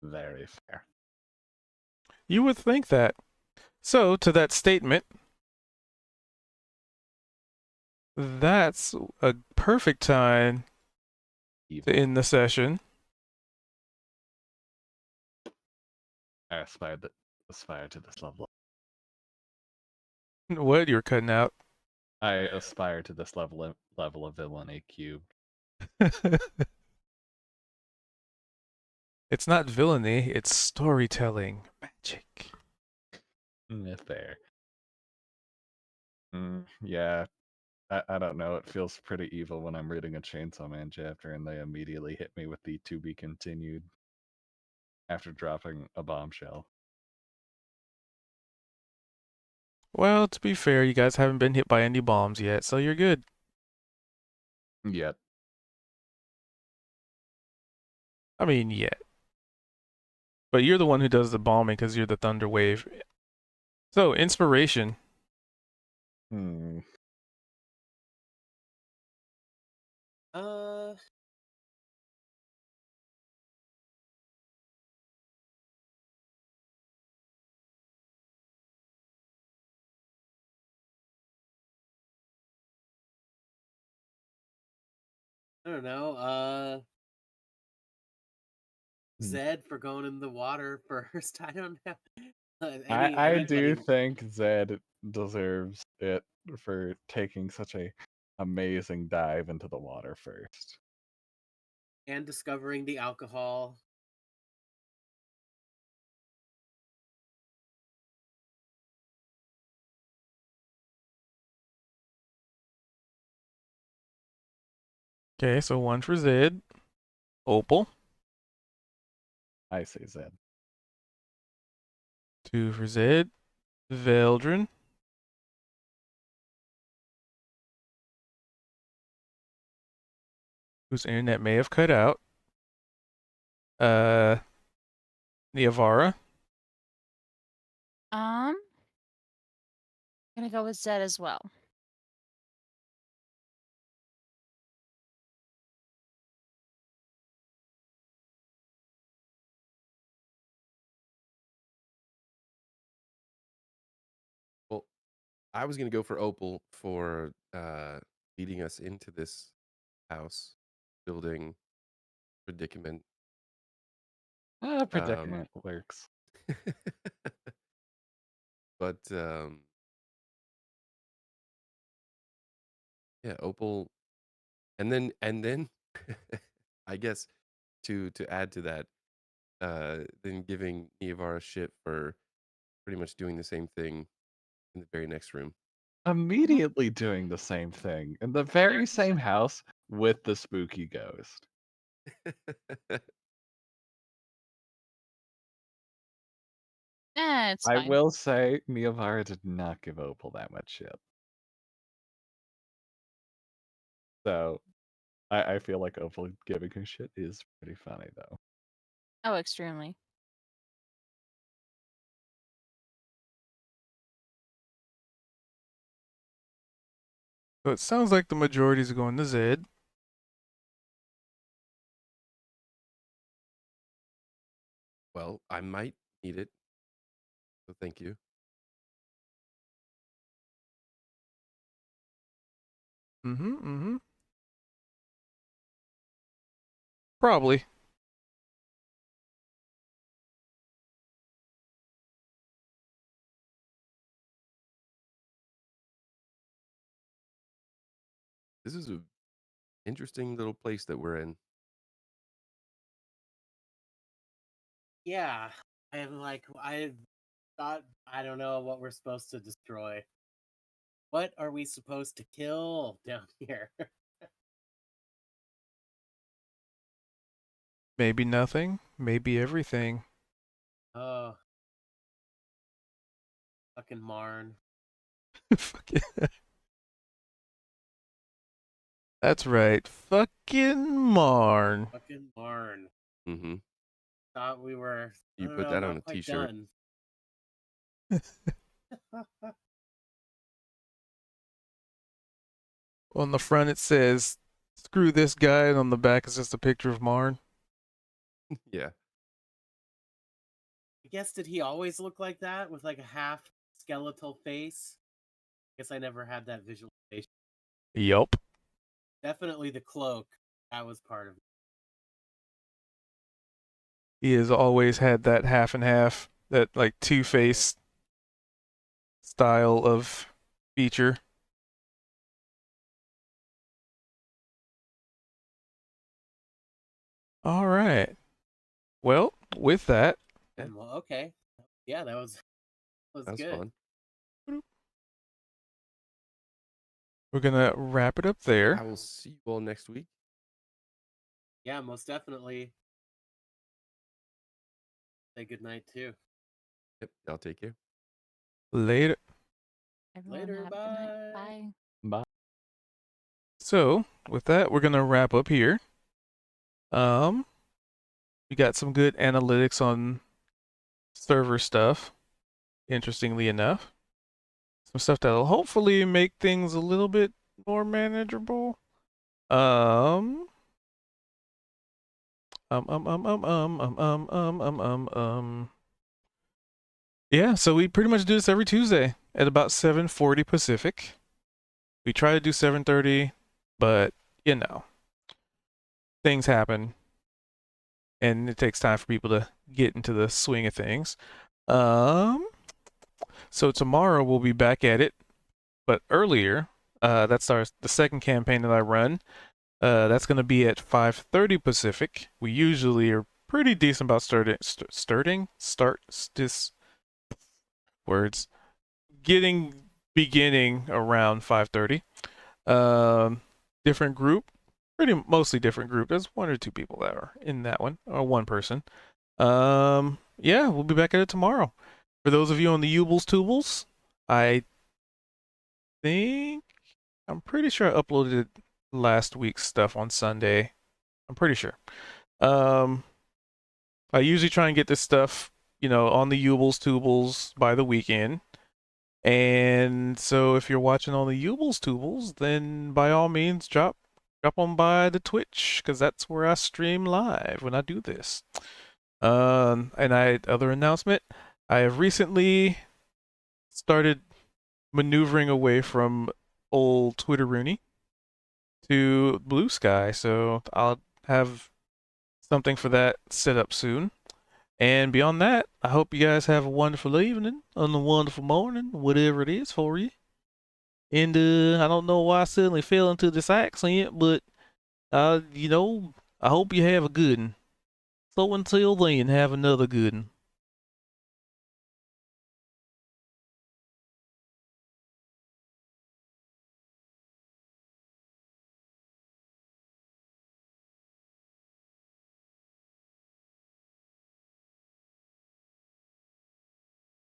Very fair. You would think that. So, to that statement, that's a perfect time to Evil. end the session. I aspire to this level. What? You're cutting out. I aspire to this level of villainy cubed. It's not villainy, it's storytelling. Magic. Fair. Yeah, I don't know. It feels pretty evil when I'm reading a Chainsaw Man chapter and they immediately hit me with the to be continued after dropping a bombshell. Well, to be fair, you guys haven't been hit by any bombs yet, so you're good. Yet. I mean, yet. But you're the one who does the bombing because you're the thunder wave. So, inspiration. Hmm. Uh, I don't know. Hmm. Zed for going in the water first. I don't know. I do Anybody think Zed deserves it for taking such a amazing dive into the water first. and discovering the alcohol. Okay, so 1 for Zed. Opal. I say Zed. 2 for Zed. Veldrin. Whose internet may have cut out. Niavara. Gonna go with Zed as well. Well, I was gonna go for Opal for leading us into this house building predicament. Predicament works. But yeah, Opal, and then I guess to add to that, then giving Niavara shit for pretty much doing the same thing in the very next room. Immediately doing the same thing in the very same house with the spooky ghost. It's I fine. will say Niavara did not give Opal that much shit. So I feel like Opal giving her shit is pretty funny though. Oh, extremely. So it sounds like the majority is going to Zed. Well, I might need it, so thank you. Mm-hmm. Probably. This is a interesting little place that we're in. Yeah, I thought I don't know what we're supposed to destroy. What are we supposed to kill down here? Maybe nothing. Maybe everything. Oh, fucking Marn. Fuck yeah. That's right. Fucking Marn. Fucking Marn. Mm-hmm. Thought we were, I You don't put know, that on not a quite t-shirt. done. On the front it says, "Screw this guy," and on the back is just a picture of Marn. Yeah. I guess, did he always look like that with like a half skeletal face? Guess I never had that visualization. Yup. Definitely the cloak. That was part of it. He has always had that half and half, that like two-faced style of feature. All right. Well, with that, Yeah. Well, okay. Yeah, that was That was good. fun. we're gonna wrap it up there. I will see you all next week. Yeah, most definitely. Say good night too. Yep. Y'all take care. Later. Everyone Later, have a good night. bye. Bye. Bye. So, with that, we're gonna wrap up here. We got some good analytics on server stuff. Interestingly enough, some stuff that'll hopefully make things a little bit more manageable. Um. Um. Yeah, so we pretty much do this every Tuesday at about 7:40 Pacific. We try to do 7:30, but you know, things happen and it takes time for people to get into the swing of things. Um, so tomorrow we'll be back at it, but earlier. That's the second campaign that I run. That's going to be at 5:30 Pacific. We usually are pretty decent about words, beginning around 5:30. Different group, mostly different group. There's one or two people that are in that one, or one person. Yeah, we'll be back at it tomorrow. For those of you on the Ubles Tubles, I think I'm pretty sure I uploaded last week's stuff on Sunday. I'm pretty sure. I usually try and get this stuff, on the Ubles Tubles by the weekend. And so if you're watching on the Ubles Tubles, then by all means drop on by the Twitch, because that's where I stream live when I do this. Other announcement, I have recently started maneuvering away from old Twitter Rooney to Blue Sky, so I'll have something for that set up soon. And beyond that, I hope you guys have a wonderful evening and a wonderful morning, whatever it is for you. And I don't know why I suddenly fell into this accent, but I hope you have a good one. So until then, have another good one.